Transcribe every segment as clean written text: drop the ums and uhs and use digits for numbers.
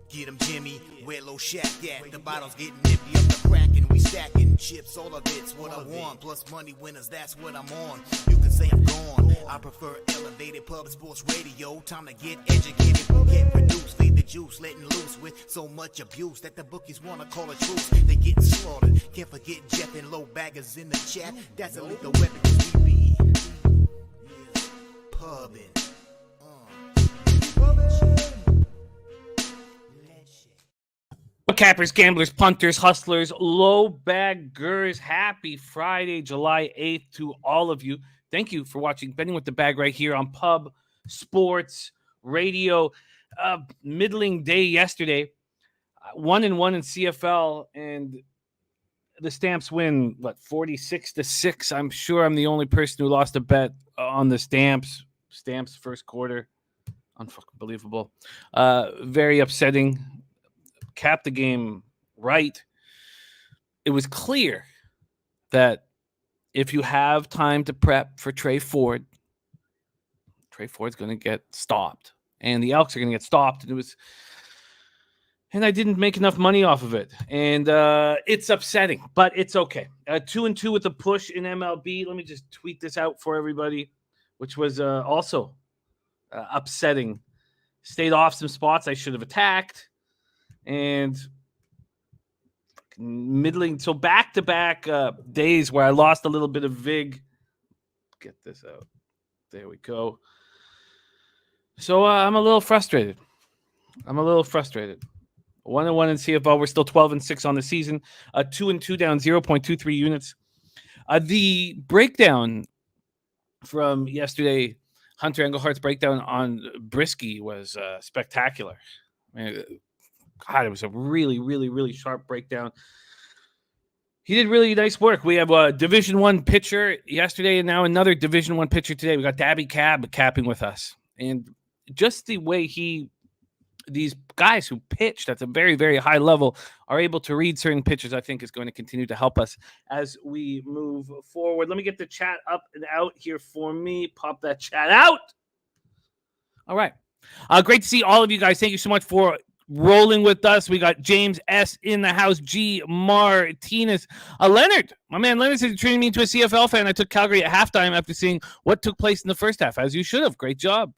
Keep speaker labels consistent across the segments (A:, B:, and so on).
A: Get 'em Jimmy, where low shack at. The bottles getting empty up the crack and we stacking chips. All of it's what I want. Plus money winners, that's what I'm on. You can say I'm gone. I prefer elevated public sports radio. Time to get educated, get produced. Leave the juice, letting loose with so much abuse that the bookies wanna call it truth. They getting slaughtered. Can't forget Jeff and low baggers in the chat. That's a lethal weapon 'cause we be pubbing.
B: Cappers, gamblers, punters, hustlers, low baggers, happy Friday, July 8th to all of you. Thank you for watching Betting with the Bag right here on Pub Sports Radio. Middling day yesterday, 1-1 in CFL, and the Stamps win, 46-6. I'm sure I'm the only person who lost a bet on the Stamps. Stamps first quarter. Unbelievable. Very upsetting. Capped the game right. It was clear that if you have time to prep for Trey Ford's going to get stopped, and the Elks are going to get stopped. And I didn't make enough money off of it, and it's upsetting, but it's okay. 2-2 with the push in MLB. Let me just tweet this out for everybody, which was also upsetting. Stayed off some spots I should have attacked. And middling, so back-to-back days where I lost a little bit of vig. Get this out. There we go. So I'm a little frustrated. 1-1 in CFL. We're still 12-6 on the season. 2-2 down 0.23 units. The breakdown from yesterday, Hunter Englehart's breakdown on Brisky was spectacular. I mean, God, it was a really, really, really sharp breakdown. He did really nice work. We have a Division I pitcher yesterday and now another Division I pitcher today. We got Cabbie capping with us. And just the way these guys who pitched at a very, very high level are able to read certain pitches, I think is going to continue to help us as we move forward. Let me get the chat up and out here for me. Pop that chat out. All right. Great to see all of you guys. Thank you so much for rolling with us. We got James S. in the house. G. Martinez. Leonard. My man Leonard said, turning me into a CFL fan. I took Calgary at halftime after seeing what took place in the first half, as you should have. Great job.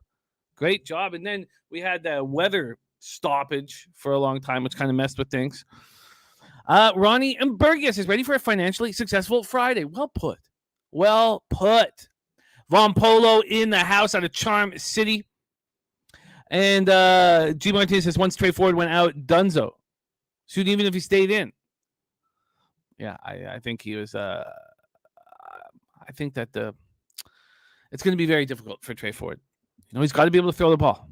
B: And then we had the weather stoppage for a long time, which kind of messed with things. Ronnie and Burgess is ready for a financially successful Friday. Well put. Von Polo in the house out of Charm City. And G. Martinez says, once Trey Ford went out, Dunzo. Shoot, even if he stayed in. Yeah, I think he was. I think that it's going to be very difficult for Trey Ford. You know, he's got to be able to throw the ball.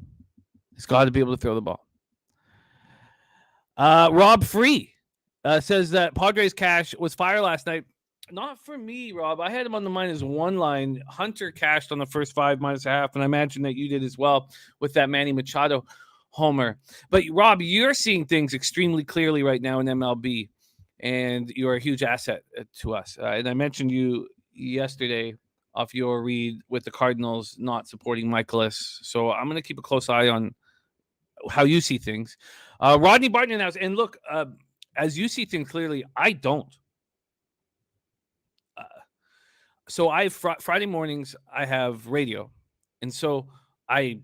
B: Rob Free says that Padres cash was fire last night. Not for me, Rob. I had him on the -1 line. Hunter cashed on the first 5 -1/2, and I imagine that you did as well with that Manny Machado homer. But, Rob, you're seeing things extremely clearly right now in MLB, and you're a huge asset to us. And I mentioned you yesterday off your read with the Cardinals not supporting Michaelis. So I'm going to keep a close eye on how you see things. Rodney Barton announced, and look, as you see things clearly, I don't. So Friday mornings, I have radio. And so I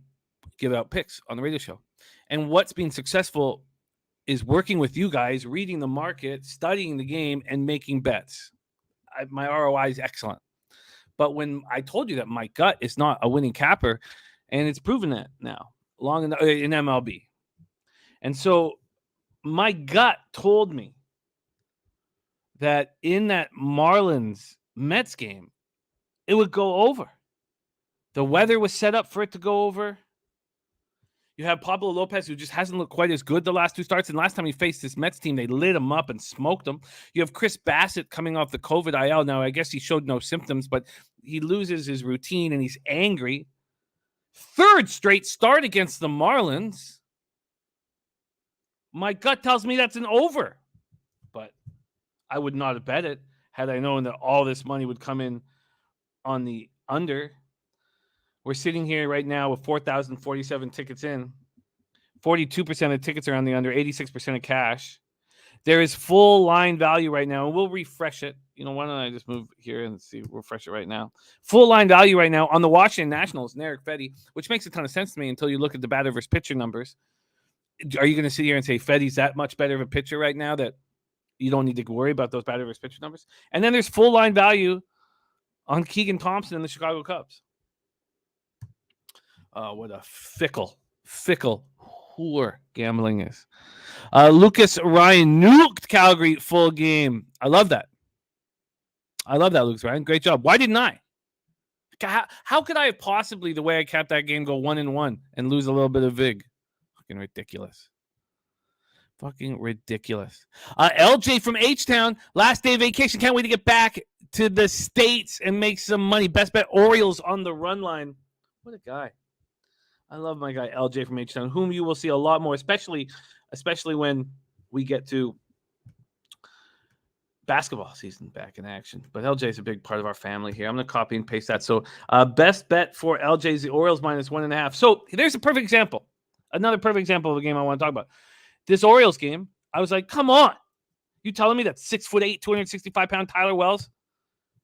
B: give out picks on the radio show. And what's been successful is working with you guys, reading the market, studying the game, and making bets. My ROI is excellent. But when I told you that my gut is not a winning capper, and it's proven that now, long in MLB. And so my gut told me that in that Marlins-Mets game, it would go over. The weather was set up for it to go over. You have Pablo Lopez, who just hasn't looked quite as good the last 2 starts. And last time he faced this Mets team, they lit him up and smoked him. You have Chris Bassett coming off the COVID IL. Now, I guess he showed no symptoms, but he loses his routine and he's angry. 3rd straight start against the Marlins. My gut tells me that's an over. But I would not have bet it had I known that all this money would come in on the under. We're sitting here right now with 4,047 tickets in. 42% of tickets are on the under, 86% of cash. There is full line value right now, and we'll refresh it. Why don't I just move here and refresh it right now? Full line value right now on the Washington Nationals and Eric Fedde, which makes a ton of sense to me until you look at the batter versus pitcher numbers. Are you going to sit here and say Fedde's that much better of a pitcher right now that you don't need to worry about those batter versus pitcher numbers? And then there's full line value on Keegan Thompson and the Chicago Cubs. What a fickle whore gambling is. Lucas Ryan nuked Calgary full game. I love that, Lucas Ryan. Great job. Why didn't I? How could I have possibly, the way I capped that game, go 1-1 and lose a little bit of vig? Fucking ridiculous. LJ from H-Town, last day of vacation. Can't wait to get back to the States and make some money. Best bet Orioles on the run line. What a guy. I love my guy LJ from H-Town, whom you will see a lot more, especially when we get to basketball season back in action. But LJ is a big part of our family here. I'm going to copy and paste that. So best bet for LJ is the Orioles -1.5. So there's a perfect example. Another perfect example of a game I want to talk about. This Orioles game, I was like, come on. You telling me that 6'8", 265-pound Tyler Wells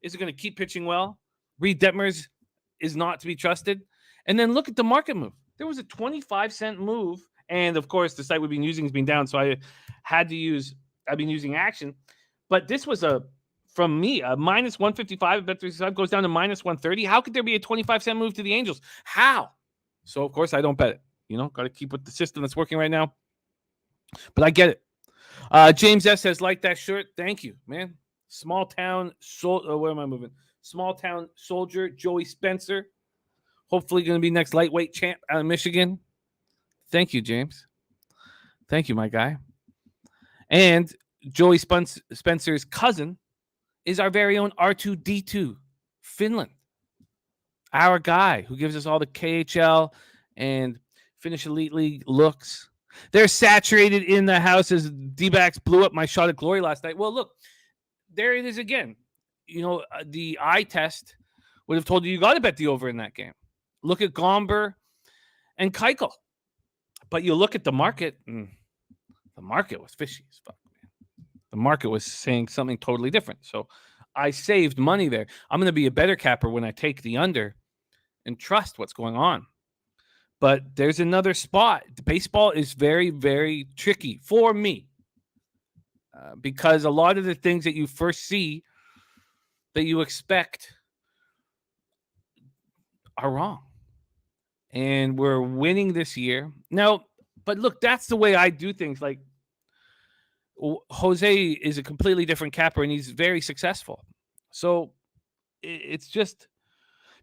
B: isn't going to keep pitching well? Reed Detmers is not to be trusted? And then look at the market move. There was a 25-cent move. And, of course, the site we've been using has been down, so I've been using Action. But this was from me, a -155 at Bet365 goes down to -130. How could there be a 25-cent move to the Angels? How? So, of course, I don't bet it. Got to keep with the system that's working right now. But I get it. James S. says, like that shirt. Thank you, man. Small town, where am I moving? Small town soldier, Joey Spencer. Hopefully going to be next lightweight champ out of Michigan. Thank you, James. Thank you, my guy. And Joey Spencer's cousin is our very own R2D2, Finland. Our guy who gives us all the KHL and Finnish Elite League looks. They're saturated in the house as D-backs blew up my shot at glory last night. Well, look, there it is again. The eye test would have told you got to bet the over in that game. Look at Gomber and Keuchel. But you look at the market, the market was fishy as fuck, man. The market was saying something totally different. So I saved money there. I'm going to be a better capper when I take the under and trust what's going on. But there's another spot. The baseball is very, very tricky for me because a lot of the things that you first see that you expect are wrong. And we're winning this year. Now, but look, that's the way I do things. Like, Jose is a completely different capper, and he's very successful. So it's just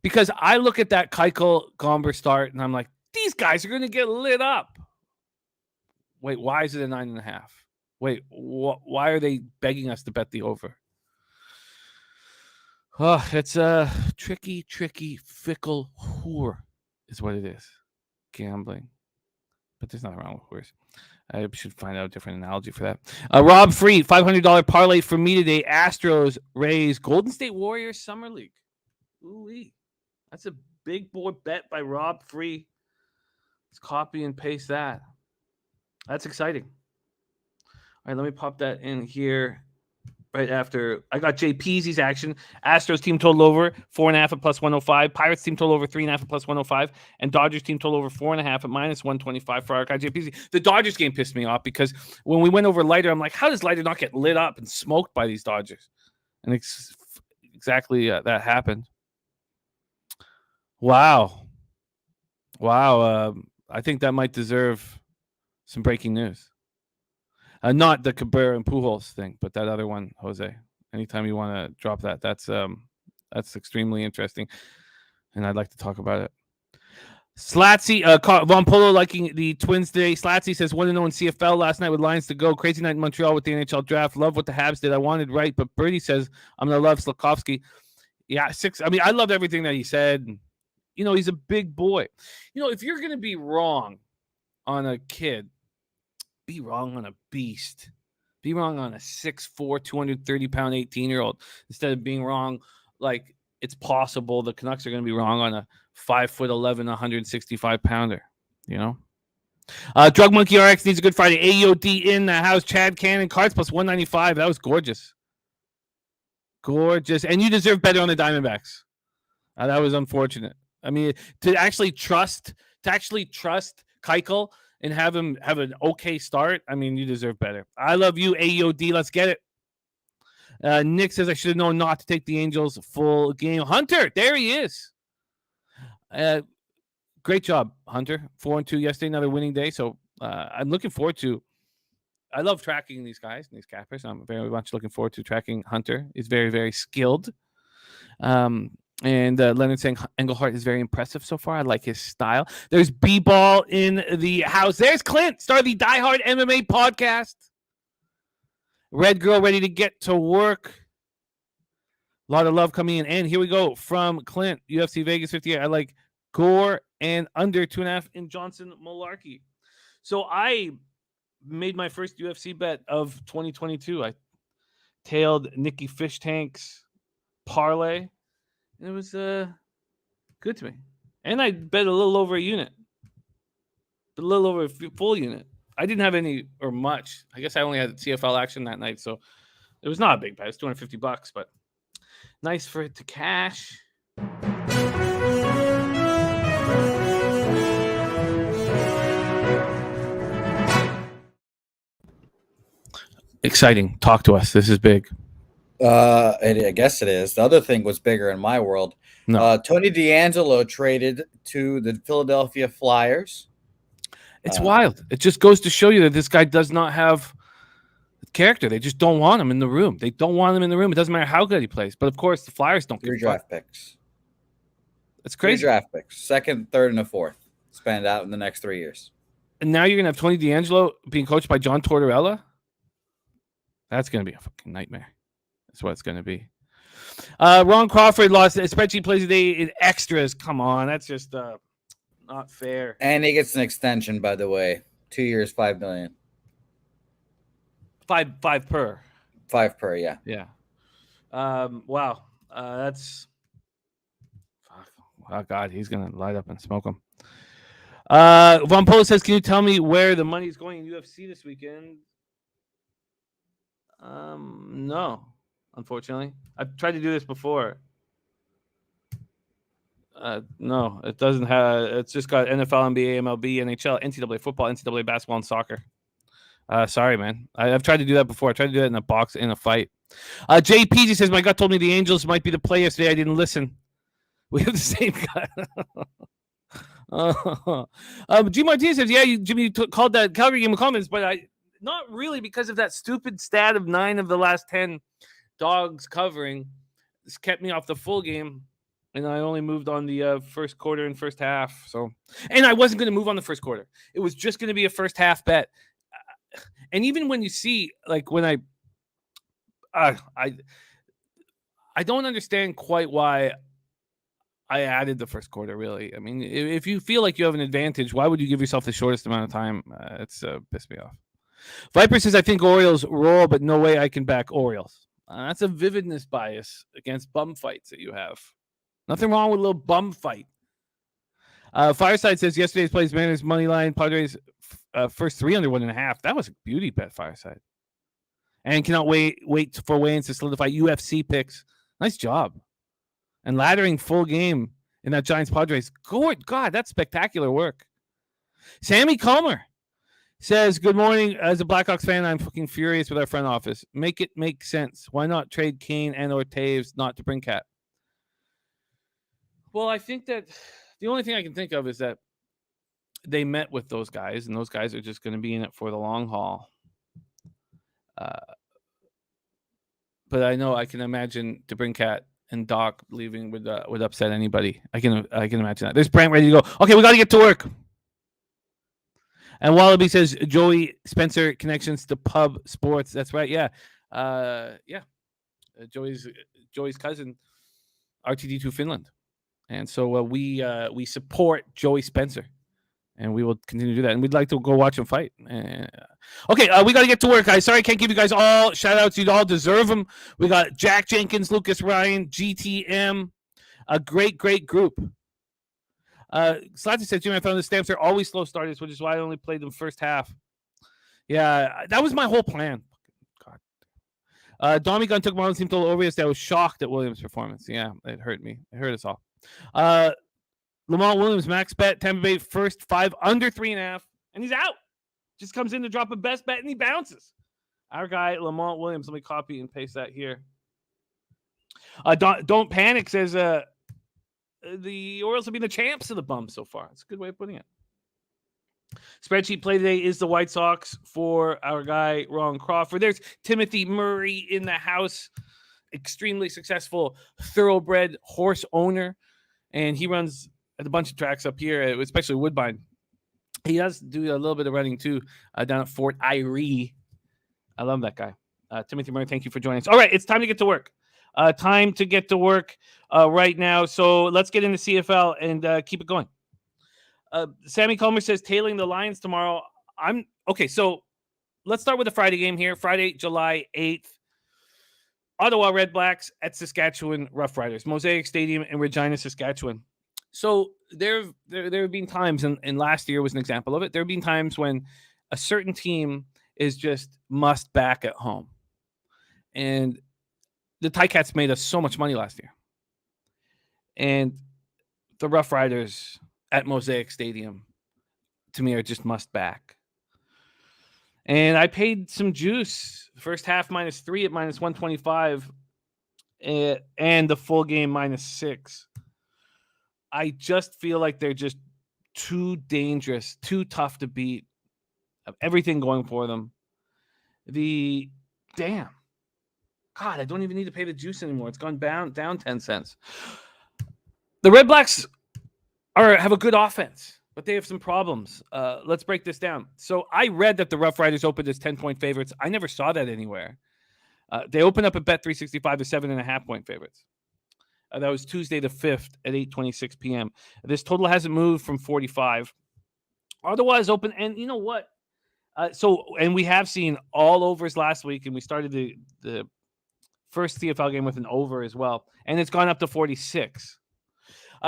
B: because I look at that Keuchel Gomber start, and I'm like, these guys are going to get lit up. Wait, why is it a 9.5? Wait, why are they begging us to bet the over? Oh, it's a tricky, fickle whore is what it is. Gambling. But there's nothing wrong with whores. I should find out a different analogy for that. Rob Free, $500 parlay for me today. Astros, Rays, Golden State Warriors Summer League. Ooh-wee. That's a big boy bet by Rob Free. Let's copy and paste that. That's exciting. All right, let me pop that in here right after. I got JPZ's action. Astros team total over 4.5 at +105. Pirates team total over 3.5 at +105. And Dodgers team total over 4.5 at -125 for our guy JPZ. The Dodgers game pissed me off because when we went over Leiter, I'm like, how does Leiter not get lit up and smoked by these Dodgers? And exactly that happened. Wow. I think that might deserve some breaking news. Not the Cabrera and Pujols thing, but that other one, Jose. Anytime you want to drop that, that's extremely interesting, and I'd like to talk about it. Slatsy, Von Polo liking the Twins today. Slatsy says 1-0 in CFL last night with Lions to go. Crazy night in Montreal with the NHL draft. Love what the Habs did. I wanted right, but Birdie says I'm gonna love Slafkovsky. Yeah, 6. I mean, I loved everything that he said. He's a big boy. If you're gonna be wrong on a kid, be wrong on a beast. Be wrong on a 6'4", 230-pound 18-year-old instead of being wrong like it's possible the Canucks are going to be wrong on a 5'11", 165-pounder. Drug Monkey RX needs a good Friday. AOD in the house. Chad Cannon. Cards plus 195. That was gorgeous. Gorgeous. And you deserve better on the Diamondbacks. That was unfortunate. I mean, to actually trust Keuchel and have him have an okay start, I mean, you deserve better. I love you, AOD. Let's get it. Nick says I should have known not to take the Angels full game. Hunter, there he is. Great job, Hunter. 4-2 yesterday, another winning day. So I'm looking forward to. I love tracking these guys, these cappers. I'm very much looking forward to tracking Hunter. He's very, very skilled. And Leonard saying Engelhart is very impressive so far. I like his style. There's B-Ball in the house. There's Clint, start of the Die Hard MMA podcast. Red Girl ready to get to work. A lot of love coming in. And here we go from Clint, UFC Vegas 58. I like Gore and under 2.5 in Johnson Malarkey. So I made my first UFC bet of 2022. I tailed Nikki Fish Tank's parlay. And it was good to me. And I bet a little over a unit. A little over a full unit. I didn't have any or much. I guess I only had CFL action that night. So it was not a big bet. It's $250, but nice for it to cash. Exciting. Talk to us. This is big.
C: I guess it is. The other thing was bigger in my world.
B: No.
C: Tony D'Angelo traded to the Philadelphia Flyers.
B: It's wild. It just goes to show you that this guy does not have character. They just don't want him in the room. They don't want him in the room. It doesn't matter how good he plays. But of course, the Flyers don't give
C: 3 draft picks.
B: It's crazy.
C: 3 draft picks. 2nd, 3rd, and a 4th. Spanned out in the next 3 years.
B: And now you're gonna have Tony D'Angelo being coached by John Tortorella. That's gonna be a fucking nightmare. That's what it's gonna be. Ron Crawford lost. Spreadsheet plays today in extras. Come on, that's just not fair.
C: And he gets an extension, by the way. 2 years, $5 million.
B: Five per.
C: 5 per, yeah.
B: Yeah. Wow. That's. Oh God, he's gonna light up and smoke him. Von Polo says, "Can you tell me where the money is going in UFC this weekend?" No, unfortunately. I've tried to do this before. No, it doesn't have. It's just got NFL, NBA, MLB, NHL, NCAA football, NCAA basketball, and soccer. Sorry, man. I've tried to do that before. I tried to do that in a box in a fight. JPG says, "My gut told me the Angels might be the play yesterday. I didn't listen." We have the same guy. G Martinez says, "Yeah, Jimmy called that Calgary game of comments, but not really because of that stupid stat of 9 of the last 10 dogs covering. This kept me off the full game, and I only moved on the first quarter and first half. So, and I wasn't going to move on the first quarter. It was just going to be a first half bet. And even when you see, like, when I don't understand quite why I added the first quarter, really. I mean, if you feel like you have an advantage, why would you give yourself the shortest amount of time? It's pissed me off. Viper says, "I think Orioles roll, but no way I can back Orioles." That's a vividness bias against bum fights that you have. Nothing wrong with a little bum fight. Fireside says, "Yesterday's plays Mariners money line, Padres first 3 under 1.5. That was a beauty bet, Fireside. And cannot wait for weigh-ins to solidify UFC picks. Nice job. And laddering full game in that Giants Padres. Good God, that's spectacular work." Sammy Comer says, "Good morning. As a Blackhawks fan, I'm fucking furious with our front office. Make it make sense. Why not trade Kane and or Taves not to bring Cat?" Well, I think that the only thing I can think of is that they met with those guys, and those guys are just going to be in it for the long haul. But I know I can imagine to bring Cat and Doc leaving would upset anybody. I can imagine that. There's Brent ready to go. Okay, we got to get to work. And Wallaby says, "Joey Spencer connections to pub sports." That's right. Yeah. Joey's cousin, RTD2 Finland. And so we support Joey Spencer. And we will continue to do that. And we'd like to go watch him fight. Okay, we got to get to work, guys. Sorry, I can't give you guys all shout-outs. You all deserve them. We got Jack Jenkins, Lucas Ryan, GTM. A great, great group. Slatter says, Jimmy, I found the Stamps are always slow starters, which is why I only played them first half. Yeah, that was my whole plan. God. Dommy Gunn took Marlins team total over yesterday. I was shocked at Williams' performance. Yeah, it hurt me. It hurt us all. Lamont Williams, max bet, Tampa Bay first 5 under 3.5, and he's out. Just comes in to drop a best bet, and he bounces. Our guy, Lamont Williams. Let me copy and paste that here. Don't panic says the Orioles have been the champs of the bum so far. It's a good way of putting it. Spreadsheet play today is the White Sox for our guy, Ron Crawford. There's Timothy Murray in the house, extremely successful thoroughbred horse owner, and he runs at a bunch of tracks up here, especially Woodbine. He does do a little bit of running too down at Fort Erie. I love that guy. Timothy Murray, thank you for joining us. All right, it's time to get to work. Time to get to work right now. So let's get into CFL and keep it going. Sammy Comer says tailing the Lions tomorrow. Okay. So let's start with the Friday game here. Friday, July 8th. Ottawa REDBLACKS at Saskatchewan Roughriders. Mosaic Stadium in Regina, Saskatchewan. So there have been times, and last year was an example of it. There have been times when a certain team is just must back at home. And the Ticats made us so much money last year. And the Roughriders at Mosaic Stadium, to me, are just must back. And I paid some juice. First half -3 at -125. And the full game -6. I just feel like they're just too dangerous, too tough to beat. Have everything going for them. God, I don't even need to pay the juice anymore. It's gone down 10 cents. The REDBLACKS have a good offense, but they have some problems. Let's break this down. So I read that the Roughriders opened as 10-point favorites. I never saw that anywhere. They opened up at Bet365 as 7.5-point favorites. That was Tuesday the 5th at 8:26 p.m. This total hasn't moved from 45. Otherwise open, and you know what? And we have seen all overs last week, and we started the first CFL game with an over as well, and it's gone up to 46.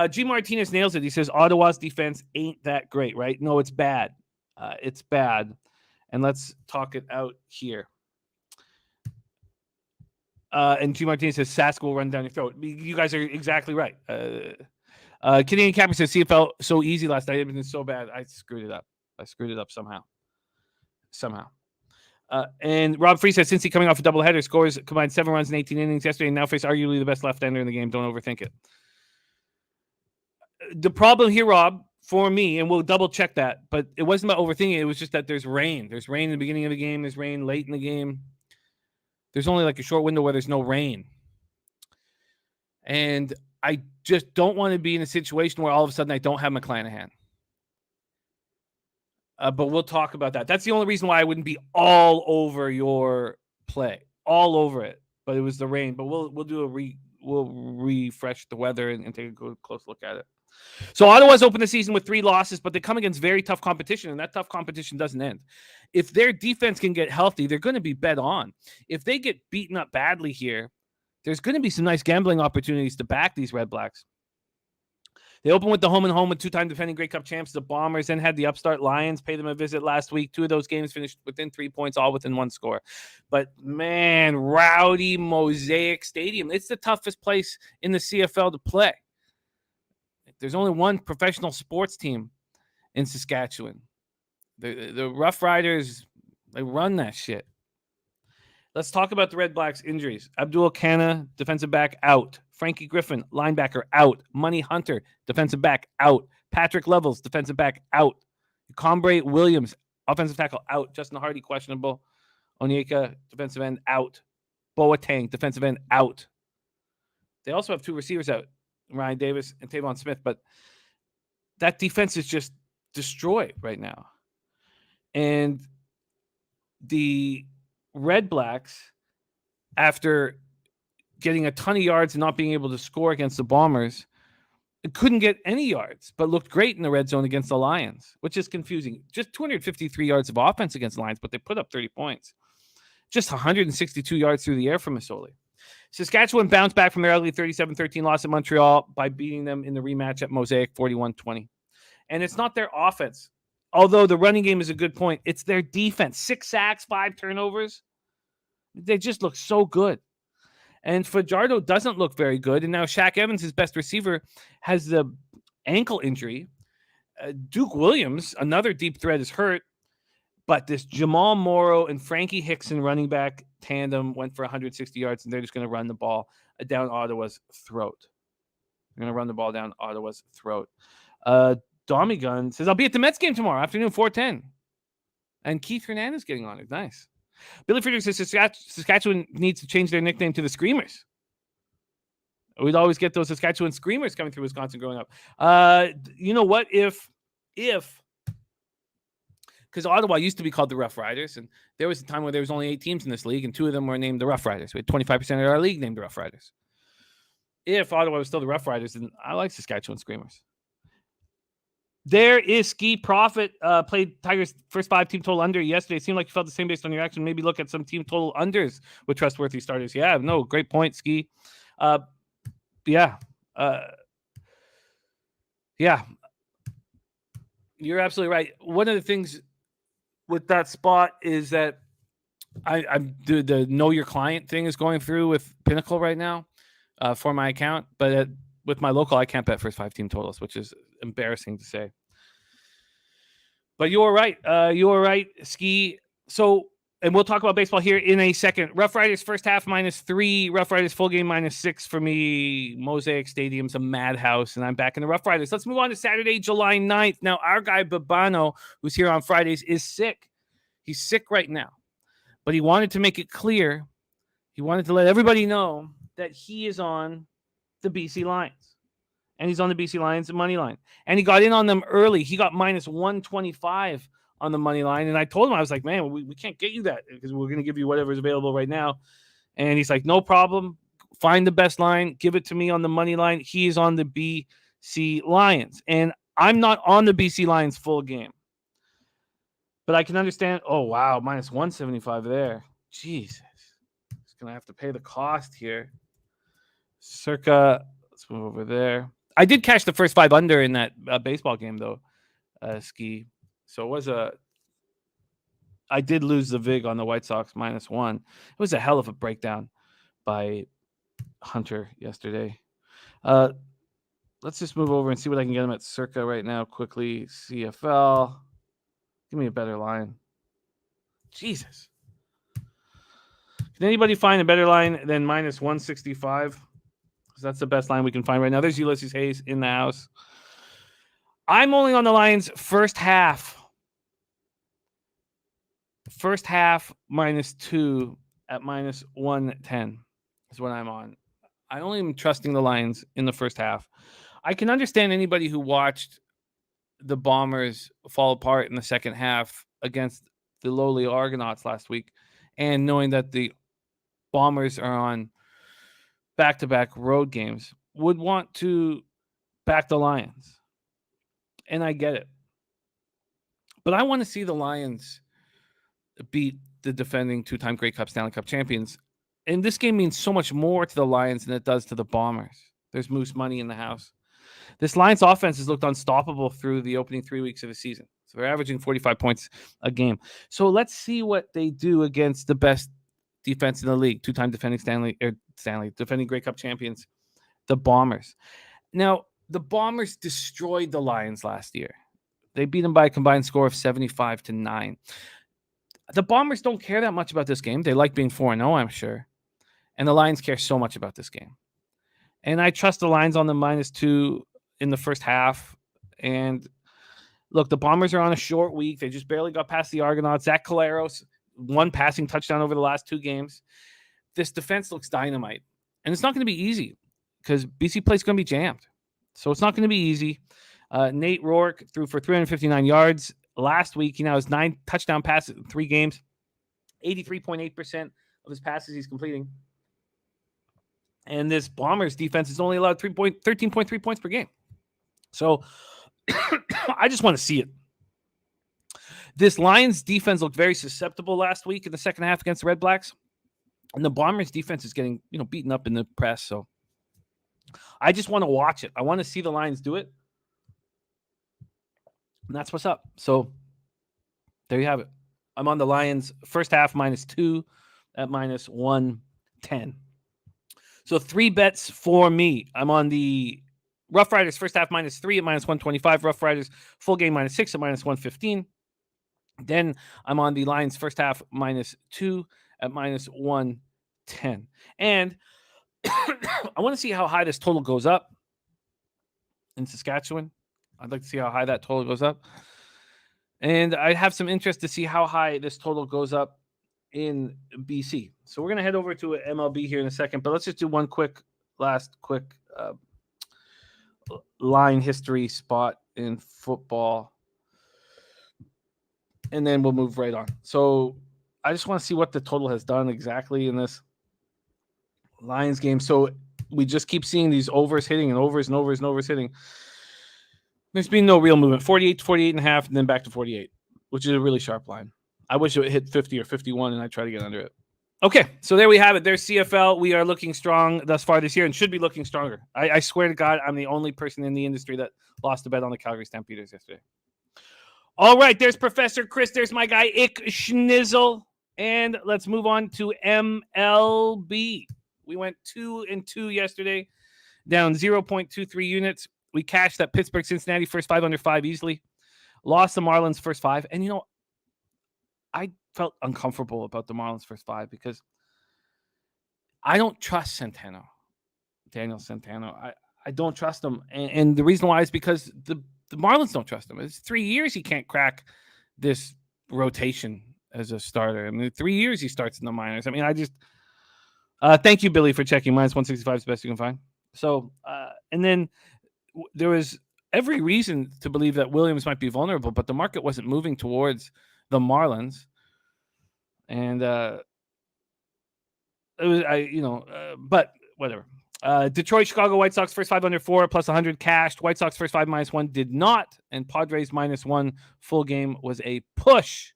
B: G. Martinez nails it. He says Ottawa's defense ain't that great, right? No, it's bad. It's bad. And let's talk it out here. And G. Martinez says Sask will run down your throat. You guys are exactly right. Canadian Cabbie says CFL so easy last night. It was so bad. I screwed it up somehow. And Rob Free says Cincy coming off a doubleheader, scores combined 7 runs in 18 innings yesterday, and now face arguably the best left-hander in the game. Don't overthink it. The problem here, Rob, for me, and we'll double check that, but it wasn't about overthinking. It was just that there's rain. There's rain in the beginning of the game. There's rain late in the game. There's only like a short window where there's no rain. And I just don't want to be in a situation where all of a sudden I don't have McClanahan. But we'll talk about that. That's the only reason why I wouldn't be all over your play, all over it. But it was the rain. But we'll refresh the weather and take a good, close look at it. So Ottawa's opened the season with 3 losses, but they come against very tough competition, and that tough competition doesn't end. If their defense can get healthy, they're going to be bet on. If they get beaten up badly here, there's going to be some nice gambling opportunities to back these REDBLACKS. They opened with the home with 2-time defending Grey Cup champs, the Bombers, then had the upstart Lions pay them a visit last week. 2 of those games finished within 3 points, all within 1 score. But, man, rowdy Mosaic Stadium. It's the toughest place in the CFL to play. There's only one professional sports team in Saskatchewan. The Roughriders, they run that shit. Let's talk about the REDBLACKS injuries. Abdul Kana, defensive back, out. Frankie Griffin, linebacker, out. Money Hunter, defensive back, out. Patrick Levels, defensive back, out. Combre Williams, offensive tackle, out. Justin Hardy, questionable. Onyeka, defensive end, out. Boateng, defensive end, out. They also have 2 receivers out, Ryan Davis and Tavon Smith, but that defense is just destroyed right now. And the REDBLACKS, after getting a ton of yards and not being able to score against the Bombers, couldn't get any yards, but looked great in the red zone against the Lions, which is confusing. Just 253 yards of offense against the Lions, but they put up 30 points. Just 162 yards through the air from Masoli. Saskatchewan bounced back from their ugly 37-13 loss at Montreal by beating them in the rematch at Mosaic 41-20. And it's not their offense. Although the running game is a good point, it's their defense. 6 sacks, 5 turnovers. They just look so good. And Fajardo doesn't look very good. And now Shaq Evans, his best receiver, has the ankle injury. Duke Williams, another deep threat, is hurt. But this Jamal Morrow and Frankie Hickson running back tandem went for 160 yards, and they're just going to run the ball down Ottawa's throat. They're going to run the ball down Ottawa's throat. Dommy Gun says, I'll be at the Mets game tomorrow afternoon, 4:10. And Keith Hernandez getting on it. Nice. Billy Friedrich says Saskatchewan needs to change their nickname to the Screamers. We'd always get those Saskatchewan Screamers coming through Wisconsin growing up. You know what? If because Ottawa used to be called the Roughriders, and there was a time where there was only 8 teams in this league, and 2 of them were named the Roughriders. We had 25% of our league named the Roughriders. If Ottawa was still the Roughriders, then I like Saskatchewan Screamers. There is Ski Profit, played Tigers' first 5 team total under yesterday. It seemed like you felt the same based on your action. Maybe look at some team total unders with trustworthy starters. Yeah, no, great point, Ski. Yeah. You're absolutely right. One of the things with that spot is that I'm the know your client thing is going through with Pinnacle right now for my account, but with my local, I can't bet first 5 team totals, which is embarrassing to say. But you're right. You're right, Ski. So, and we'll talk about baseball here in a second. Roughriders first half -3. Roughriders full game -6 for me. Mosaic Stadium's a madhouse, and I'm back in the Roughriders. Let's move on to Saturday, July 9th. Now, our guy Babano, who's here on Fridays, is sick. He's sick right now. But he wanted to make it clear. He wanted to let everybody know that he is on the BC Lions. And he's on the BC Lions money line. And he got in on them early. He got -125 on the money line. And I told him, I was like, man, we can't get you that because we're going to give you whatever's available right now. And he's like, no problem. Find the best line. Give it to me on the money line. He is on the BC Lions. And I'm not on the BC Lions full game. But I can understand. Oh, wow. -175 there. Jesus. He's going to have to pay the cost here. Circa. Let's move over there. I did catch the first 5 under in that baseball game, though, Ski. So it was I did lose the VIG on the White Sox -1. It was a hell of a breakdown by Hunter yesterday. Let's just move over and see what I can get him at Circa right now quickly. CFL. Give me a better line. Jesus. Can anybody find a better line than -165? Because that's the best line we can find right now. There's Ulysses Hayes in the house. I'm only on the Lions first half. First half -2 at -110 is what I'm on. I only am trusting the Lions in the first half. I can understand anybody who watched the Bombers fall apart in the second half against the lowly Argonauts last week, and knowing that the Bombers are on back-to-back road games, would want to back the Lions. And I get it. But I want to see the Lions beat the defending 2-time Grey Cup Stanley Cup champions. And this game means so much more to the Lions than it does to the Bombers. There's Moose money in the house. This Lions offense has looked unstoppable through the opening 3 weeks of the season. So they're averaging 45 points a game. So let's see what they do against the best defense in the league, 2-time defending Grey Cup champions, the Bombers. Now, the Bombers destroyed the Lions last year. They beat them by a combined score of 75-9. The Bombers don't care that much about this game. They like being 4-0, I'm sure. And the Lions care so much about this game. And I trust the Lions on the -2 in the first half. And look, the Bombers are on a short week. They just barely got past the Argonauts. Zach Caleros, 1 passing touchdown over the last 2 games. This defense looks dynamite. And it's not going to be easy because BC play is going to be jammed. So it's not going to be easy. Nate Rourke threw for 359 yards last week. He now has 9 touchdown passes in 3 games. 83.8% of his passes he's completing. And this Bombers defense has only allowed 13.3 points per game. So I just want to see it. This Lions defense looked very susceptible last week in the second half against the Red Blacks. And the Bombers defense is getting, beaten up in the press. So I just want to watch it. I want to see the Lions do it. And that's what's up. So there you have it. I'm on the Lions first half -2 at -110. So 3 bets for me. I'm on the Roughriders first half -3 at -125. Roughriders full game -6 at -115. Then I'm on the Lions first half -2 at -110. And I want to see how high this total goes up in Saskatchewan. I'd like to see how high that total goes up. And I have some interest to see how high this total goes up in BC. So we're going to head over to MLB here in a second, but let's just do one last quick line history spot in football. And then we'll move right on. So I just want to see what the total has done exactly in this Lions game. So we just keep seeing these overs hitting and overs and overs and overs hitting. There's been no real movement. 48 to 48.5, and then back to 48, which is a really sharp line. I wish it would hit 50 or 51, and I'd try to get under it. Okay, so there we have it. There's CFL. We are looking strong thus far this year and should be looking stronger. I swear to God, I'm the only person in the industry that lost a bet on the Calgary Stampeders yesterday. All right, there's Professor Chris. There's my guy, Ick Schnizzle. And let's move on to MLB. We went 2-2 yesterday, down 0.23 units. We cashed that Pittsburgh Cincinnati first 5 under 5 easily. Lost the Marlins first 5. And, I felt uncomfortable about the Marlins first 5 because I don't trust Daniel Santana. I don't trust him. And the reason why is because the Marlins don't trust him. It's 3 years he can't crack this rotation as a starter. I mean, 3 years he starts in the minors. I mean, I just thank you, Billy, for checking. -165 is the best you can find. So, and then there was every reason to believe that Williams might be vulnerable, but the market wasn't moving towards the Marlins. And it was, but whatever. Detroit, Chicago, White Sox first 5 under 4 plus 100 cashed. White Sox first 5 -1 did not, and Padres -1 full game was a push.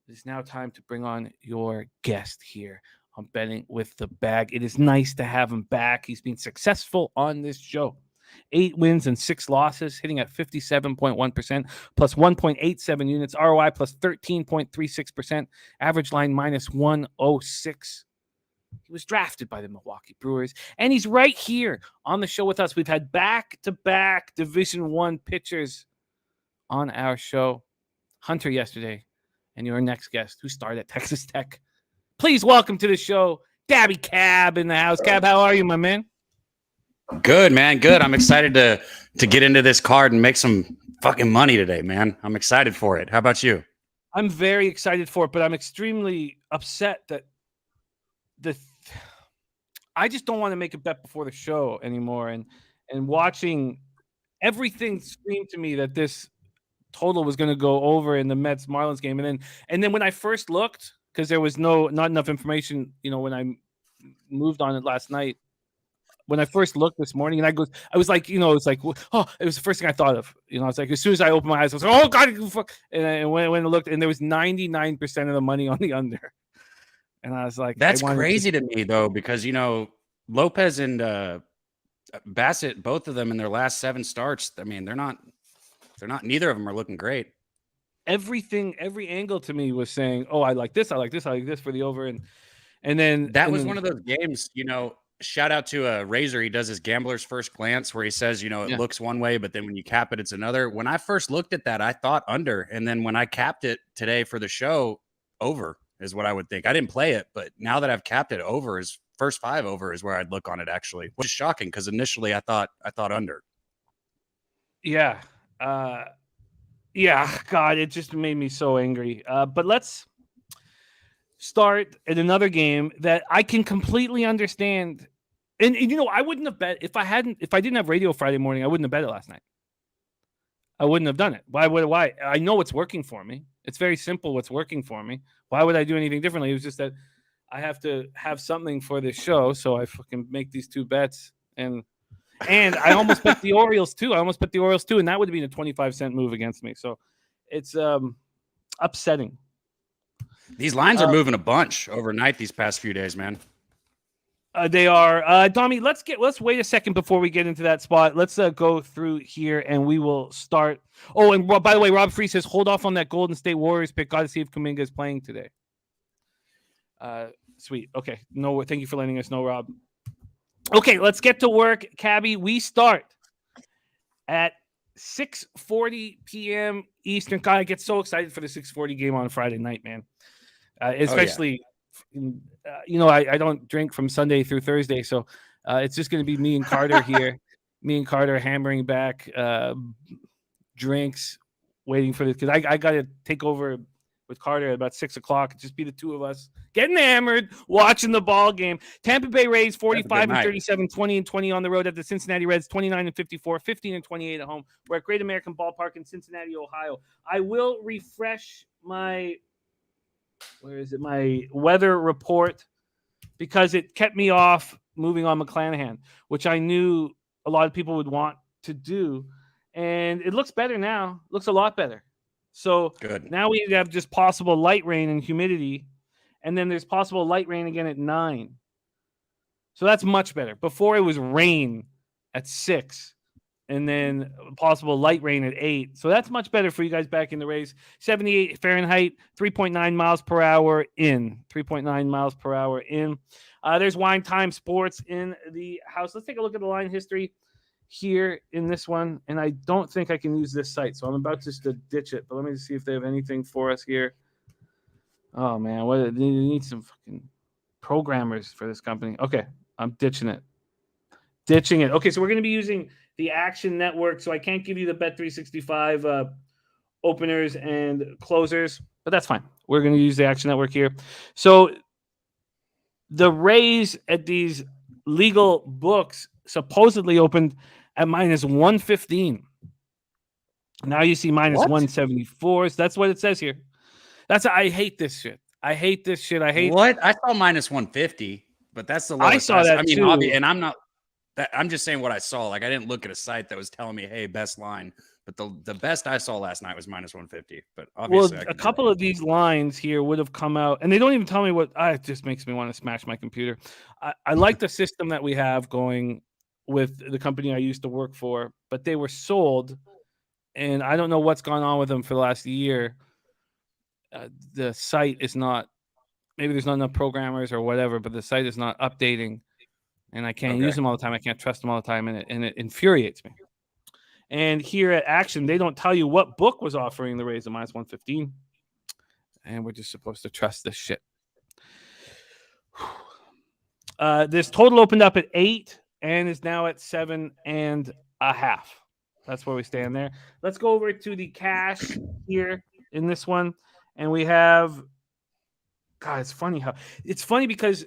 B: It is now time to bring on your guest here on Betting with the Bag. It is nice to have him back. He's been successful on this show. 8 wins and 6 losses, hitting at 57.1%, plus 1.87 units, ROI plus 13.36%, average line -106. He was drafted by the Milwaukee Brewers, and he's right here on the show with us. We've had back-to-back Division I pitchers on our show. Hunter yesterday, and your next guest, who started at Texas Tech. Please welcome to the show, Cabbie Cab in the house. Cab, how are you, my man?
D: Good, man. Good. I'm excited to get into this card and make some fucking money today, man. I'm excited for it. How about you?
B: I'm very excited for it, but I'm extremely upset that I just don't want to make a bet before the show anymore. And watching everything scream to me that this total was going to go over in the Mets Marlins game. And then when I first looked, because there was not enough information, when I moved on it last night. When I first looked this morning, and I was like, it's like, oh, it was the first thing I thought of. It's like as soon as I opened my eyes, I was like, oh God, fuck. And when I looked, and there was 99% of the money on the under. And I was like,
D: that's crazy to me though, because Lopez and Bassett, both of them in their last 7 starts, I mean, they're not neither of them are looking great.
B: Every angle to me was saying, oh, I like this for the over. And then
D: that was one of those games, shout out to Razor. He does his gambler's first glance where he says, it looks one way, but then when you cap it, it's another. When I first looked at that, I thought under. And then when I capped it today for the show, over is what I would think. I didn't play it, but now that I've capped it, over is first 5 over is where I'd look on it actually, which is shocking because initially I thought under.
B: Yeah. Yeah. God, it just made me so angry. But let's start at another game that I can completely understand. And I wouldn't have bet if I didn't have radio Friday morning, I wouldn't have bet it last night. I wouldn't have done it. Why? I know what's working for me. It's very simple what's working for me. Why would I do anything differently? It was just that I have to have something for this show, so I fucking make these 2 bets. And I almost bet the Orioles too. And that would have been a 25-cent move against me. So it's upsetting.
D: These lines are moving a bunch overnight these past few days, man.
B: They are. Tommy, let's wait a second before we get into that spot. Let's go through here and we will start. Oh, and by the way, Rob Free says, hold off on that Golden State Warriors pick. Got to see if Kuminga is playing today. Sweet. Okay. No, thank you for letting us know, Rob. Okay, let's get to work. Cabbie, we start at 6:40 p.m. Eastern. God, I get so excited for the 6:40 game on Friday night, man. Especially, I don't drink from Sunday through Thursday, so it's just going to be me and Carter here. Me and Carter hammering back drinks, waiting for this, because I got to take over with Carter at about 6 o'clock. Just be the two of us getting hammered, watching the ball game. Tampa Bay Rays 45-37, 20-20 on the road at the Cincinnati Reds, 29-54, 15-28 at home. We're at Great American Ballpark in Cincinnati, Ohio. I will refresh my weather report because it kept me off moving on McClanahan, which I knew a lot of people would want to do. And it looks better now. Looks a lot better. So
D: good.
B: Now we have just possible light rain and humidity, and then there's possible light rain again at 9. So that's much better. Before it was rain at 6, and then possible light rain at 8. So that's much better for you guys back in the Rays. 78 Fahrenheit, 3.9 miles per hour in. 3.9 miles per hour in. There's Wine Time Sports in the house. Let's take a look at the line history here in this one, and I don't think I can use this site, so I'm about just to ditch it. But let me see if they have anything for us here. Oh man, they need some fucking programmers for this company. Okay, I'm ditching it. Okay, so we're going to be using the Action Network, so I can't give you the Bet365 openers and closers, but that's fine. We're going to use the Action Network here. So the Rays at these legal books supposedly opened at -115. Now you see -174. So that's what it says here. I hate this shit. I hate
D: what? I saw -150, but that's the lowest.
B: I saw that too.
D: And I'm just saying what I saw. Like, I didn't look at a site that was telling me, hey, best line. But the best I saw last night was -150. But obviously,
B: a couple of these lines here would have come out, and they don't even tell me what. It just makes me want to smash my computer. I like the system that we have going with the company I used to work for, but they were sold, and I don't know what's gone on with them for the last year. The site is not. Maybe there's not enough programmers or whatever, but the site is not updating, and I can't use them all the time. I can't trust them all the time, and it infuriates me. And here at Action, they don't tell you what book was offering the Rays at -115. And we're just supposed to trust this shit. This total opened up at 8 and is now at 7.5. That's where we stand there. Let's go over to the cash here in this one. And we have, God, it's funny because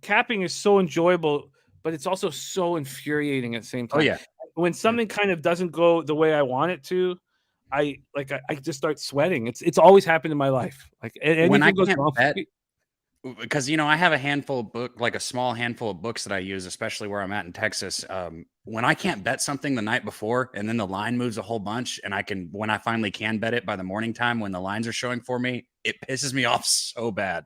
B: capping is so enjoyable, but it's also so infuriating at the same time.
D: Oh, yeah.
B: When something kind of doesn't go the way I want it to, I just start sweating. It's always happened in my life. Like
D: when I can't bet, because I have a handful of a small handful of books that I use, especially where I'm at in Texas. When I can't bet something the night before, and then the line moves a whole bunch, and when I finally can bet it by the morning time when the lines are showing for me, it pisses me off so bad.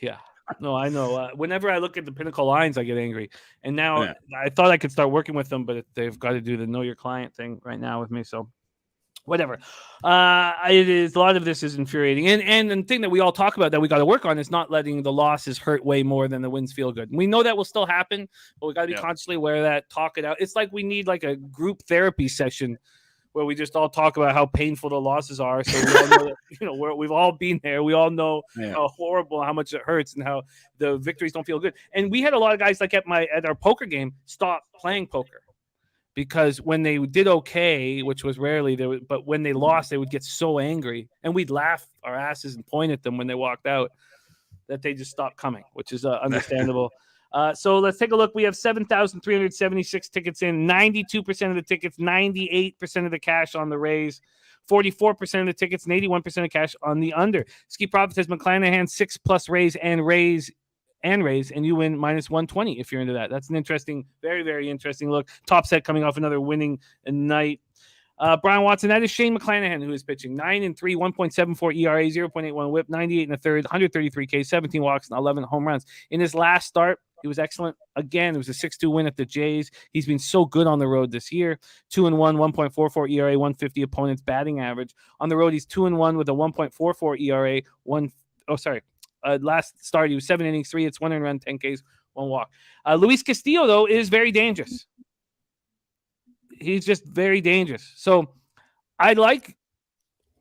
B: Yeah. No, I know. Whenever I look at the Pinnacle lines, I get angry. And now I thought I could start working with them, but they've got to do the know your client thing right now with me. So whatever. It is, a lot of this is infuriating. And the thing that we all talk about that we got to work on is not letting the losses hurt way more than the wins feel good. We know that will still happen, but we got to be consciously aware of that, talk it out. It's like we need like a group therapy session where we just all talk about how painful the losses are. So we all know that, we've all been there. We all know how horrible, how much it hurts, and how the victories don't feel good. And we had a lot of guys like at our poker game stop playing poker because when they did okay, which was rarely, but when they lost, they would get so angry, and we'd laugh our asses and point at them when they walked out, that they just stopped coming, which is understandable. So let's take a look. We have 7,376 tickets in, 92% of the tickets, 98% of the cash on the Rays, 44% of the tickets, and 81% of cash on the under. Ski Profit says McClanahan 6+ Rays, and you win -120 if you're into that. That's an interesting, very, very interesting look. Top set coming off another winning night. Brian Watson, that is Shane McClanahan, who is pitching 9-3, 1.74 ERA, 0.81 whip, 98 in the third, 133 K, 17 walks, and 11 home runs. In his last start, he was excellent. Again, it was a 6-2 win at the Jays. He's been so good on the road this year. 2-1, 1.44 ERA, 150 opponent's batting average. On the road, he's 2-1 with a 1.44 ERA, last start, he was 7 innings, 3 hits, 1 earned run, 10 Ks, 1 walk. Luis Castillo, though, is very dangerous. He's just very dangerous. So I like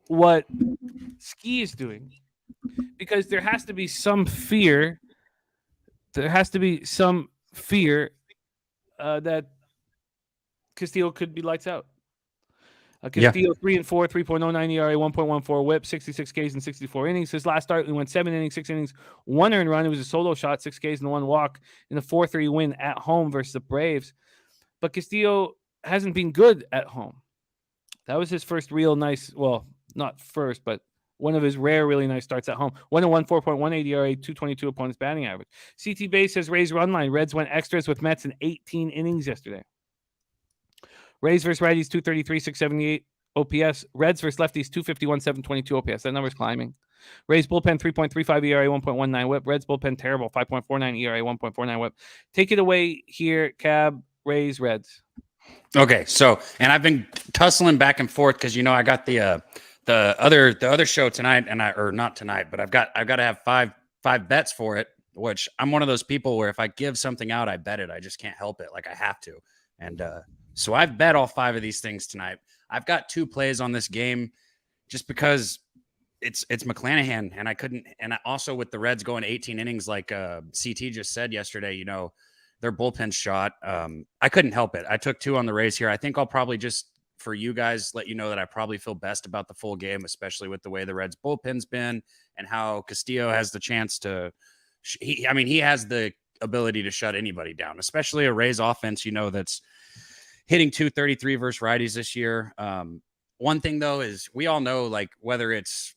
B: what Ski is doing because there has to be some fear. There has to be some fear that Castillo could be lights out. Castillo 3-4, 3.09 ERA, 1.14 whip, 66 Ks in 64 innings. His last start, he went 7 innings, 6 innings, 1 earned run. It was a solo shot, 6 Ks and 1 walk in a 4-3 win at home versus the Braves. But Castillo hasn't been good at home. That was his first real nice, well, not first, but one of his rare, really nice starts at home. 1-1, 4.18 ERA, 222 opponent's batting average. CT Base has Rays run line. Reds went extras with Mets in 18 innings yesterday. Rays versus righties, 233, 678 OPS. Reds versus lefties, 251, 722 OPS. That number's climbing. Rays bullpen, 3.35 ERA, 1.19 whip. Reds bullpen, terrible, 5.49 ERA, 1.49 whip. Take it away here, Cab. Rays, Reds.
D: Okay, so and I've been tussling back and forth because I got the other show tonight, and not tonight, but I've got to have five bets for it. Which I'm one of those people where if I give something out, I bet it. I just can't help it. Like I have to, and so I've bet all 5 of these things tonight. I've got 2 plays on this game, just because it's McClanahan, and I couldn't. And I also with the Reds going 18 innings, like CT just said yesterday, their bullpen shot. I couldn't help it. I took 2 on the Rays here. I think I'll probably just, for you guys, let you know that I probably feel best about the full game, especially with the way the Reds bullpen's been and how Castillo has the chance to. He has the ability to shut anybody down, especially a Rays offense, that's hitting 233 versus righties this year. One thing though is we all know, like whether it's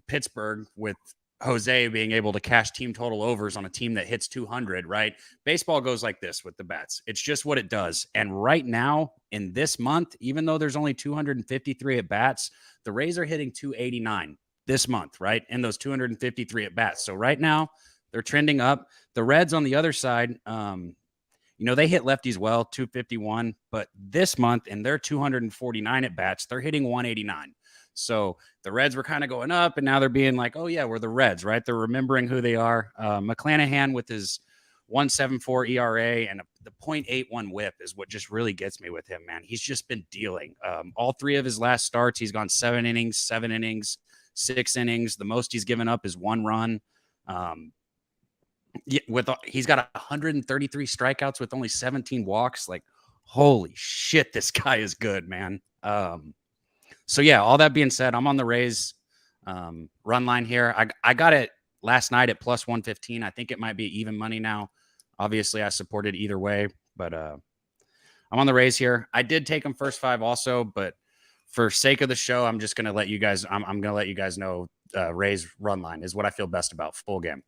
D: Pittsburgh with Jose being able to cash team total overs on a team that hits 200, right? Baseball goes like this with the bets. It's just what it does. And right now in this month, even though there's only 253 at bats, the Rays are hitting 289 this month, right? In those 253 at bats. So right now they're trending up. The Reds on the other side, they hit lefties well, 251, but this month in their 249 at bats, they're hitting 189. So the Reds were kind of going up, and now they're being like, oh, yeah, we're the Reds, right? They're remembering who they are. McClanahan with his 1.74 ERA and the 0.81 whip is what just really gets me with him, man. He's just been dealing. All 3 of his last starts, he's gone 7 innings, 6 innings. The most he's given up is 1 run. He's got 133 strikeouts with only 17 walks. Like, holy shit, this guy is good, man. So yeah, all that being said, I'm on the Rays run line here. I got it last night at plus 115. I think it might be even money now. Obviously, I supported either way, but I'm on the Rays here. I did take them first 5 also, but for sake of the show, I'm just going to let you guys. I'm going to let you guys know Rays run line is what I feel best about full game.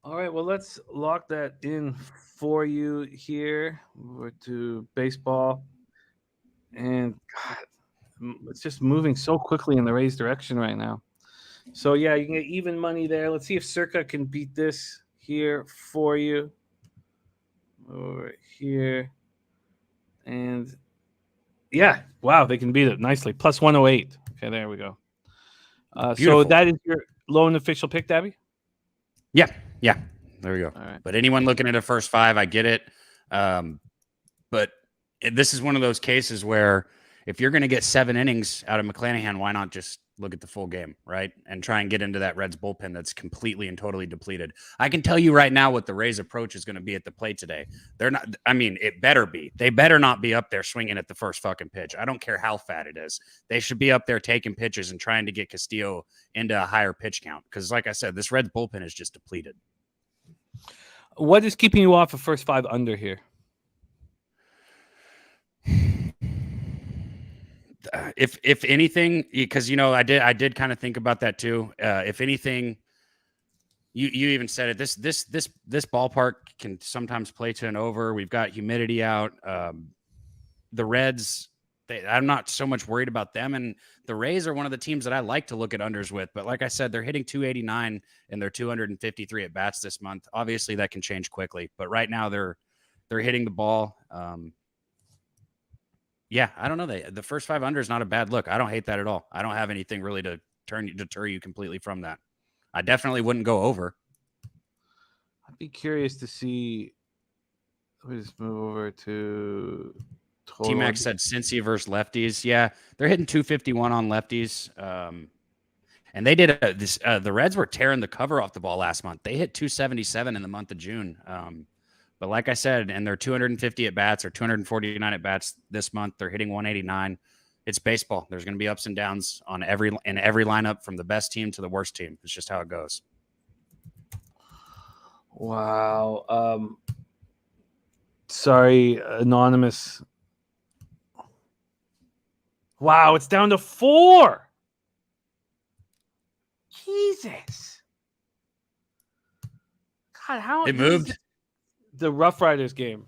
B: All right, well, let's lock that in for you here. Over to baseball, and God, it's just moving so quickly in the Rays direction right now. So yeah, you can get even money there. Let's see if Circa can beat this here for you. Over here. And yeah, wow, they can beat it nicely. Plus 108. Okay, there we go. So that is your lone official pick, Dabby?
D: Yeah, there we go.
B: All right.
D: But anyone looking at a first 5, I get it. But this is one of those cases where if you're going to get 7 innings out of McClanahan, why not just look at the full game, right? And try and get into that Reds bullpen that's completely and totally depleted. I can tell you right now what the Rays approach is going to be at the plate today. They're not, it better be. They better not be up there swinging at the first fucking pitch. I don't care how fat it is. They should be up there taking pitches and trying to get Castillo into a higher pitch count. Because like I said, this Reds bullpen is just depleted.
B: What is keeping you off of first 5 under here?
D: If anything, because I did kind of think about that too. If anything, you even said it. This ballpark can sometimes play to an over. We've got humidity out. the Reds, I'm not so much worried about them. And the Rays are one of the teams that I like to look at unders with. But like I said, they're hitting 289 and they're 253 at bats this month. Obviously, that can change quickly. But right now, they're hitting the ball. Yeah, I don't know. The first 5 under is not a bad look. I don't hate that at all. I don't have anything really to deter you completely from that. I definitely wouldn't go over.
B: I'd be curious to see. Let me just move over to
D: T-Max said Cincy versus lefties. Yeah, they're hitting 251 on lefties. And they did the Reds were tearing the cover off the ball last month. They hit 277 in the month of June. But like I said, and they're 250 at bats or 249 at bats this month. They're hitting 189. It's baseball. There's going to be ups and downs in every lineup from the best team to the worst team. It's just how it goes.
B: Wow. Sorry, anonymous. Wow, it's down to 4. Jesus. God, how
D: it moved?
B: The Roughriders game.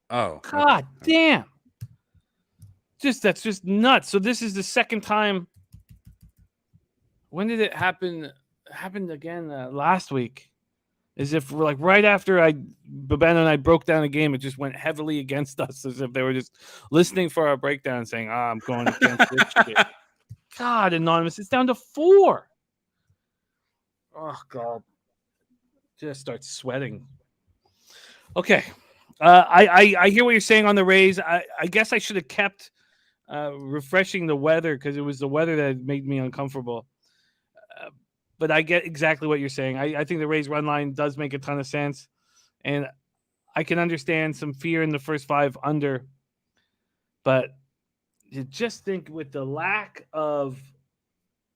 D: Oh.
B: God damn. That's just nuts. So this is the second time. When did it happen? It happened again last week. As if like right after Babano and I broke down the game, it just went heavily against us, as if they were just listening for our breakdown and saying, I'm going against this shit. God, anonymous, it's down to 4. Oh God. Just start sweating. Okay. I hear what you're saying on the Rays. I guess I should have kept refreshing the weather, because it was the weather that made me uncomfortable. But I get exactly what you're saying. I think the Rays run line does make a ton of sense. And I can understand some fear in the first 5 under. But you just think with the lack of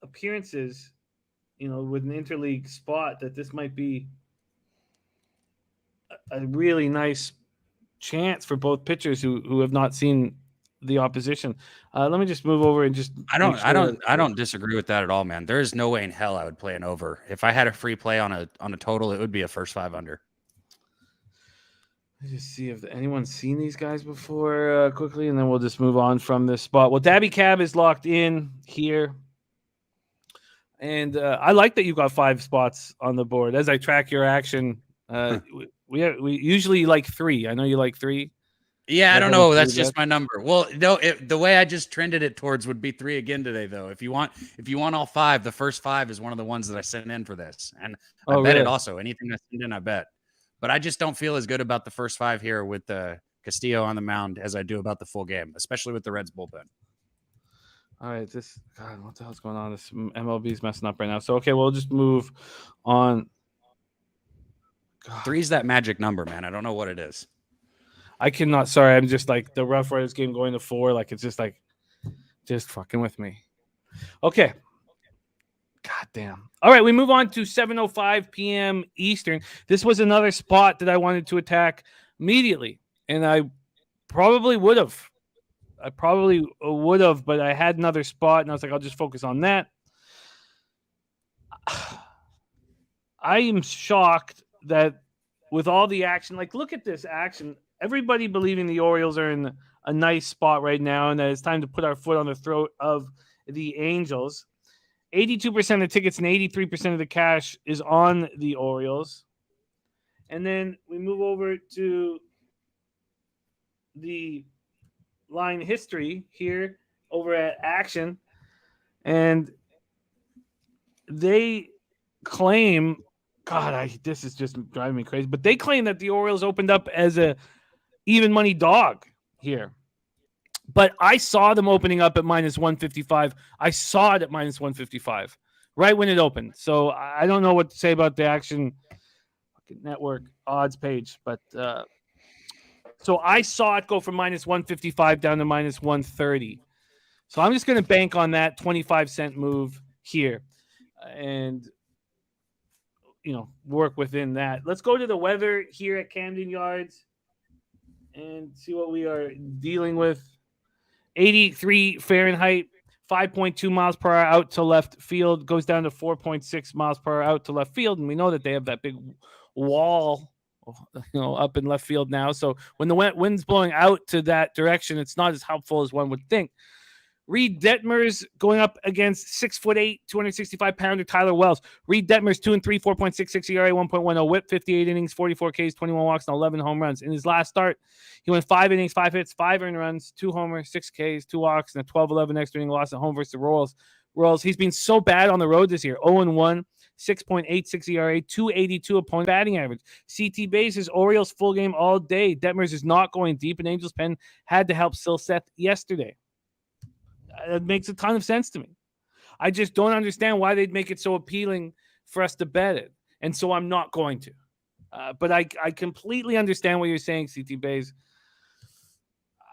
B: appearances, with an interleague spot, that this might be a really nice chance for both pitchers who have not seen the opposition. Let me just move over and just.
D: I don't disagree with that at all, man. There is no way in hell I would play an over. If I had a free play on a total, it would be a first 5 under.
B: Let's just see if anyone's seen these guys before quickly, and then we'll just move on from this spot. Well, Dabby Cab is locked in here. And I like that you got 5 spots on the board. As I track your action, we usually like 3. I know you like 3.
D: Yeah, I don't know. That's just my number. Well, no, the way I just trended it towards would be 3 again today, though. If you want all 5, the first 5 is one of the ones that I sent in for this, and I bet it also. Anything I send in, I bet. But I just don't feel as good about the first 5 here with Castillo on the mound as I do about the full game, especially with the Reds bullpen.
B: All right, God, what the hell's going on? This MLB is messing up right now. So okay, we'll just move on.
D: God. 3's that magic number, man. I don't know what it is.
B: I cannot. Sorry, I'm just like the Roughriders game going to 4. Like it's just just fucking with me. Okay. God damn. All right, we move on to 7:05 p.m. Eastern. This was another spot that I wanted to attack immediately, and I probably would have. But I had another spot, and I was like, I'll just focus on that. I am shocked that with all the action, like look at this action. Everybody believing the Orioles are in a nice spot right now, and that it's time to put our foot on the throat of the Angels. 82% of the tickets and 83% of the cash is on the Orioles. And then we move over to the line history here over at Action. And they claim, God, this is just driving me crazy, but they claim that the Orioles opened up as a even money dog here. But I saw them opening up at minus 155. I saw it at minus 155 right when it opened. So I don't know what to say about the Action Network odds page, but so I saw it go from minus 155 down to minus 130. So I'm just going to bank on that 25-cent move here and, work within that. Let's go to the weather here at Camden Yards and see what we are dealing with. 83 Fahrenheit, 5.2 miles per hour out to left field, goes down to 4.6 miles per hour out to left field. And we know that they have that big wall up in left field now. So when the wind's blowing out to that direction, it's not as helpful as one would think. Reed Detmers going up against 6'8", 265-pounder Tyler Wells. Reed Detmers 2-3, 4.66 ERA, 1.10 WHIP, 58 innings, 44 Ks, 21 walks, and 11 home runs. In his last start, he went 5 innings, 5 hits, 5 earned runs, 2 homers, 6 Ks, 2 walks, and a 12-11 extra inning loss at home versus the Royals. He's been so bad on the road this year. 0-1, 6.86 ERA, 282 opponent batting average. CT bases, Orioles full game all day. Detmers is not going deep, and Angels pen had to help Silseth yesterday. It makes a ton of sense to me. I just don't understand why they'd make it so appealing for us to bet it. And so I'm not going to. But I completely understand what you're saying, CT Bays.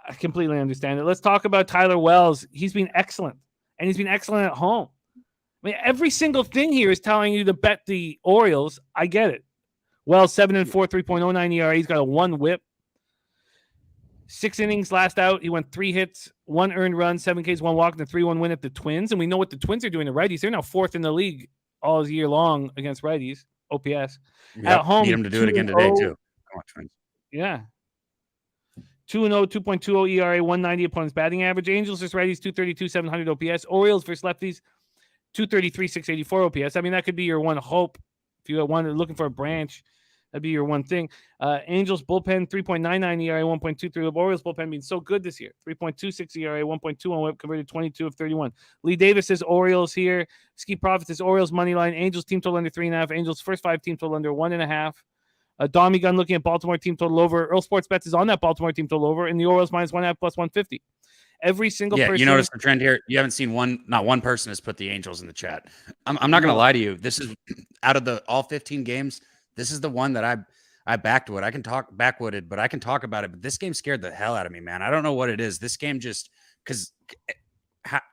B: I completely understand it. Let's talk about Tyler Wells. He's been excellent. And he's been excellent at home. I mean, every single thing here is telling you to bet the Orioles. I get it. Wells, 7-4, 3.09 ERA. He's got a 1 WHIP. 6 innings last out. He went 3 hits, 1 earned run, 7 Ks, 1 walk, and a 3-1 win at the Twins. And we know what the Twins are doing to righties. They're now 4th in the league all year long against righties, OPS.
D: Yep,
B: at home,
D: need them to do it again today, too. Come on, Twins.
B: Yeah. 2-0, 2.20 ERA, 190 opponent's batting average. Angels versus righties, 232, 700 OPS. Orioles versus lefties, 233, 684 OPS. I mean, that could be your one hope. If you want looking for a branch, that'd be your one thing. Angels bullpen, 3.99 ERA, 1.23. Orioles bullpen being so good this year. 3.26 ERA, 1.21 WHIP, converted 22 of 31. Lee Davis says Orioles here. Ski Profit says Orioles money line. Angels team total under 3.5. Angels first 5 team total under 1.5. Dommy Gun looking at Baltimore team total over. Earl Sports Bets is on that Baltimore team total over, and the Orioles minus 1.5 plus 150. Every single person.
D: You notice the trend here. You haven't seen not one person has put the Angels in the chat. I'm not going to lie to you. This is out of all 15 games. This is the one that I backwood. I can talk backwooded, but I can talk about it. But this game scared the hell out of me, man. I don't know what it is. This game just because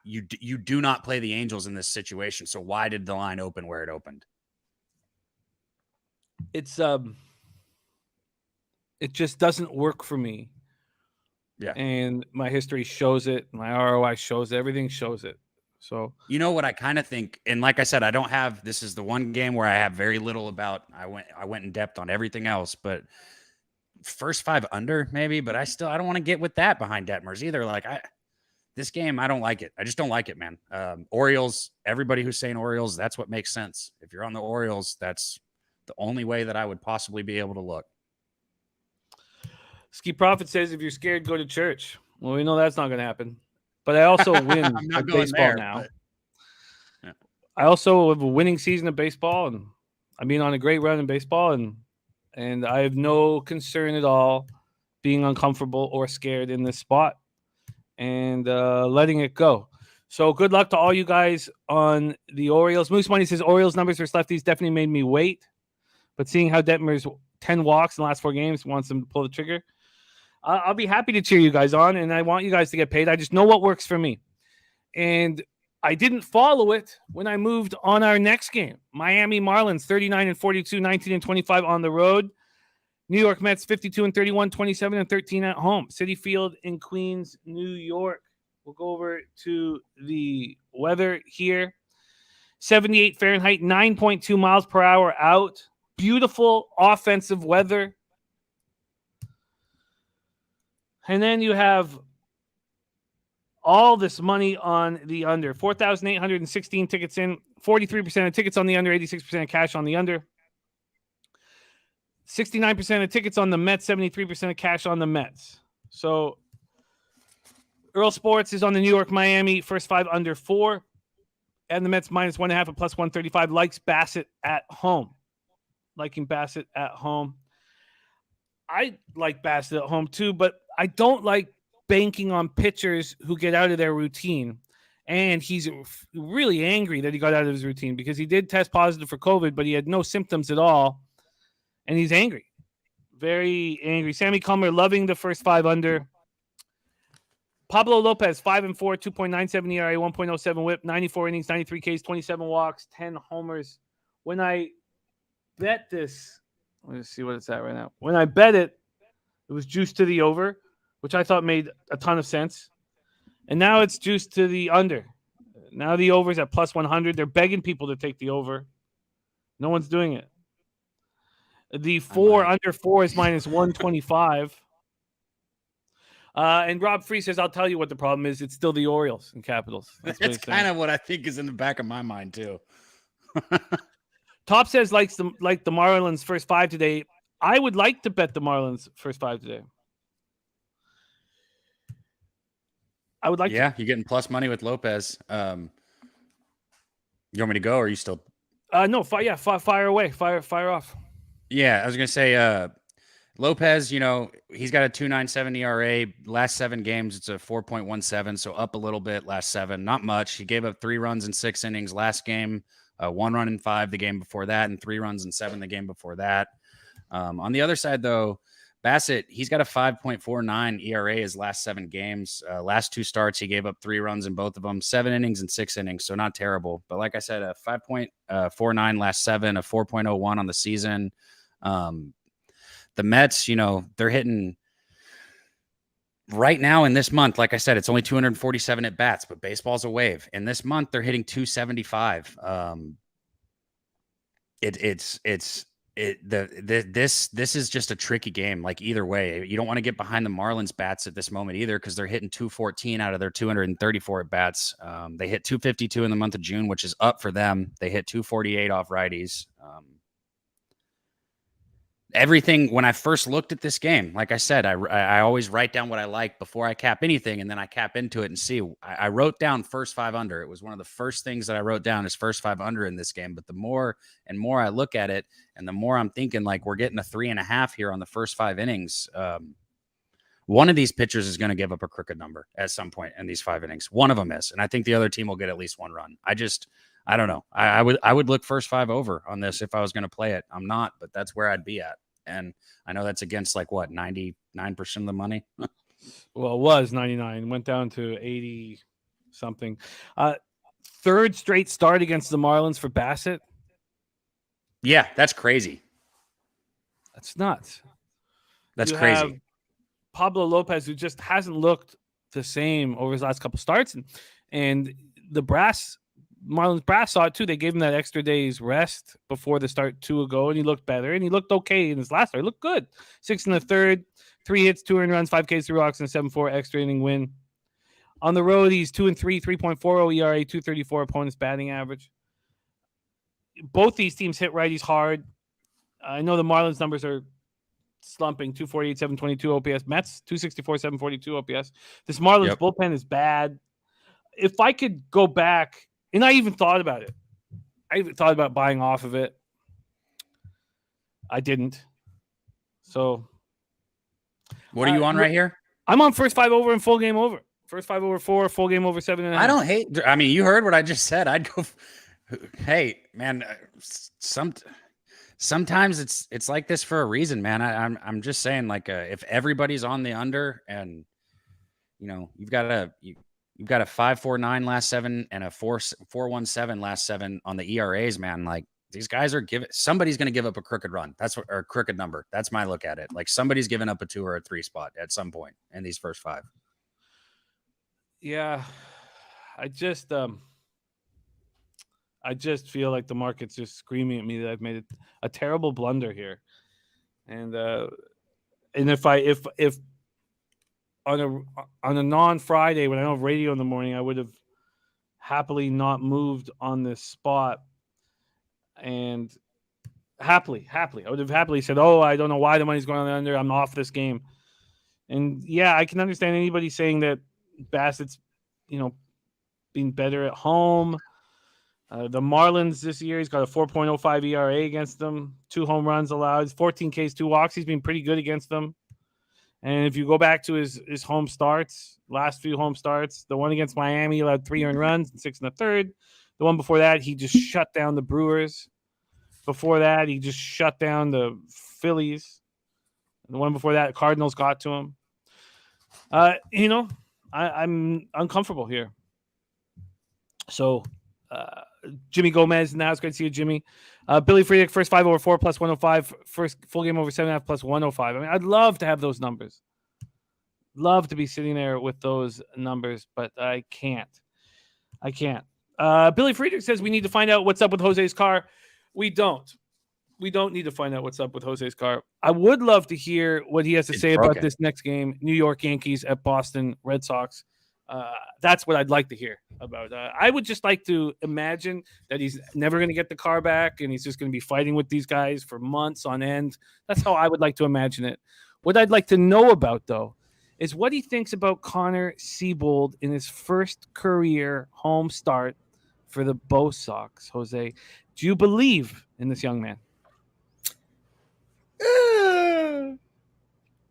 D: you do not play the Angels in this situation. So why did the line open where it opened?
B: It just doesn't work for me.
D: Yeah.
B: And my history shows it. My ROI shows it. Everything shows it. So,
D: you know what I kind of think, and like I said, this is the one game where I have very little about. I went in depth on everything else, but first 5 under maybe, but I don't want to get with that behind Detmers either. Like this game, I don't like it. I just don't like it, man. Orioles, everybody who's saying Orioles, that's what makes sense. If you're on the Orioles, that's the only way that I would possibly be able to look.
B: Ski Profit says if you're scared, go to church. Well, we know that's not going to happen. But I also win at baseball there, now. But... Yeah. I also have a winning season of baseball, and I've been on a great run in baseball, and I have no concern at all being uncomfortable or scared in this spot and letting it go. So good luck to all you guys on the Orioles. Moose Money says Orioles numbers versus lefties definitely made me wait, but seeing how Detmer's 10 walks in the last 4 games wants them to pull the trigger. I'll be happy to cheer you guys on, and I want you guys to get paid. I just know what works for me. And I didn't follow it when I moved on our next game. Miami Marlins, 39-42, 19-25 on the road. New York Mets, 52-31, 27-13 at home. Citi Field in Queens, New York. We'll go over to the weather here. 78 Fahrenheit, 9.2 miles per hour out. Beautiful offensive weather. And then you have all this money on the under. 4,816 tickets in. 43% of tickets on the under. 86% of cash on the under. 69% of tickets on the Mets. 73% of cash on the Mets. So Earl Sports is on the New York Miami. First 5 under 4. And the Mets minus 1.5 at plus 135. Likes Bassett at home. Liking Bassett at home. I like Bassett at home too, but I don't like banking on pitchers who get out of their routine. And he's really angry that he got out of his routine because he did test positive for COVID, but he had no symptoms at all. And he's angry. Very angry. Sammy Comer loving the first 5 under. Pablo Lopez, 5-4, 2.97 ERA, 1.07 WHIP, 94 innings, 93 Ks, 27 walks, 10 homers. When I bet this, let's see what it's at right now. When I bet it, it was juiced to the over, which I thought made a ton of sense. And now it's juiced to the under. Now the over's at plus 100. They're begging people to take the over. No one's doing it. The 4 under 4 is minus 125. And Rob Free says, I'll tell you what the problem is. It's still the Orioles and Capitals.
D: That's kind of what I think is in the back of my mind, too.
B: Top says like the Marlins first 5 today. I would like to bet the Marlins first 5 today. I would like
D: you're getting plus money with Lopez. You want me to go, or are you still?
B: No, fire away. Fire off.
D: Yeah, I was going to say Lopez, he's got a 2.97 ERA. Last 7 games, it's a 4.17, so up a little bit last 7. Not much. He gave up 3 runs in 6 innings last game, 1 run in 5 the game before that, and 3 runs in 7 the game before that. On the other side, though, Bassett, he's got a 5.49 ERA his last 7 games. Last 2 starts, he gave up 3 runs in both of them, 7 innings and 6 innings, so not terrible. But like I said, a 5.49 last 7, a 4.01 on the season. The Mets, they're hitting right now in this month. Like I said, it's only 247 at bats, but baseball's a wave. And this month they're hitting 275. This is just a tricky game. Like either way, you don't want to get behind the Marlins bats at this moment either, because they're hitting 214 out of their 234 at bats. They hit 252 in the month of June, which is up for them. They hit 248 off righties. Everything, when I first looked at this game, like I said, I always write down what I like before I cap anything, and then I cap into it and see. I wrote down first 5 under. It was one of the first things that I wrote down is first 5 under in this game. But the more and more I look at it, and the more I'm thinking like we're getting a 3.5 here on the first 5 innings. One of these pitchers is going to give up a crooked number at some point in these 5 innings. One of them is, and I think the other team will get at least 1 run. I don't know. I would look first 5 over on this if I was going to play it. I'm not, but that's where I'd be at. And I know that's against 99% of the money.
B: Well, it was 99, went down to 80 something. 3rd straight start against the Marlins for Bassett.
D: Yeah, that's crazy.
B: That's nuts.
D: That's
B: you
D: crazy.
B: Have Pablo Lopez, who just hasn't looked the same over his last couple starts, and the Marlins brass saw it too. They gave him that extra day's rest before the start 2 ago, and he looked better, and he looked okay in his last start. He looked good. 6 in the 3rd, 3 hits, 2 earned runs, 5 Ks, 3 walks, and a 7-4 extra inning win. On the road, he's 2-3, 3.40 ERA, 234 opponent's batting average. Both these teams hit righties hard. I know the Marlins numbers are slumping, 248, 722 OPS. Mets, 264, 742 OPS. This Marlins bullpen is bad. If I could go back, and I even thought about it. I even thought about buying off of it. I didn't. So.
D: What are you on right here?
B: I'm on first 5 over and full game over. First 5 over 4, full game over 7.5.
D: I don't hate. I mean, you heard what I just said. I'd go. Hey, man. Sometimes it's like this for a reason, man. I'm just saying, if everybody's on the under, and you've got a 5.49 last 7 and a 4.17 last 7 on the ERAs, man. Like these guys are somebody's going to give up a crooked run. Or crooked number. That's my look at it. Like somebody's giving up a 2 or a 3 spot at some point in these first 5.
B: Yeah, I just feel like the market's just screaming at me that I've made a terrible blunder here, and if on a non-Friday when I don't have radio in the morning, I would have happily not moved on this spot, and I would have happily said, "Oh, I don't know why the money's going on the under. I'm off this game." And yeah, I can understand anybody saying that Bassett's, being better at home. The Marlins this year, he's got a 4.05 ERA against them, 2 home runs allowed, 14 Ks, 2 walks. He's been pretty good against them. And if you go back to his home starts, last few home starts, the one against Miami, he allowed 3 earned runs and 6 in the 3rd. The one before that, he just shut down the Brewers. Before that, he just shut down the Phillies. The one before that, Cardinals got to him. I'm uncomfortable here. So, Jimmy Gomez now. It's great to see you, Jimmy. Billy Friedrich, first 5 over 4 plus 105. First full game over 7.5 plus 105. I mean, I'd love to have those numbers. Love to be sitting there with those numbers, but I can't. Billy Friedrich says we need to find out what's up with Jose's car. We don't. we don't need to find out what's up with Jose's car. I would love to hear what he has to say about this next game, New York Yankees at Boston Red Sox. That's what I'd like to hear about. I would just like to imagine that he's never going to get the car back and he's just going to be fighting with these guys for months on end. That's how I would like to imagine it. What I'd like to know about, though, is what he thinks about Connor Seabold in his first career home start for the Bo Sox. Jose, do you believe in this young man?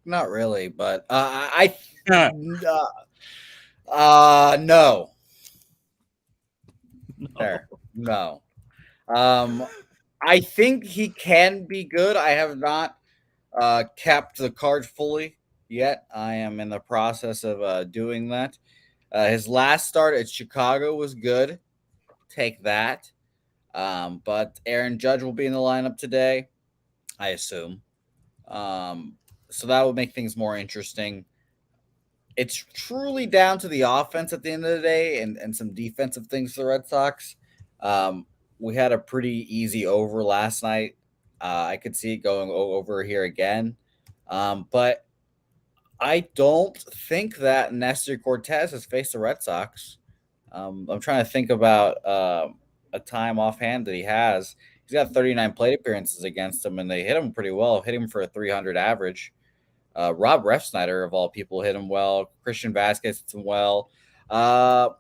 C: Not really, but no. There, no. I think he can be good. I have not capped the card fully yet. I am in the process of doing that. His last start at Chicago was good. Take that. But Aaron Judge will be in the lineup today, I assume. So that would make things more interesting. It's truly down to the offense at the end of the day and some defensive things for the Red Sox. We had a pretty easy over last night. I could see it going over here again. But I don't think that Nestor Cortez has faced the Red Sox. I'm trying to think about a time offhand that he has. He's got 39 plate appearances against him, and they hit him pretty well, hit him for a 300 average. Rob Refsnyder, of all people, hit him well. Christian Vasquez hits him well. Like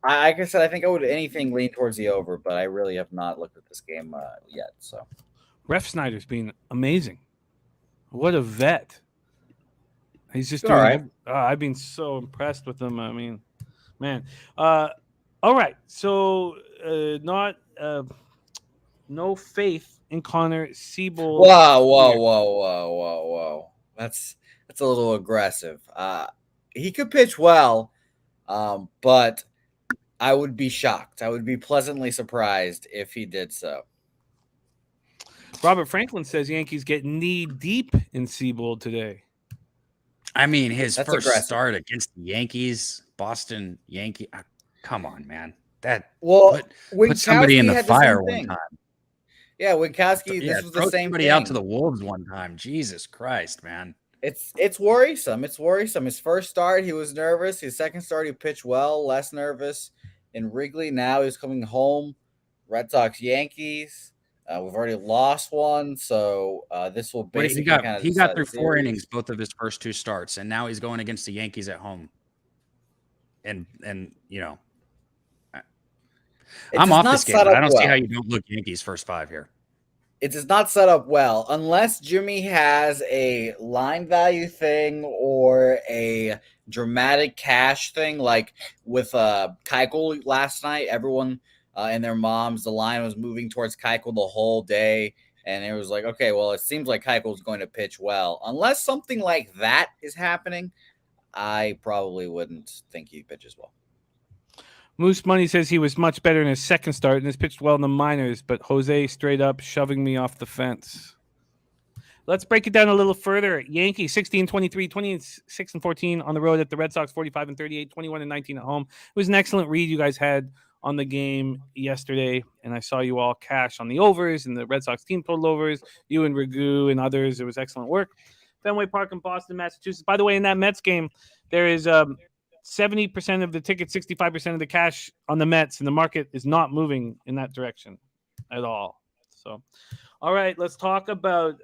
C: I said, I think I would anything lean towards the over, but I really have not looked at this game yet. So,
B: Refsnyder's been amazing. What a vet! He's just
C: doing all right.
B: I've been so impressed with him. I mean, man. All right, so no faith in Connor Seabold.
C: Whoa. That's a little aggressive. He could pitch well, but I would be shocked. I would be pleasantly surprised if he did so.
B: Robert Franklin says Yankees get knee deep in Seabold today.
D: I mean, his first start against the Yankees, Boston Yankee. Come on, man. Put somebody in the fire one time.
C: Yeah, Winkowski, this was the same
D: somebody
C: thing.
D: Out to the wolves one time. Jesus Christ, man.
C: It's worrisome. It's worrisome. His first start, he was nervous. His second start, he pitched well, less nervous. In Wrigley, now he's coming home. Red Sox, Yankees. We've already lost one, so this will basically
D: he got through 4 innings both of his first 2 starts, and now he's going against the Yankees at home. And you know, I'm off this game, but I don't see how you don't look Yankees first 5 here.
C: It does not set up well unless Jimmy has a line value thing or a dramatic cash thing, like with Keuchel last night. Everyone and their moms, the line was moving towards Keuchel the whole day, and it was like, okay, well, it seems like Keuchel's going to pitch well. Unless something like that is happening, I probably wouldn't think he pitches well.
B: Moose Money says he was much better in his second start and has pitched well in the minors, but Jose straight up shoving me off the fence. Let's break it down a little further. Yankees 16-23, 26-14 on the road at the Red Sox, 45-38, 21-19 at home. It was an excellent read you guys had on the game yesterday, and I saw you all cash on the overs and the Red Sox team total overs, you and Ragu and others. It was excellent work. Fenway Park in Boston, Massachusetts. By the way, in that Mets game, there is 70% of the tickets, 65% of the cash on the Mets, and the market is not moving in that direction at all. So, all right, let's talk about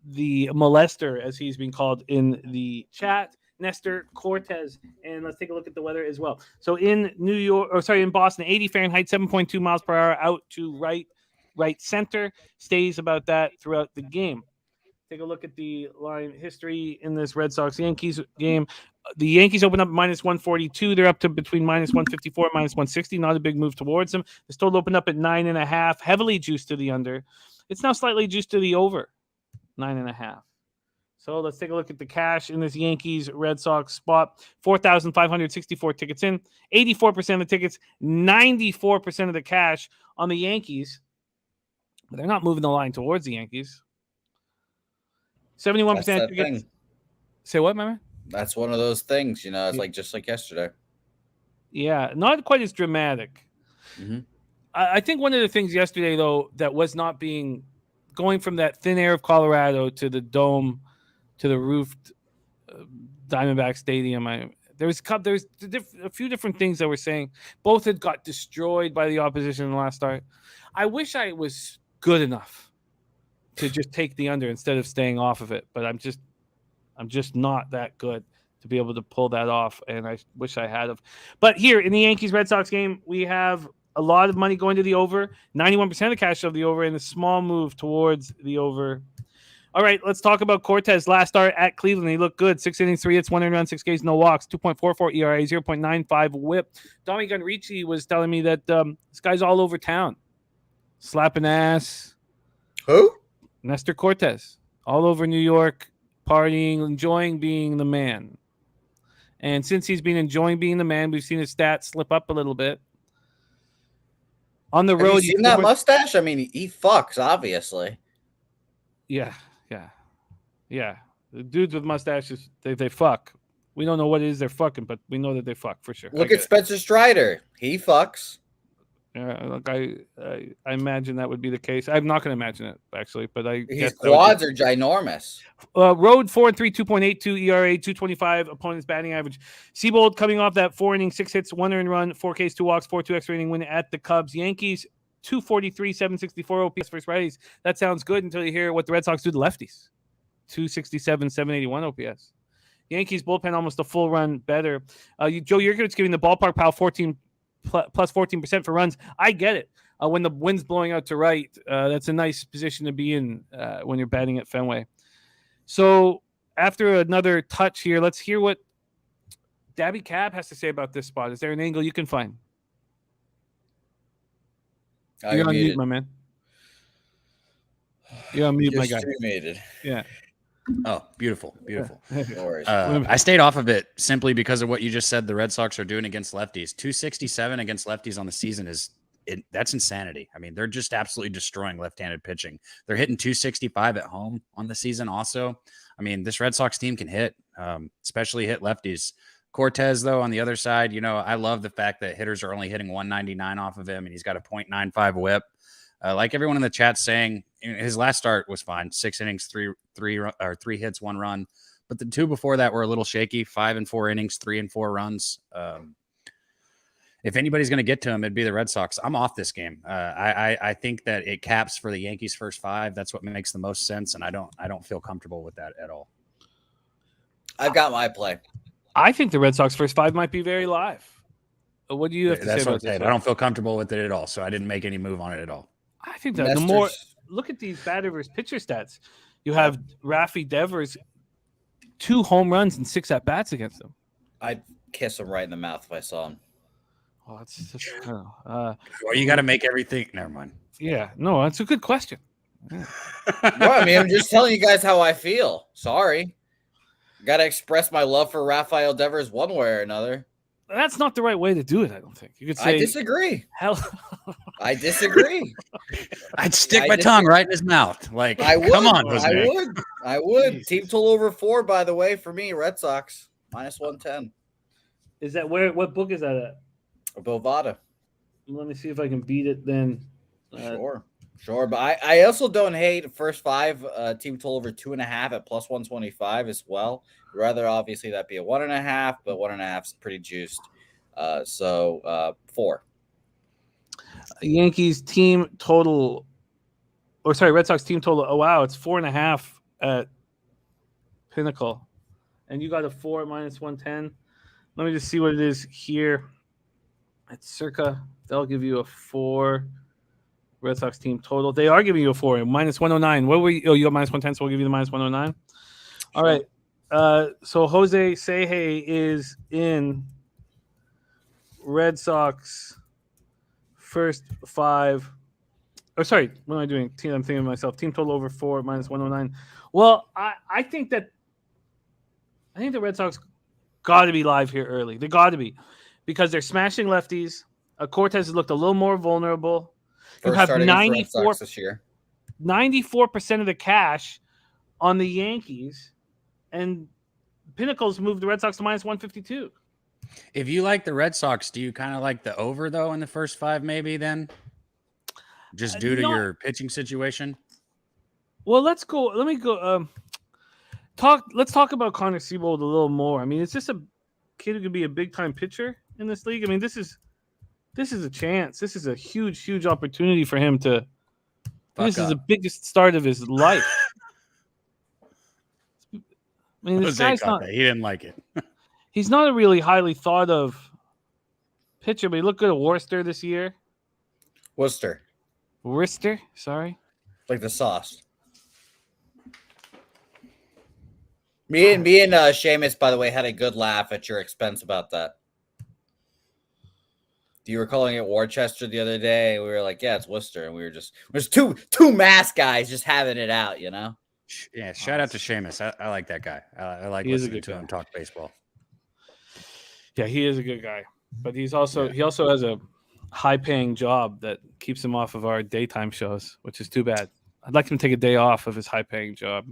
B: the molester, as he's been called in the chat, Nestor Cortez, and let's take a look at the weather as well. So in in Boston, 80 Fahrenheit, 7.2 miles per hour, out to right center, stays about that throughout the game. Take a look at the line history in this Red Sox-Yankees game. The Yankees open up minus 142. They're up to between minus 154 and minus 160. Not a big move towards them. This total opened up at 9.5, heavily juiced to the under. It's now slightly juiced to the over, 9.5. So let's take a look at the cash in this Yankees-Red Sox spot. 4,564 tickets in. 84% of the tickets, 94% of the cash on the Yankees. But they're not moving the line towards the Yankees. 71% tickets. Say what, my man?
C: That's one of those things, it's like just like yesterday.
B: Yeah, not quite as dramatic.
C: Mm-hmm.
B: I think one of the things yesterday, though, that was not being going from that thin air of Colorado to the dome to the roofed Diamondback Stadium. There's a few different things that we're saying. Both had got destroyed by the opposition in the last start. I wish I was good enough to just take the under instead of staying off of it, but I'm just not that good to be able to pull that off, and I wish I had of. But here in the Yankees-Red Sox game, we have a lot of money going to the over, 91% of the cash of the over, and a small move towards the over. All right, let's talk about Cortez. Last start at Cleveland, he looked good. 6 innings, 3 hits, 1 run, 6 Ks, no walks, 2.44 ERA, 0.95 WHIP. Tommy Gunricci was telling me that this guy's all over town, slapping ass.
C: Who?
B: Nestor Cortez, all over New York, partying, enjoying being the man. And since he's been enjoying being the man, we've seen his stats slip up a little bit. On the road,
C: have you seen that mustache? I mean, he fucks, obviously.
B: Yeah. The dudes with mustaches, they fuck. We don't know what it is they're fucking, but we know that they fuck for sure.
C: Look at Spencer Strider. He fucks.
B: Look, I imagine that would be the case. I'm not going to imagine it, actually, but
C: his quads are ginormous.
B: Road 4-3, 2.82 ERA, 225 opponent's batting average. Seabold coming off that 4 innings, 6 hits, 1 earned run, 4 Ks, 2 walks, 4.2 extra inning win at the Cubs. Yankees 243, 764 OPS versus righties. That sounds good until you hear what the Red Sox do to lefties. 267, 781 OPS. Yankees bullpen almost a full run better. Joe Yurkovich giving the ballpark pal 14 plus 14% for runs. I get it. When the wind's blowing out to right, that's a nice position to be in when you're batting at Fenway. So after another touch here, let's hear what Dabby Cab has to say about this spot. Is there an angle you can find? You're on mute, my man. You're on mute, my guy.
C: Muted.
B: Yeah.
D: Oh, beautiful. Beautiful.
C: No worries.
D: I stayed off of it simply because of what you just said the Red Sox are doing against lefties. 267 against lefties on the season that's insanity. I mean, they're just absolutely destroying left-handed pitching. They're hitting 265 at home on the season also. I mean, this Red Sox team can hit, especially hit lefties. Cortez, though, on the other side, I love the fact that hitters are only hitting 199 off of him, and he's got a .95 whip. Like everyone in the chat saying, his last start was fine. 6 innings, 3 hits, 1 run. But the 2 before that were a little shaky. 5 and 4 innings, 3 and 4 runs. If anybody's going to get to him, it'd be the Red Sox. I'm off this game. I think that it caps for the Yankees' first 5. That's what makes the most sense, and I don't feel comfortable with that at all.
C: I've got my play.
B: I think the Red Sox first 5 might be very live. What do you have to say about that?
D: I don't feel comfortable with it at all, so I didn't make any move on it at all.
B: I think that the more look at these batter versus pitcher stats. You have Rafi Devers 2 home runs and 6 at bats against them.
C: I'd kiss him right in the mouth if I saw him.
B: Oh, that's just,
D: well, you got to make everything. Never mind.
B: Yeah, no, that's a good question.
C: Well, I mean, I'm just telling you guys how I feel. Sorry. Got to express my love for Rafael Devers one way or another.
B: That's not the right way to do it, I don't think. You could say
C: I disagree.
B: Hell,
C: I disagree.
D: I'd stick my tongue right in his mouth. Like,
C: I would.
D: Come on,
C: I would.
B: Jeez.
C: Team total over 4, by the way, for me, Red Sox -110.
B: Is that what book is that at?
C: Bovada.
B: Let me see if I can beat it then.
C: Sure. But I also don't hate first 5 team total over 2.5 at +125 as well. Rather, obviously, that be a 1.5, but 1.5 is pretty juiced. So 4.
B: Yankees team total, Red Sox team total. Oh wow, it's 4.5 at Pinnacle, and you got a 4 at -110. Let me just see what it is here. At Circa, they'll give you a 4. Red Sox team total. They are giving you a 4, -109. What were you? Oh, you got -110, so we'll give you the -109. All right. So Jose Seje is in Red Sox first 5. Oh, sorry. What am I doing? I'm thinking of myself. Team total over 4 -109. Well, I think the Red Sox got to be live here early. They got to be because they're smashing lefties. Cortez has looked a little more vulnerable. You have 94% of the cash on the Yankees, and Pinnacle's moved the Red Sox to -152.
D: If you like the Red Sox, do you kind of like the over, though, in the first 5 maybe then? Just due to your pitching situation?
B: Well, let's go. Let me go. Let's talk about Connor Seabold a little more. I mean, it's just a kid who could be a big time pitcher in this league. I mean, this is a chance. This is a huge opportunity for him to. This is the biggest start of his life. I mean, this guy's not.
D: He didn't like it.
B: He's not a really highly thought of pitcher, but he looked good at Worcester this year.
C: Worcester,
B: sorry.
C: like the sauce. Me and Seamus, by the way, had a good laugh at your expense about that. You were calling it Worcester the other day. We were like, yeah, it's Worcester. And we were just, there's two mass guys just having it out, you know?
D: Yeah, shout out to Seamus. I like that guy. I like listening to him talk baseball.
B: Yeah, he is a good guy. But he also has a high-paying job that keeps him off of our daytime shows, which is too bad. I'd like him to take a day off of his high-paying job.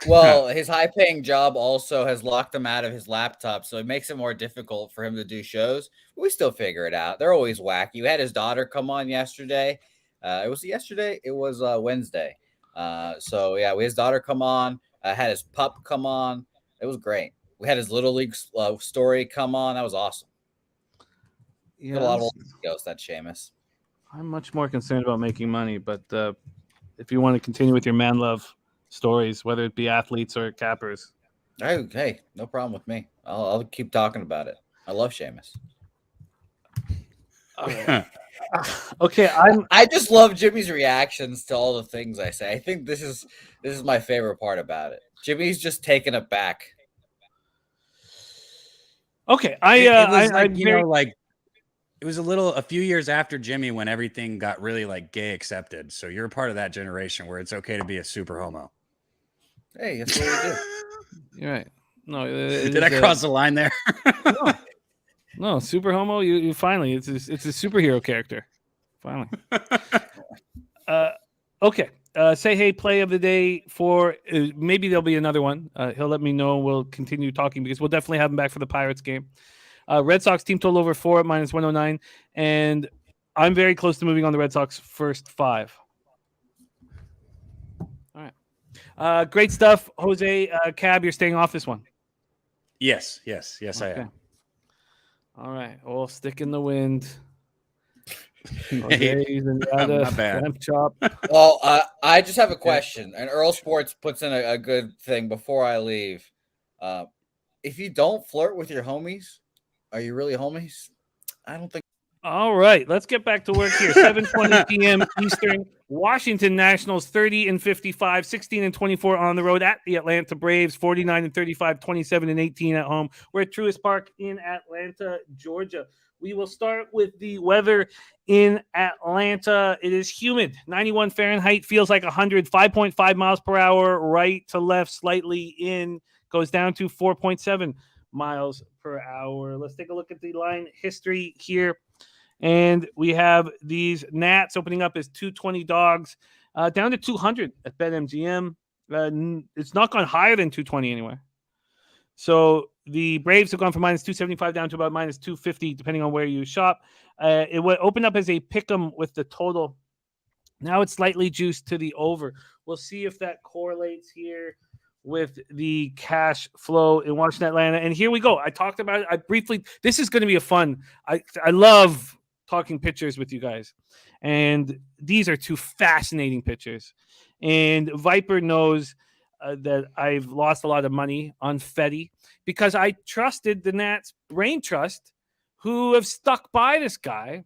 C: Well, his high-paying job also has locked him out of his laptop, so it makes it more difficult for him to do shows. We still figure it out. They're always wacky. We had his daughter come on yesterday. It was yesterday? It was Wednesday. So, yeah, we had his daughter come on. Had his pup come on. It was great. We had his Little League story come on. That was awesome.
B: Yeah,
C: a lot of old ghosts, that Seamus.
B: I'm much more concerned about making money, but if you want to continue with your man love stories, whether it be athletes or cappers.
C: Hey, no problem with me. I'll keep talking about it. I love Seamus.
B: Okay,
C: I just love Jimmy's reactions to all the things I say. I think this is my favorite part about it. Jimmy's just taken aback.
B: Okay,
D: it was a few years after Jimmy when everything got really like gay accepted. So you're a part of that generation where it's okay to be a super homo.
C: Hey, that's what we do.
B: You're right. No,
D: did I cross the line there?
B: No, super homo. You finally, it's a superhero character. Finally. Okay. Say hey play of the day for maybe there'll be another one. He'll let me know. We'll continue talking because we'll definitely have him back for the Pirates game. Red Sox team total over 4 at -109, and I'm very close to moving on the Red Sox first 5. All right. Great stuff, Jose. Cab, you're staying off this one.
D: Yes, okay. I am.
B: All right. Well, stick in the wind.
D: Not bad.
B: Chop.
C: Well, I just have a question. And Earl Sports puts in a good thing before I leave. If you don't flirt with your homies, are you really homies? I don't think.
B: All right, let's get back to work here. 7:20 p.m. Eastern. Washington Nationals 30-55, 16-24 on the road at the Atlanta Braves, 49-35, 27-18 at home. We're at Truist Park in Atlanta, Georgia. We will start with the weather in Atlanta. It is humid, 91 Fahrenheit, feels like 100, 5.5 miles per hour, right to left, slightly in, goes down to 4.7 miles per hour. Let's take a look at the line history here. And we have these Nats opening up as 220 dogs, down to 200 at BetMGM. It's not gone higher than 220 anywhere. So the Braves have gone from -275 down to about -250, depending on where you shop. It would open up as a pick'em with the total. Now it's slightly juiced to the over. We'll see if that correlates here with the cash flow in Washington, Atlanta. And here we go. I talked about it. This is going to be a fun. I love talking pitchers with you guys. And these are two fascinating pitchers. And Viper knows that I've lost a lot of money on Fetty because I trusted the Nats brain trust who have stuck by this guy.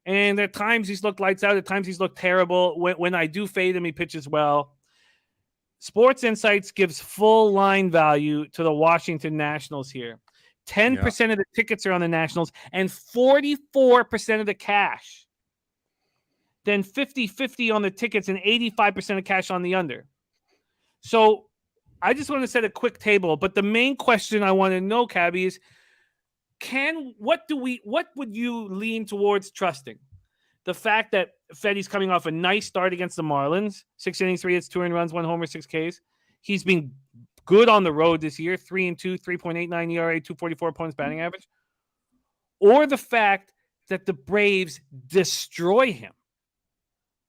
B: And at times he's looked lights out. At times he's looked terrible. When I do fade him, he pitches well. Sports Insights gives full line value to the Washington Nationals here. 10% of the tickets are on the Nationals and 44% of the cash. Then 50-50 on the tickets and 85% of cash on the under. So I just want to set a quick table, but the main question I want to know, Cabbie, is what would you lean towards trusting? The fact that Fetty's coming off a nice start against the Marlins, 6 innings, 3 hits, 2 earned runs, 1 homer, 6 Ks. He's been good on the road this year, 3-2, 3.89 ERA, 244 opponents batting average. Or the fact that the Braves destroy him.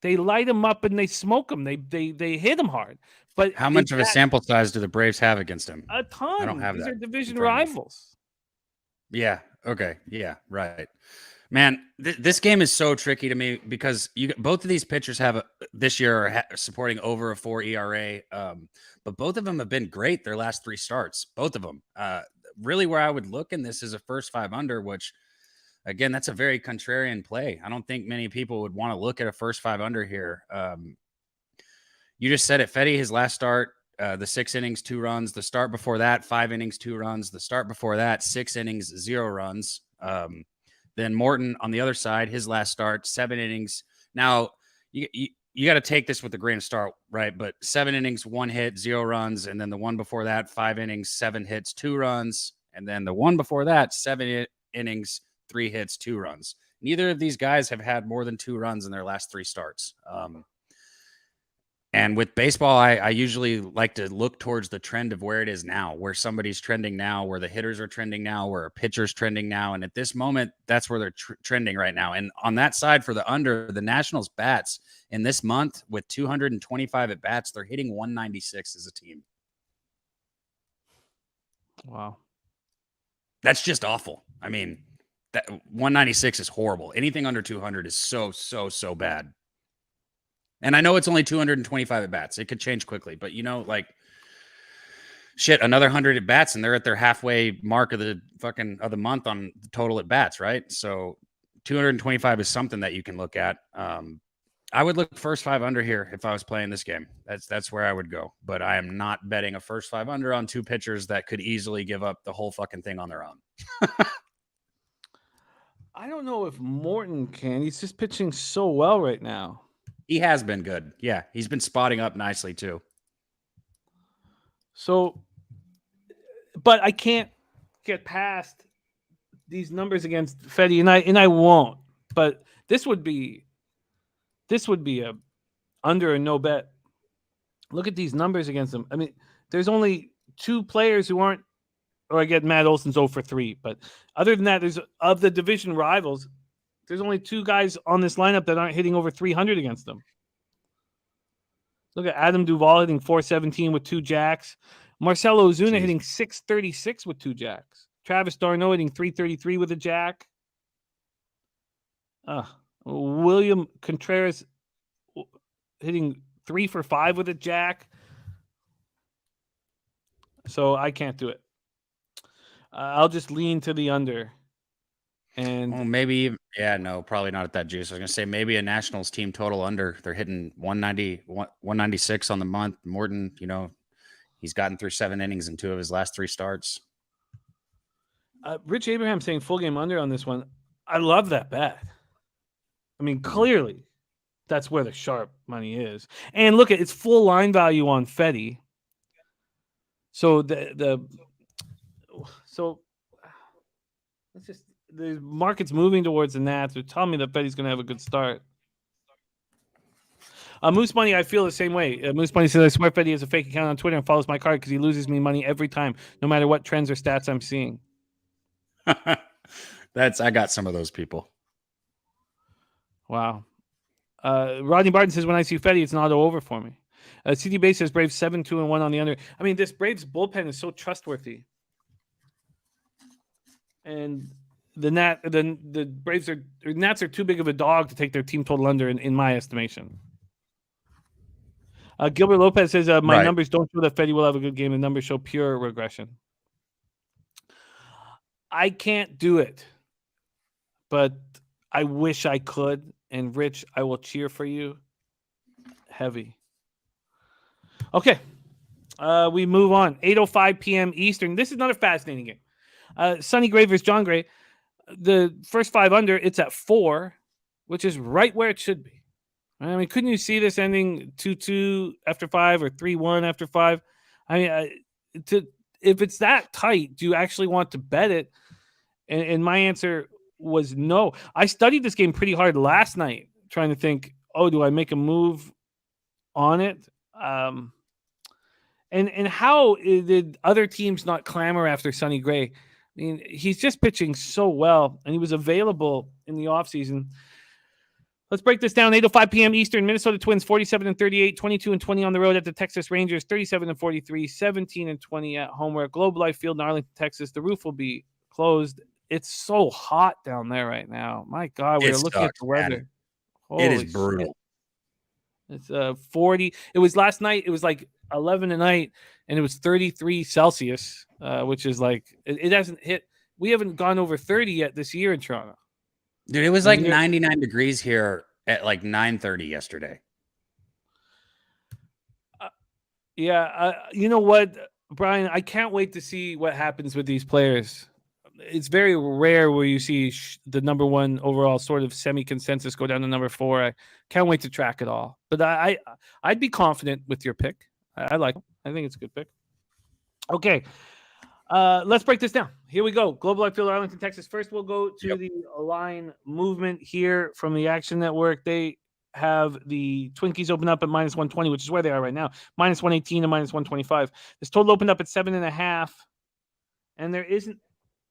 B: They light him up and they smoke him. They hit him hard. But
D: how much of a sample size do the Braves have against him?
B: A ton.
D: I don't have
B: These
D: that
B: are division
D: in front of me.
B: rivals.
D: Yeah. Okay. Yeah. Right. Man, this game is so tricky to me because both of these pitchers have this year are supporting over a 4 ERA, but both of them have been great their last 3 starts. Both of them. Really, where I would look in this is a first 5 under, which again, that's a very contrarian play. I don't think many people would want to look at a first 5 under here. You just said it, Fetty. His last start, the 6 innings, 2 runs. The start before that, 5 innings, 2 runs. The start before that, 6 innings, 0 runs. Then Morton on the other side, his last start, 7 innings. Now, you got to take this with a grain of salt, right? But 7 innings, 1 hit, 0 runs. And then the one before that, 5 innings, 7 hits, 2 runs. And then the one before that, 7 innings, 3 hits, 2 runs. Neither of these guys have had more than 2 runs in their last 3 starts. And with baseball, I usually like to look towards the trend of where it is now, where somebody's trending now, where the hitters are trending now, where a pitcher's trending now. And at this moment, that's where they're trending right now. And on that side for the under, the Nationals bats in this month with 225 at bats, they're hitting 196 as a team.
B: Wow.
D: That's just awful. I mean, that 196 is horrible. Anything under 200 is so bad. And I know it's only 225 at bats. It could change quickly, but like shit, another 100 at bats and they're at their halfway mark of the month on the total at bats, right? So 225 is something that you can look at. I would look first 5 under here if I was playing this game. That's where I would go. But I am not betting a first 5 under on 2 pitchers that could easily give up the whole fucking thing on their own.
B: I don't know if Morton can. He's just pitching so well right now.
D: He has been good. Yeah, he's been spotting up nicely too.
B: So, but I can't get past these numbers against Fetty, and I won't. But this would be a under and no bet. Look at these numbers against them. I mean, there's only 2 players who aren't, or I get Matt Olson's 0 for 3. But other than that, there's of the division rivals, there's only 2 guys on this lineup that aren't hitting over 300 against them. Look at Adam Duvall hitting 417 with 2 jacks. Marcelo Ozuna hitting 636 with 2 jacks. Travis d'Arnaud hitting 333 with a jack. William Contreras hitting 3 for 5 with a jack. So I can't do it. I'll just lean to the under. And
D: maybe, probably not at that juice. I was going to say maybe a Nationals team total under. They're hitting 190, 196 on the month. Morton, he's gotten through 7 innings in 2 of his last 3 starts.
B: Rich Abraham saying full game under on this one. I love that bet. I mean, clearly that's where the sharp money is. And look at it's full line value on Fetty. So let's just. The market's moving towards the Nats. They're telling me that Fetty's going to have a good start. Moose Money, I feel the same way. Moose Money says, I swear Fetty has a fake account on Twitter and follows my card because he loses me money every time, no matter what trends or stats I'm seeing.
D: I got some of those people.
B: Wow. Rodney Barton says, when I see Fetty, it's an auto over for me. CD Base says, Braves 7-2-1 on the under. I mean, this Braves bullpen is so trustworthy. And the Braves Nats are too big of a dog to take their team total under in my estimation. Gilbert Lopez says my numbers don't show that Fetty will have a good game. The numbers show pure regression. I can't do it, but I wish I could. And Rich, I will cheer for you. Heavy. Okay, we move on. 8:05 p.m. Eastern. This is another fascinating game. Sonny Gray versus John Gray. The first 5 under, it's at 4, which is right where it should be. I mean, couldn't you see this ending 2-2 after 5 or 3-1 after 5? I mean, if it's that tight, do you actually want to bet it? And my answer was no. I studied this game pretty hard last night, trying to think, do I make a move on it? And how did other teams not clamor after Sonny Gray? I mean, he's just pitching so well, and he was available in the offseason. Let's break this down. 8:05 p.m. Eastern. Minnesota Twins 47-38, 22-20 on the road at the Texas Rangers, 37-43, 17-20 at home. We're at Globe Life Field in Arlington, Texas. The roof will be closed. It's so hot down there right now. My God, we're looking at the weather.
D: It is brutal.
B: It's 40. It was last night. It was like 11 at night, and it was 33 Celsius, which is like it hasn't hit. We haven't gone over 30 yet this year in Toronto.
D: Dude, it was like 99 degrees here at like 9:30 yesterday.
B: You know what, Brian? I can't wait to see what happens with these players. It's very rare where you see the number one overall sort of semi-consensus go down to number 4. I can't wait to track it all. But I'd be confident with your pick. I like it. I think it's a good pick. Okay. Let's break this down. Here we go. Global Life Field, Arlington, Texas. First, we'll go to the line movement here from the Action Network. They have the Twinkies open up at -120, which is where they are right now. -118 and -125. This total opened up at 7.5, and there isn't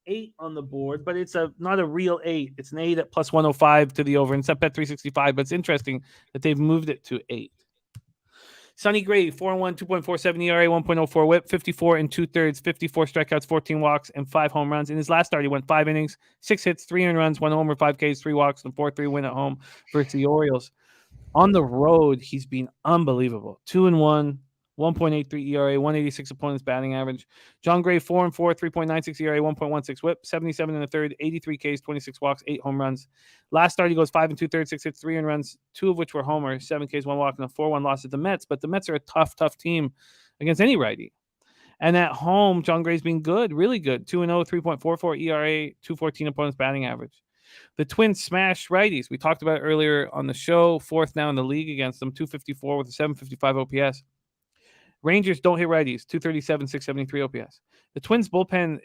B: 8 on the board, but it's not a real 8. It's an 8 at +105 to the over, and it's up at 365. But it's interesting that they've moved it to 8. Sonny Gray, 4-1, 2.47 ERA, 1.04 WHIP, 54 2/3, 54 strikeouts, 14 walks, and 5 home runs. In his last start, he went 5 innings, 6 hits, 3 earned runs, 1 homer, 5 Ks, 3 walks, and 4-3 win at home versus the Orioles. On the road, he's been unbelievable. 2-1, 1.83 ERA, 186 opponent's batting average. John Gray, 4-4, 3.96 ERA, 1.16 WHIP, 77 1/3, 83 Ks, 26 walks, 8 home runs. Last start, he goes 5 2/3, 6 hits, 3 earned runs, 2 of which were homers, 7 Ks, 1 walk, and a 4-1 loss at the Mets. But the Mets are a tough team against any righty. And at home, John Gray's been good, really good. 2-0, 3.44 ERA, 214 opponent's batting average. The Twins smash righties. We talked about it earlier on the show. 4th now in the league against them, 254 with a 755 OPS. Rangers don't hit righties, 237, 673 OPS. The Twins bullpen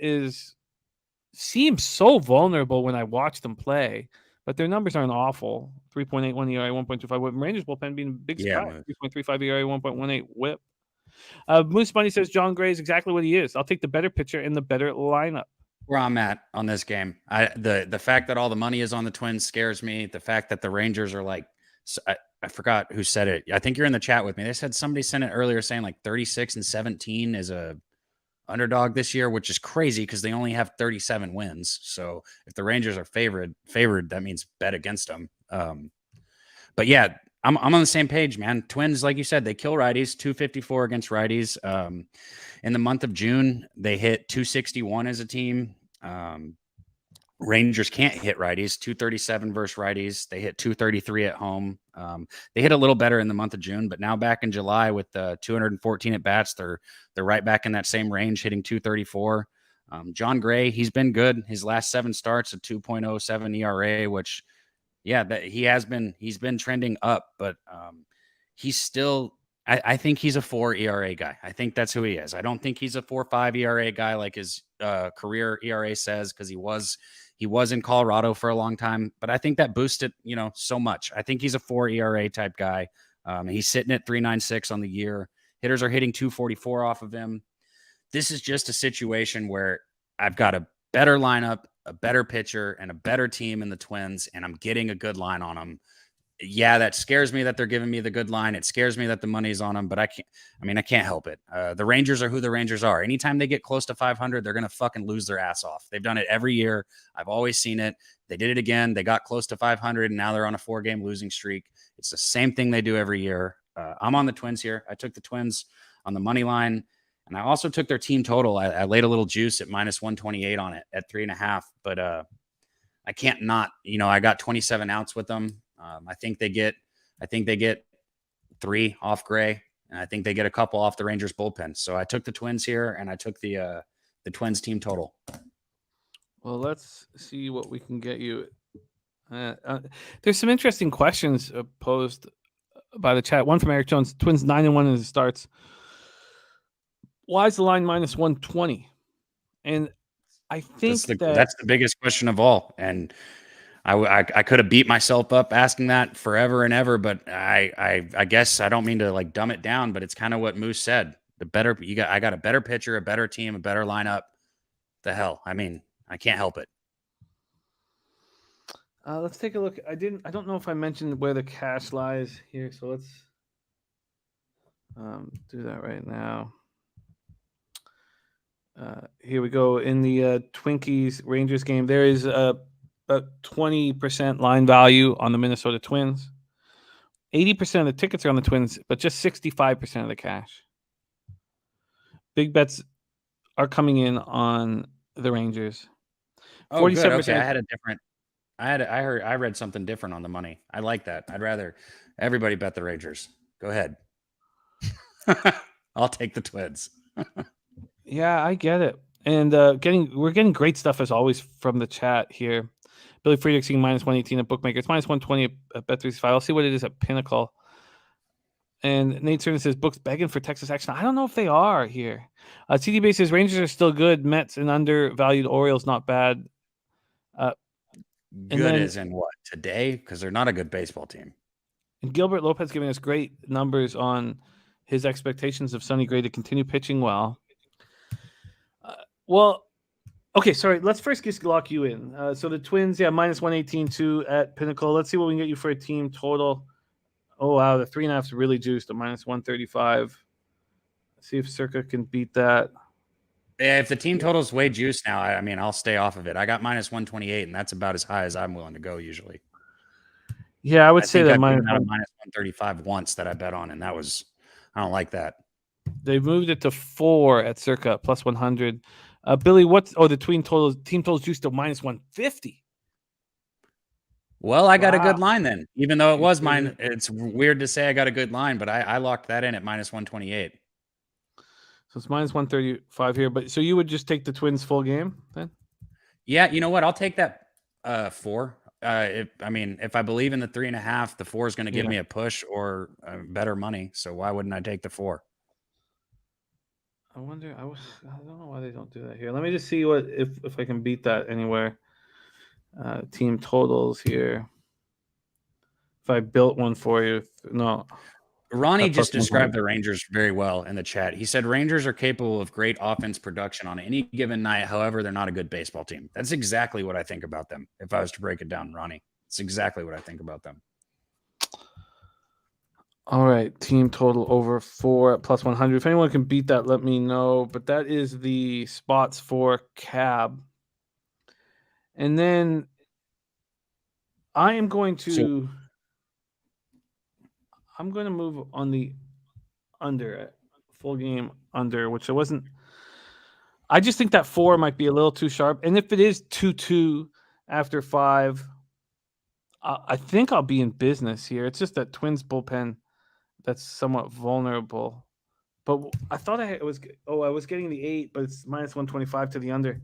B: seems so vulnerable when I watch them play, but their numbers aren't awful. 3.81 ERA, 1.25 WHIP. Rangers bullpen being a big surprise. 3.35 ERA, 1.18 WHIP. Moose Money says John Gray is exactly what he is. I'll take the better pitcher and the better lineup.
D: Where I'm at on this game, the fact that all the money is on the Twins scares me. The fact that the Rangers are like, I forgot who said it. I think you're in the chat with me. They said somebody sent it earlier saying like 36-17 is a underdog this year, which is crazy because they only have 37 wins. So if the Rangers are favored, that means bet against them. But yeah, I'm on the same page, man. Twins, like you said, they kill righties, 254 against righties. In the month of June, they hit 261 as a team. Rangers can't hit righties, 237 versus righties. They hit 233 at home. They hit a little better in the month of June, but now back in July with 214 at bats, they're right back in that same range, hitting 234. John Gray, he's been good. His last 7 starts, a 2.07 ERA, which, he's been trending up, but he's still. I think he's a 4 ERA guy. I think that's who he is. I don't think he's a 4.5 ERA guy like his career ERA says, because he was in Colorado for a long time. But I think that boosted, so much. I think he's a 4 ERA type guy. He's sitting at 3.96 on the year. Hitters are hitting 244 off of him. This is just a situation where I've got a better lineup, a better pitcher, and a better team in the Twins, and I'm getting a good line on them. Yeah, that scares me that they're giving me the good line. It scares me that the money's on them, but I can't help it. The Rangers are who the Rangers are. Anytime they get close to 500, they're going to fucking lose their ass off. They've done it every year. I've always seen it. They did it again. They got close to 500, and now they're on a 4-game losing streak. It's the same thing they do every year. I'm on the Twins here. I took the Twins on the money line, and I also took their team total. I laid a little juice at -128 on it at 3.5, but I can't not. I got 27 outs with them. I think they get 3 off Gray, and I think they get a couple off the Rangers bullpen. So I took the Twins here, and I took the Twins team total.
B: Well, let's see what we can get you. There's some interesting questions posed by the chat. One from Eric Jones: Twins 9-1 in the starts. Why is the line -120? And I think
D: that's the biggest question of all. And I could have beat myself up asking that forever and ever, but I guess I don't mean to like dumb it down, but it's kind of what Moose said. I got a better pitcher, a better team, a better lineup. The hell, I can't help it.
B: Let's take a look. I don't know if I mentioned where the cash lies here, so let's do that right now. Here we go. In the Twinkies Rangers game, there is about 20% line value on the Minnesota Twins. 80% of the tickets are on the Twins, but just 65% of the cash. Big bets are coming in on the Rangers.
D: Oh, good. Okay, I read something different on the money. I like that. I'd rather everybody bet the Rangers. Go ahead. I'll take the Twins.
B: Yeah, I get it. And we're getting great stuff as always from the chat here. Billy Friedrich seeing -118 at Bookmaker. It's -120 at Bet365. I'll see what it is at Pinnacle. And Nate Cernan says books begging for Texas action. I don't know if they are here. CD Base says Rangers are still good. Mets and undervalued Orioles not bad.
D: Good as in what? Today? Because they're not a good baseball team.
B: And Gilbert Lopez giving us great numbers on his expectations of Sonny Gray to continue pitching well. Okay, sorry. Let's first just lock you in. So the Twins, -118 too at Pinnacle. Let's see what we can get you for a team total. Oh, wow. The 3.5 is really juiced to -135. See if Circa can beat that.
D: Yeah, if the team total is way juiced now, I mean, I'll stay off of it. I got -128, and that's about as high as I'm willing to go usually.
B: Yeah, I would say that
D: -135 once that I bet on, and I don't like that.
B: They've moved it to 4 at Circa +100. Billy, the team totals juiced to -150.
D: Well, I got a good line then, even though it was mine. It's weird to say I got a good line, but I locked that in at -128.
B: So it's -135 here. But so you would just take the Twins full game then?
D: Yeah, you know what? I'll take that 4. If I believe in the 3.5, the 4 is going to give me a push or better money. So why wouldn't I take the 4?
B: I wonder. I don't know why they don't do that here. Let me just see if I can beat that anywhere. Team totals here. If I built one for you, no.
D: Ronnie just described the Rangers very well in the chat. He said Rangers are capable of great offense production on any given night. However, they're not a good baseball team. That's exactly what I think about them. If I was to break it down, Ronnie, it's exactly what I think about them.
B: All right, team total over 4 at +100. If anyone can beat that, let me know. But that is the spots for Cab. And then I am going to move on the under, full game under, which I wasn't. I just think that 4 might be a little too sharp. And if it is 2-2 after 5, I think I'll be in business here. It's just that Twins bullpen that's somewhat vulnerable. But I thought I was getting the 8, but it's -125 to the under.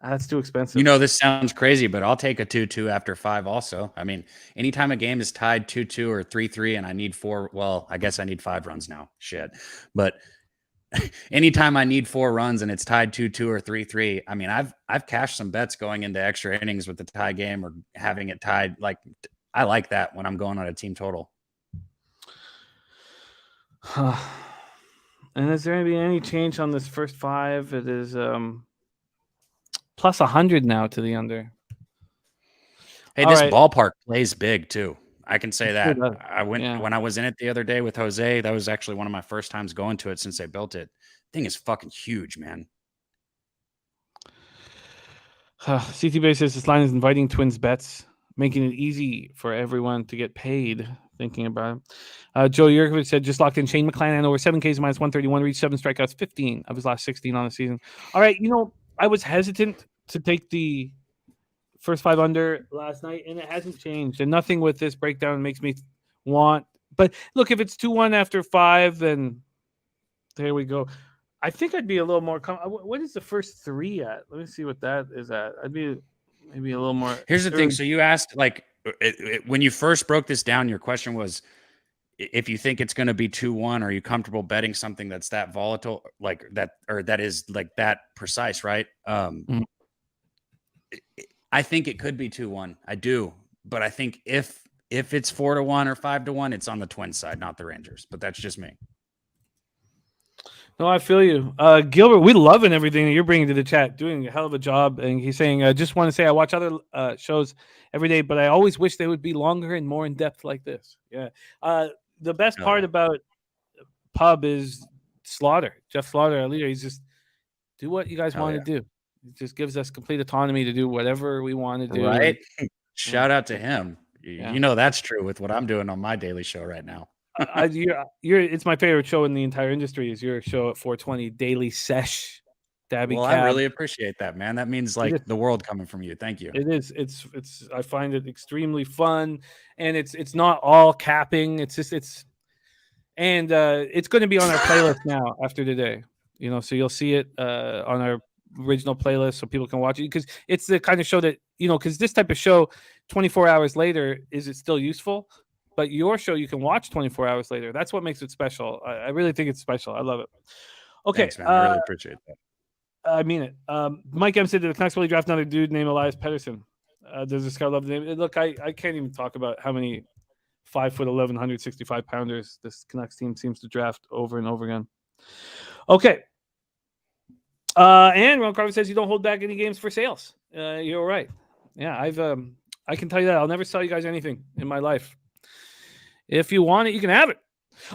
B: That's too expensive.
D: You know, this sounds crazy, but I'll take a 2-2 after 5 also. I mean, anytime a game is tied 2-2 or 3-3 and I need 4, well, I guess I need 5 runs now. Shit. But anytime I need 4 runs and it's tied 2-2 or 3-3, I mean, I've cashed some bets going into extra innings with the tie game or having it tied. Like, I like that when I'm going on a team total.
B: And is there going to be any change on this first 5? It is +100 now to the under.
D: Hey, this ballpark plays big too. I can say that. When I was in it the other day with Jose. That was actually one of my first times going to it since they built it. Thing is fucking huge, man.
B: CT Base says this line is inviting Twins bets, making it easy for everyone to get paid. Thinking about it. Joe Yurkovich said just locked in Shane McClanahan over 7 Ks -131, reached 7 strikeouts, 15 of his last 16 on the season. All right, I was hesitant to take the first 5 under last night, and it hasn't changed. And nothing with this breakdown makes me want. But look, if it's 2-1 after 5, then there we go. I think I'd be a little more. What is the first 3 at? Let me see what that is at. I'd be maybe a little more.
D: Here's the thing. So you asked, like, when you first broke this down, your question was, if you think it's going to be 2-1, are you comfortable betting something that's that volatile, like that, or that is like that precise, right? I think it could be 2-1. I do, but I think if it's 4-1 or 5-1, it's on the Twins side, not the Rangers. But that's just me.
B: No, I feel you. Gilbert, we loving everything that you're bringing to the chat, doing a hell of a job. And he's saying, I just want to say I watch other shows every day, but I always wish they would be longer and more in depth like this. Yeah. The best part about Pub is Slaughter, Jeff Slaughter, our leader. He's just do what you guys want to do. It just gives us complete autonomy to do whatever we want to do.
D: Right. Shout out to him. You know, that's true with what I'm doing on my daily show right now.
B: It's my favorite show in the entire industry. Is your show at 420 Daily Sesh, Dabby?
D: Well,
B: Cab.
D: I really appreciate that, man. That means like the world coming from you. Thank you.
B: It is. It's. I find it extremely fun, and it's not all capping. It's going to be on our playlist now after today. You know, so you'll see it on our original playlist, so people can watch it because it's the kind of show that because this type of show, 24 hours later, is it still useful? But your show you can watch 24 hours later. That's what makes it special. I really think it's special. I love it. Okay.
D: Thanks, man. I really appreciate that.
B: I mean it. Mike M said, did the Canucks really draft another dude named Elias Pettersson? Does this guy love the name? Look, I can't even talk about how many 5'11", 165 pounders this Canucks team seems to draft over and over again. Okay. And Ron Carver says you don't hold back any games for sales. You're right. Yeah, I can tell you that. I'll never sell you guys anything in my life. If you want it, you can have it.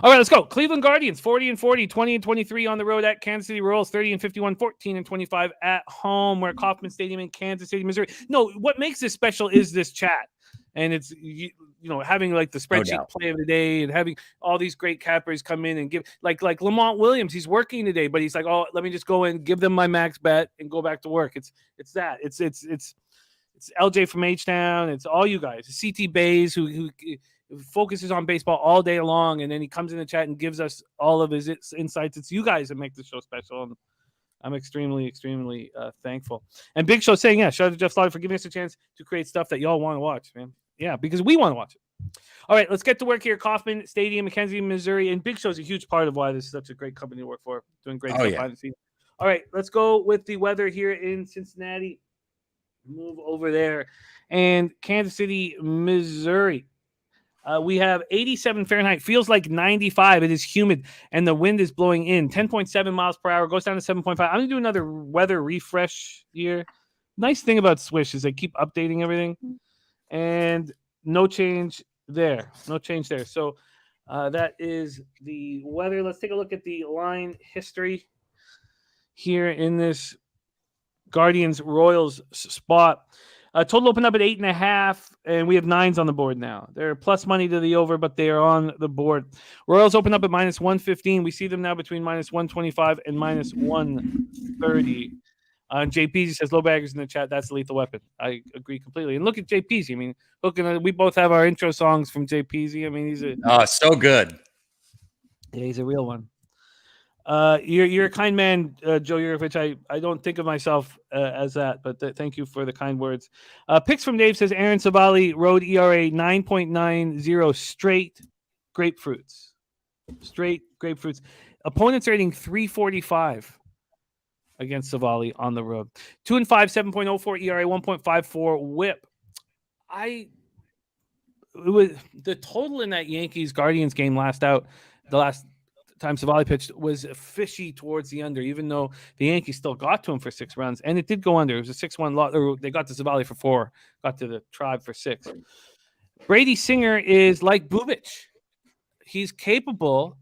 B: All right, let's go. Cleveland Guardians, 40-40, 20-23 on the road at Kansas City Royals, 30-51, 14-25 at home. We're at Kauffman Stadium in Kansas City, Missouri. No, what makes this special is this chat. And it's, having like the spreadsheet play of the day and having all these great cappers come in and give like Lamont Williams, he's working today, but he's like, oh, let me just go and give them my max bet and go back to work. It's that. It's LJ from H-Town. It's all you guys. It's CT Bays who focuses on baseball all day long, and then he comes in the chat and gives us all of his insights. It's you guys that make the show special, and I'm extremely, extremely thankful. And Big Show saying, shout out to Jeff Slaughter for giving us a chance to create stuff that y'all want to watch, man. Yeah, because we want to watch it. All right, let's get to work here. Kauffman Stadium, Mackenzie, Missouri, and Big Show's a huge part of why this is such a great company to work for. Doing great stuff behind the scenes. All right, let's go with the weather here in Cincinnati. Move over there. And Kansas City, Missouri. We have 87 Fahrenheit. Feels like 95. It is humid, and the wind is blowing in. 10.7 miles per hour. Goes down to 7.5. I'm going to do another weather refresh here. Nice thing about Swish is they keep updating everything. And no change there. No change there. So that is the weather. Let's take a look at the line history here in this Guardians-Royals spot. Total opened up at 8.5, and we have 9s on the board now. They're plus money to the over, but they are on the board. Royals open up at minus 115. We see them now between minus 125 and minus 130. JPZ says, low baggers in the chat, that's a lethal weapon. I agree completely. And look at JPZ. I mean, we both have our intro songs from JPZ. I mean, he's
D: so good.
B: Yeah, he's a real one. You're a kind man, Joe Yurovich. I don't think of myself as that, but thank you for the kind words. Picks from Dave says Aaron Savali road ERA 9.90 straight grapefruits. Straight grapefruits. Opponents rating 345 against Savali on the road. 2-5, 7.04 ERA, 1.54 WHIP. The total in that Yankees Guardians game the last time Savali pitched was fishy towards the under, even though the Yankees still got to him for 6 runs, and it did go under. It was a 6-1 loss, or they got to Savali for 4, got to the Tribe for 6. Brady Singer is like Bubic. He's capable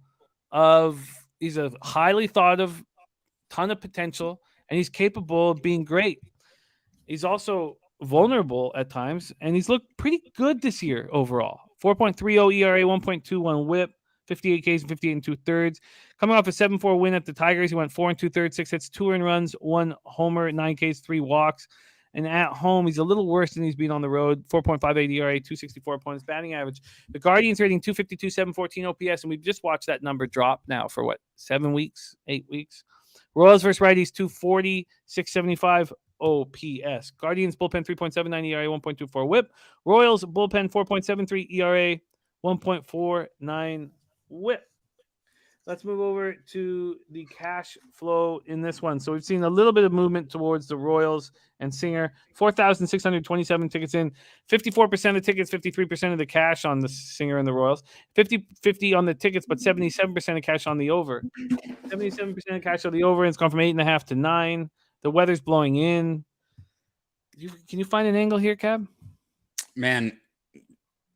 B: he's a highly thought of, ton of potential, and he's capable of being great. He's also vulnerable at times, and he's looked pretty good this year overall. 4.30 ERA, 1.21 WHIP. 58 Ks and 58 2/3. Coming off a 7-4 win at the Tigers, he went 4 2/3, 6 hits, 2 earned runs, 1 homer, 9 Ks, 3 walks. And at home, he's a little worse than he's been on the road. 4.58 ERA, 264 opponents batting average. The Guardians rating 252, 714 OPS, and we've just watched that number drop now for 7 weeks, 8 weeks. Royals versus righties 240, 675 OPS. Guardians bullpen 3.79 ERA, 1.24 WHIP. Royals bullpen 4.73 ERA, 1.49 WHIP. Let's move over to the cash flow in this one. So we've seen a little bit of movement towards the Royals and Singer. 4,627 tickets in. 54% of tickets, 53% of the cash on the Singer and the Royals. 50-50 on the tickets, but 77% of cash on the over. 77% of cash on the over, and it's gone from 8.5 to 9. The weather's blowing in. Can you find an angle here, Cab?
D: Man,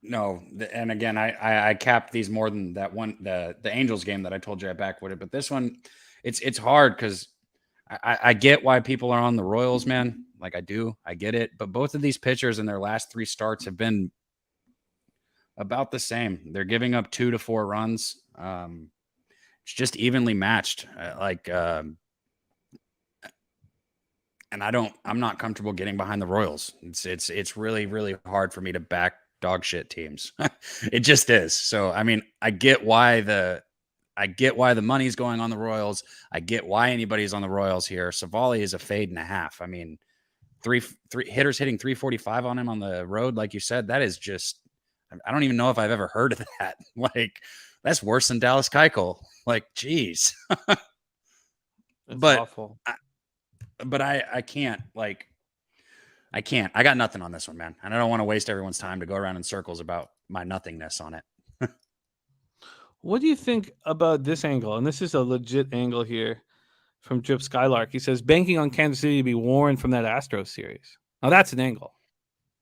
D: no. And again, I capped these more than that one, the Angels game that I told you I backwooded. But this one, it's hard because I get why people are on the Royals, man. Like I do. I get it. But both of these pitchers in their last 3 starts have been about the same. They're giving up 2 to 4 runs. It's just evenly matched. And I'm not comfortable getting behind the Royals. It's really, really hard for me to back dog shit teams. It just is. So, I mean, I get why the money's going on the Royals. I get why anybody's on the Royals here. Savali is a fade and a half. I mean, three hitters hitting 345 on him on the road. Like you said, that is just, I don't even know if I've ever heard of that. Like that's worse than Dallas Keuchel. Like, geez.
B: But awful.
D: But I can't, I got nothing on this one, man. And I don't want to waste everyone's time to go around in circles about my nothingness on it.
B: What do you think about this angle? And this is a legit angle here from Drip Skylark. He says, banking on Kansas City to be warned from that Astros series. Now, that's an angle.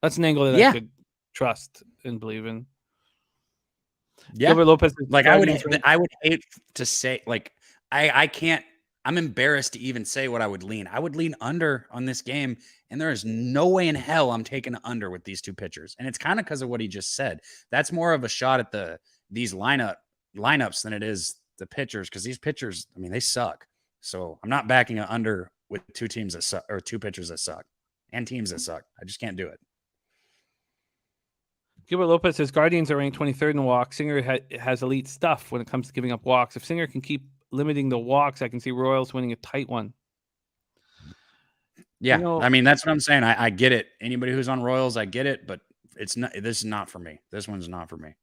B: That's an angle that I could trust and believe in.
D: Yeah.
B: Gilbert Lopez.
D: Like, I would hate to say, like, I can't. I'm embarrassed to even say what I would lean. I would lean under on this game, and there is no way in hell I'm taking under with these two pitchers. And it's kind of because of what he just said. That's more of a shot at these lineups than it is the pitchers, because these pitchers, I mean, they suck. So I'm not backing an under with 2 teams that suck, or 2 pitchers that suck and teams that suck. I just can't do it.
B: Gilbert Lopez says Guardians are ranked 23rd in walks. Singer has elite stuff when it comes to giving up walks. If Singer can keep limiting the walks, I can see Royals winning a tight one.
D: Yeah, I mean, that's what I'm saying. I get it. Anybody who's on Royals, I get it, but it's not. This is not for me. This one's not for me.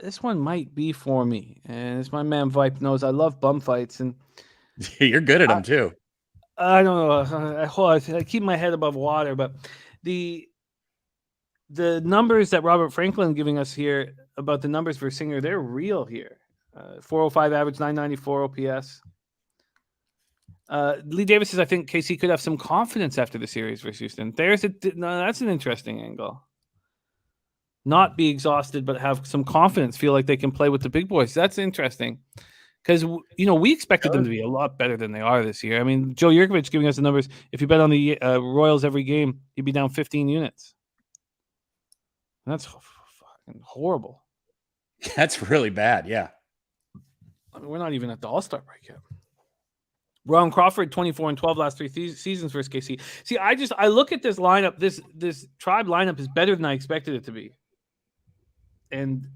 B: This one might be for me. And as my man Vipe knows, I love bum fights, and
D: you're good at them too.
B: I don't know. I keep my head above water, but the numbers that Robert Franklin giving us here about the numbers for Singer, they're real here. 405 average, 994 OPS. Lee Davis says, I think KC could have some confidence after the series versus Houston. That's an interesting angle. Not be exhausted, but have some confidence, feel like they can play with the big boys. That's interesting. Because, we expected them to be a lot better than they are this year. I mean, Joe Yurkovich giving us the numbers. If you bet on the Royals every game, you'd be down 15 units. That's fucking horrible.
D: That's really bad, yeah.
B: I mean, we're not even at the All-Star break yet. Ron Crawford, 24-12 last 3 seasons versus KC. See, I look at this lineup. This Tribe lineup is better than I expected it to be. And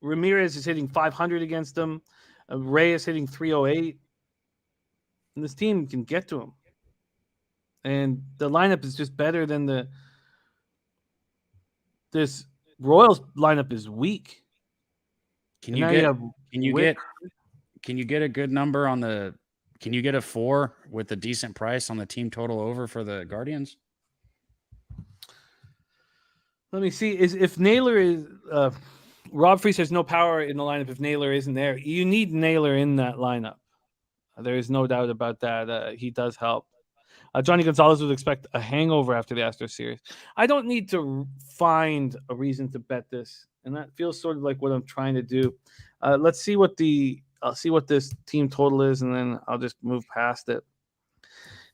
B: Ramirez is hitting 500 against them. Ray is hitting 308. And this team can get to him. And the lineup is just better than this Royals lineup is weak.
D: Can you get a good number on the? Can you get a 4 with a decent price on the team total over for the Guardians?
B: Let me see. If Naylor is Rob Free says no power in the lineup if Naylor isn't there. You need Naylor in that lineup. There is no doubt about that. He does help. Johnny Gonzalez would expect a hangover after the Astros series. I don't need to find a reason to bet this, and that feels sort of like what I'm trying to do. Let's see I'll see what this team total is, and then I'll just move past it.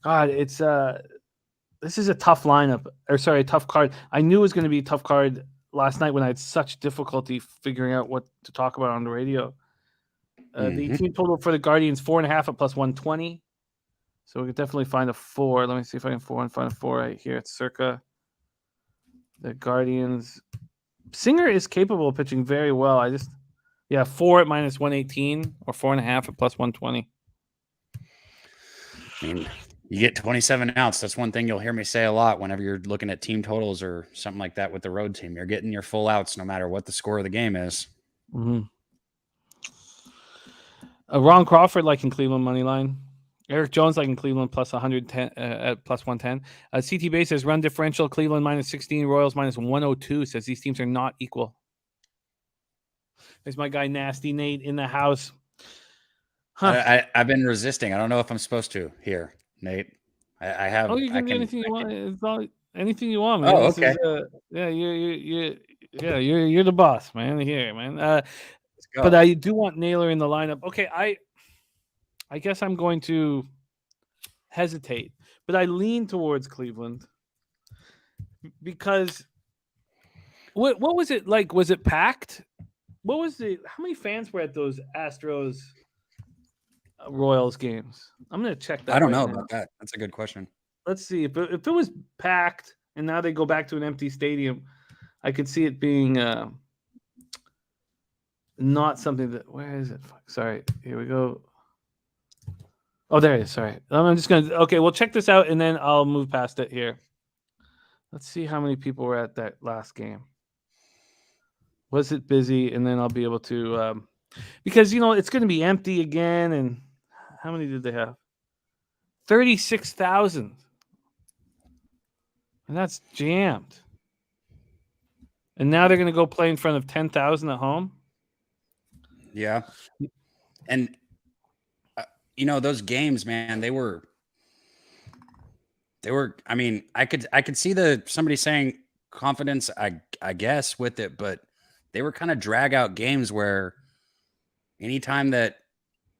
B: God, this is a tough lineup, a tough card. I knew it was going to be a tough card last night when I had such difficulty figuring out what to talk about on the radio. The team total for the Guardians, 4.5 at plus 120. So we could definitely find a 4. Let me see if I can find a 4 right here. It's circa the Guardians. Singer is capable of pitching very well. 4 at minus 118 or 4.5 at plus 120.
D: I mean, you get 27 outs. That's one thing you'll hear me say a lot whenever you're looking at team totals or something like that with the road team. You're getting your full outs no matter what the score of the game is.
B: Mm-hmm. Ron Crawford like in Cleveland money line. Eric Jones like in Cleveland plus 110 at plus 110. CT Base says run differential Cleveland minus 16, Royals minus 102. Says these teams are not equal. There's my guy Nasty Nate in the house.
D: Huh. I've been resisting. I don't know if I'm supposed to here, Nate. I have.
B: Oh, you can do anything you want. It's all, anything you want, man.
D: Oh, okay.
B: You're the boss, man. Here, man. But I do want Naylor in the lineup. Okay, I guess I'm going to hesitate, but I lean towards Cleveland because what was it like? Was it packed? What was it? How many fans were at those Astros Royals games? I'm going to check that.
D: I don't know about that. That's a good question.
B: Let's see. If it was packed and now they go back to an empty stadium, I could see it being not something that. Where is it? Sorry. Here we go. Oh, there it is. Sorry. I'm just going to. Okay, we'll check this out and then I'll move past it here. Let's see how many people were at that last game. Was it busy? And then I'll be able to. Because, it's going to be empty again. And how many did they have? 36,000. And that's jammed. And now they're going to go play in front of 10,000 at home.
D: Yeah. And, those games, man, they were, I mean, I could see somebody saying confidence, I guess, with it, but they were kind of drag out games where anytime that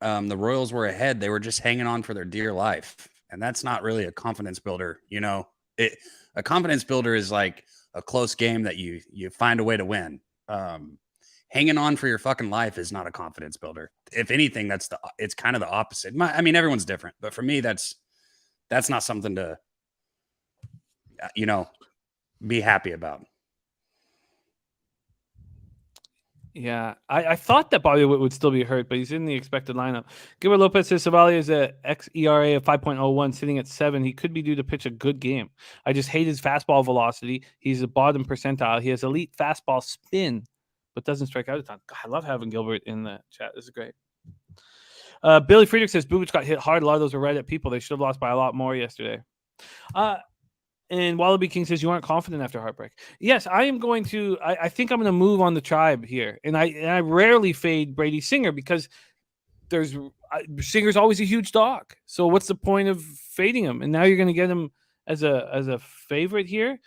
D: the Royals were ahead, they were just hanging on for their dear life. And that's not really a confidence builder. A confidence builder is like a close game that you find a way to win. Hanging on for your fucking life is not a confidence builder. If anything, it's kind of the opposite. I mean, everyone's different, but for me, that's not something to, be happy about.
B: Yeah, I thought that Bobby Witt would still be hurt, but he's in the expected lineup. Gilbert Lopez says Savali is a xERA of 5.01, sitting at 7. He could be due to pitch a good game. I just hate his fastball velocity. He's a bottom percentile. He has elite fastball spin, but doesn't strike out a ton. God, I love having Gilbert in the chat. This is great. Billy Friedrich says Bubich got hit hard. A lot of those were right at people. They should have lost by a lot more yesterday. And Wallaby King says you aren't confident after heartbreak. Yes, I am going to. I think I'm going to move on the tribe here, and I rarely fade Brady Singer because Singer's always a huge dog. So what's the point of fading him? And now you're going to get him as a favorite here.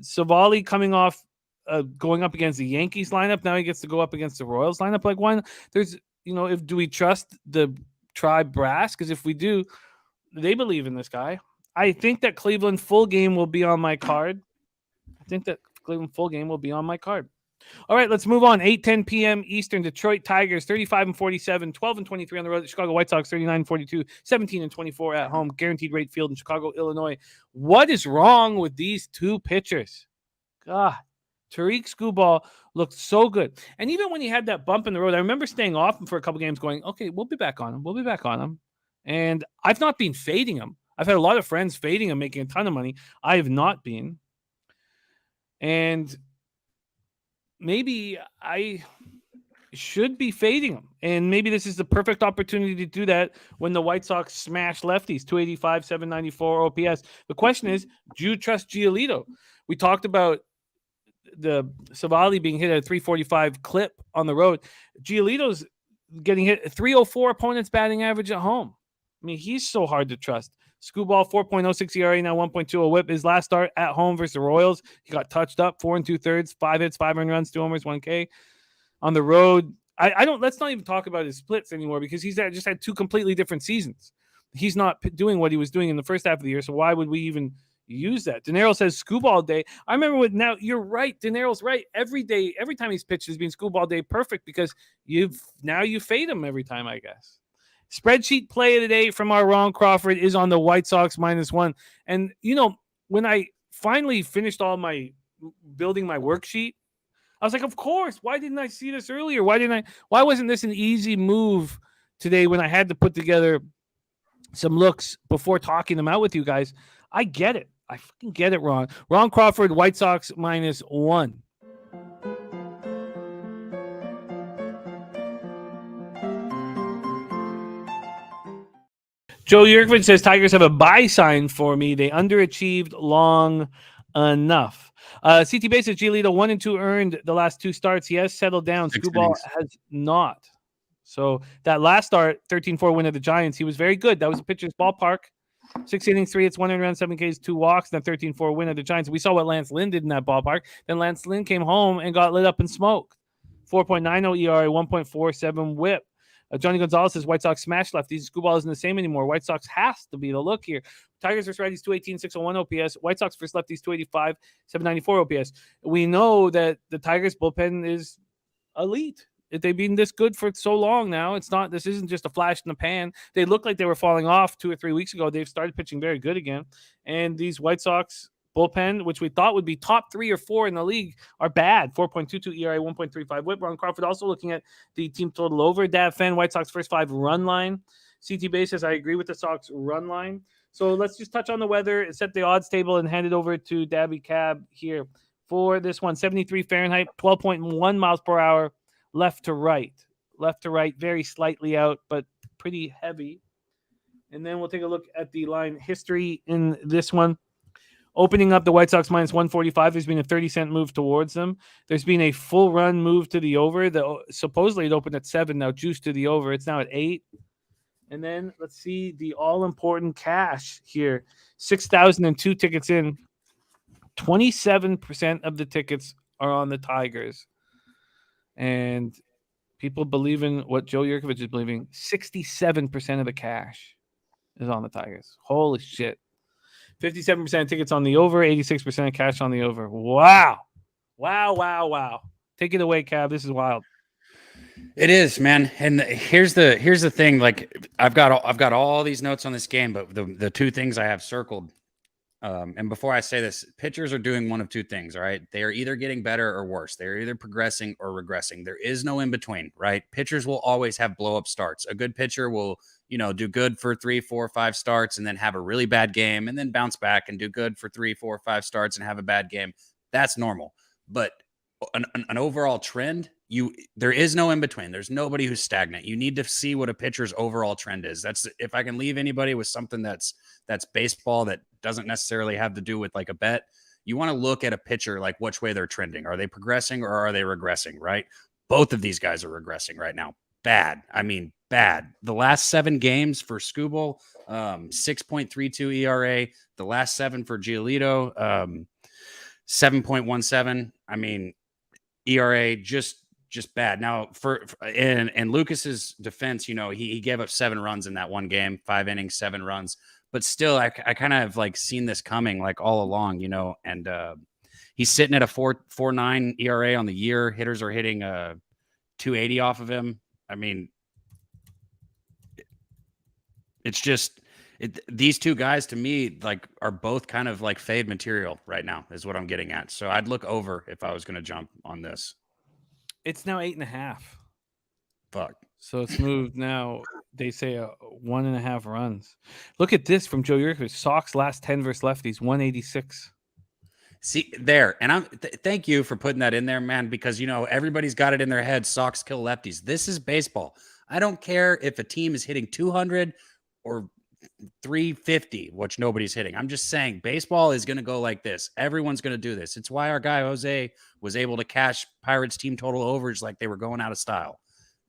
B: Savali coming off going up against the Yankees lineup. Now he gets to go up against the Royals lineup. Like why? Do we trust the tribe brass? Because if we do, they believe in this guy. I think that Cleveland full game will be on my card. All right, let's move on. 8:10 p.m. Eastern. Detroit Tigers 35-47, 12-23 on the road. Chicago White Sox 39-42, 17-24 at home. Guaranteed rate field in Chicago, Illinois. What is wrong with these two pitchers? God, Tariq Skubal looked so good. And even when he had that bump in the road, I remember staying off him for a couple games going, okay, we'll be back on him. And I've not been fading him. I've had a lot of friends fading him, making a ton of money. I have not been. And maybe I should be fading him. And maybe this is the perfect opportunity to do that when the White Sox smash lefties, 285, 794 OPS. The question is, do you trust Giolito? We talked about the Savali being hit at a 345 clip on the road. Giolito's getting hit 304 opponents batting average at home. I mean, he's so hard to trust. Skubal 4.06 ERA, now 1.20 whip. His last start at home versus the Royals, he got touched up 4 2/3, 5 hits, 5 earned runs, 2 homers, 1K. On the road, let's not even talk about his splits anymore because he's just had 2 completely different seasons. He's not doing what he was doing in the first half of the year, so why would we even use that? De Niro says Skubal day. I remember now you're right. De Niro's right. Every day, every time he's pitched has been Skubal day perfect because you fade him every time, I guess. Spreadsheet play of the day from our Ron Crawford is on the White Sox -1. And, when I finally finished all my building my worksheet, I was like, of course, why didn't I see this earlier? Why wasn't this an easy move today when I had to put together some looks before talking them out with you guys? I get it. I fucking get it, Ron. Ron Crawford, White Sox -1. Joe Yurkovich says Tigers have a buy sign for me. They underachieved long enough. CT Basis, Giolito 1 and 2 earned the last 2 starts. He has settled down.
D: 6
B: Screwball
D: innings.
B: has not. So that last start, 13-4 win of the Giants, he was very good. That was a pitcher's ballpark. 6 innings, 3 hits, 1 earned run, 7 Ks, 2 walks, and then 13-4 win of the Giants. We saw what Lance Lynn did in that ballpark. Then Lance Lynn came home and got lit up and smoked. 4.90 ERA, 1.47 whip. Johnny Gonzalez says White Sox smash lefties. Screwball isn't the same anymore. White Sox has to be the look here. Tigers versus righties 218, 601 OPS. White Sox versus lefties 285, 794 OPS. We know that the Tigers bullpen is elite. They've been this good for so long now. It's not. This isn't just a flash in the pan. They looked like they were falling off 2 or 3 weeks ago. They've started pitching very good again. And these White Sox bullpen, which we thought would be top 3 or 4 in the league, are bad. 4.22 ERA, 1.35 whip. Ron Crawford also looking at the team total over. Dab Fan, White Sox first 5 run line. CT Basis, I agree with the Sox run line. So let's just touch on the weather, set the odds table, and hand it over to Dabby Cab here for this one. 73 Fahrenheit, 12.1 miles per hour, left to right. Left to right, very slightly out, but pretty heavy. And then we'll take a look at the line history in this one. Opening up the White Sox minus 145, there's been a 30-cent move towards them. There's been a full run move to the over. Supposedly it opened at 7, now juiced to the over. It's now at 8. And then let's see the all-important cash here. 6,002 tickets in. 27% of the tickets are on the Tigers. And people believe in what Joe Yurkovich is believing. 67% of the cash is on the Tigers. Holy shit. 57% of tickets on the over, 86% of cash on the over. Wow. Wow. Take it away, Cab. This is wild.
D: It is, man. And here's the thing. Like I've got all these notes on this game, but the 2 things I have circled. And before I say this, pitchers are doing one of 2 things. All right, they are either getting better or worse. They're either progressing or regressing. There is no in between. Right? Pitchers will always have blow up starts. A good pitcher will, do good for 3, 4, 5 starts and then have a really bad game and then bounce back and do good for 3, 4, 5 starts and have a bad game. That's normal. But an overall trend, there is no in between. There's nobody who's stagnant. You need to see what a pitcher's overall trend is. That's if I can leave anybody with something that's baseball that doesn't necessarily have to do with like a bet. You want to look at a pitcher like which way they're trending. Are they progressing or are they regressing? Right? Both of these guys are regressing right now. Bad. I mean, bad. The last 7 games for Scooble, 6.32 ERA. The last 7 for Giolito, 7.17. I mean, ERA just bad. Now, for in Lucas's defense, he gave up 7 runs in that one game, 5 innings, 7 runs. But still, I kind of like seen this coming like all along, and he's sitting at a 4.49 ERA on the year. Hitters are hitting 280 off of him. I mean, it's just these 2 guys to me like are both kind of like fade material right now is what I'm getting at. So I'd look over if I was going to jump on this.
B: It's now 8.5.
D: Fuck.
B: So it's moved now. They say 1.5 runs. Look at this from Joe Yurkovich. Sox last 10 versus lefties, 186.
D: See there, and thank you for putting that in there, man, because everybody's got it in their head. Sox kill lefties. This is baseball. I don't care if a team is hitting 200 or 350, which nobody's hitting. I'm just saying baseball is going to go like this. Everyone's going to do this. It's why our guy Jose was able to cash Pirates team total overs like they were going out of style.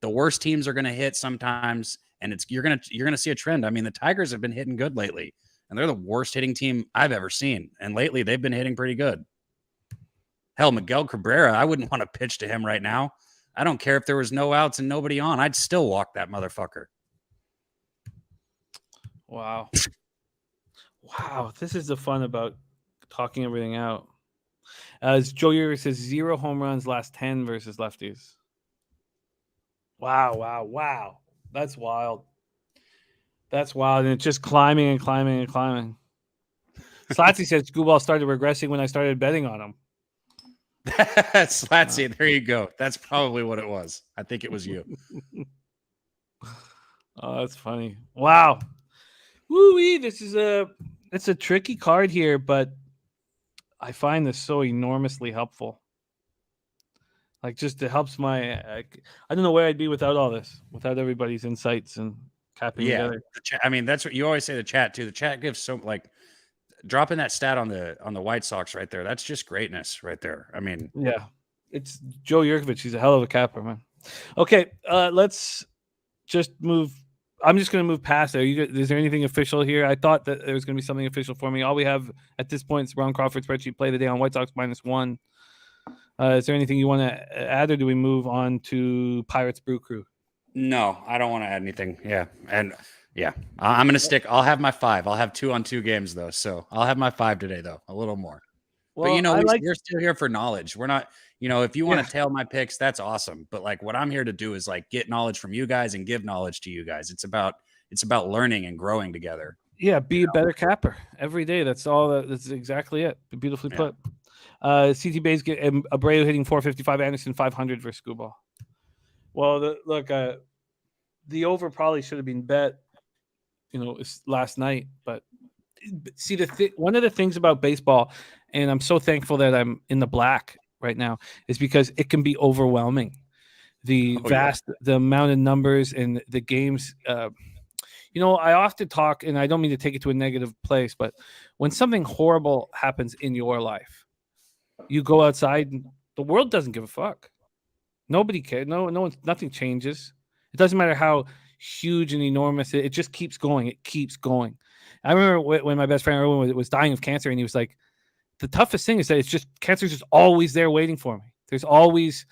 D: The worst teams are going to hit sometimes, and you're going to see a trend. I mean, the Tigers have been hitting good lately, and they're the worst hitting team I've ever seen. And lately they've been hitting pretty good. Hell, Miguel Cabrera, I wouldn't want to pitch to him right now. I don't care if there was no outs and nobody on. I'd still walk that motherfucker.
B: Wow. This is the fun about talking everything out. As Joe Yurkovich says, 0 home runs last 10 versus lefties. Wow. That's wild. And it's just climbing and climbing and climbing. Slatsy said Screwball started regressing when I started betting on him.
D: Slatsy, there you go. That's probably what it was. I think it was you.
B: Oh, that's funny. Wow. Woo-wee, it's a tricky card here, but I find this so enormously helpful. Like, just it helps my. I don't know where I'd be without all this, without everybody's insights and capping together.
D: I mean, that's what you always say. The chat too. The chat gives so like dropping that stat on the White Sox right there. That's just greatness right there. I mean,
B: yeah, it's Joe Yurkovich. He's a hell of a capper, man. Okay, let's just move. I'm just going to move past there. Is there anything official here? I thought that there was going to be something official for me. All we have at this point is Ron Crawford spreadsheet play of the day on White Sox -1. Is there anything you want to add, or do we move on to Pirates Brew Crew?
D: No, I don't want to add anything. Yeah, and yeah, I'm going to stick. I'll have my 5. I'll have 2 on 2 games though, so I'll have my 5 today though, a little more. Well, but we're still here for knowledge. We're not. If you want to tail my picks, that's awesome. But like, what I'm here to do is like get knowledge from you guys and give knowledge to you guys. It's about learning and growing together.
B: Yeah, be a better capper every day. That's all. That's exactly it. Beautifully put. CT Bays get Abreu hitting 455, Anderson 500 for Scooball. Well, the over probably should have been bet, last night. But see, one of the things about baseball, and I'm so thankful that I'm in the black right now, is because it can be overwhelming. The amount of numbers and the games. I often talk, and I don't mean to take it to a negative place, but when something horrible happens in your life, you go outside and the world doesn't give a fuck. Nobody cares. Nothing changes. It doesn't matter how huge and enormous it just keeps going. It keeps going. I remember when my best friend Erwin was dying of cancer, and he was like, the toughest thing is that cancer's just always there waiting for me. There's always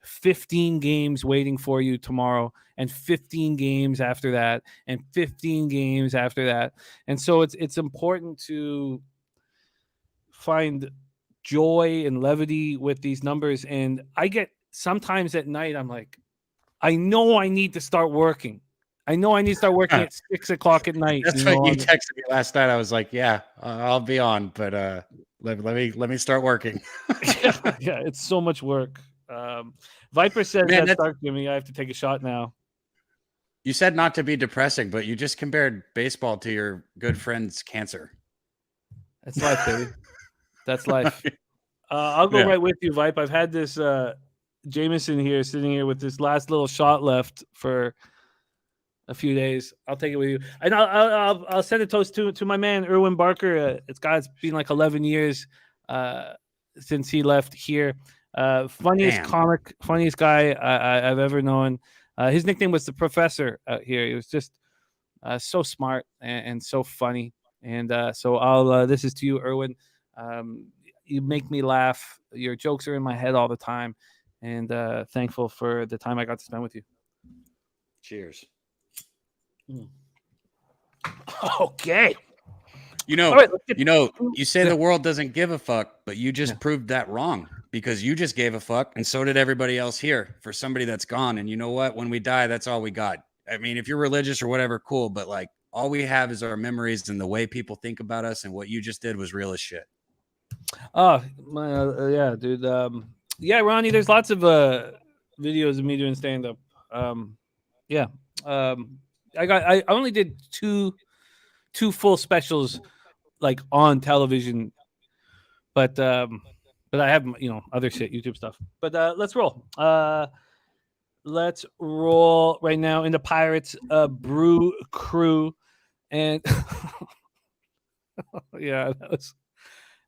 B: 15 games waiting for you tomorrow, and 15 games after that, and 15 games after that. And so it's important to find joy and levity with these numbers. And I get sometimes at night, I'm like, I know I need to start working. I know I need to start working at 6 o'clock at night.
D: That's what you texted me last night. I was like, yeah, I'll be on, but let me start working.
B: yeah, it's so much work. Viper says, that's dark, Jimmy. I have to take a shot now.
D: You said not to be depressing, but you just compared baseball to your good friend's cancer.
B: That's life, baby. That's life. I'll go right with you, Vipe. I've had this Jameson here sitting here with this last little shot left for a few days. I'll take it with you. And I'll send a toast to my man, Erwin Barker. It's been like 11 years since he left here. Funniest guy I've ever known. His nickname was the Professor out here. He was just so smart and so funny. And so this is to you, Erwin. You make me laugh. Your jokes are in my head all the time. And thankful for the time I got to spend with you.
D: Cheers.
B: Okay.
D: You say the world doesn't give a fuck, but you just proved that wrong, because you just gave a fuck, and so did everybody else here for somebody that's gone. And you know what? When we die, that's all we got. I mean, if you're religious or whatever, cool, but like all we have is our memories and the way people think about us, and what you just did was real as shit.
B: Oh, yeah, dude. Ronnie, there's lots of videos of me doing stand-up. I only did two full specials like on television, but I have other shit, YouTube stuff. But let's roll. Let's roll right now into Pirates Brew Crew, and that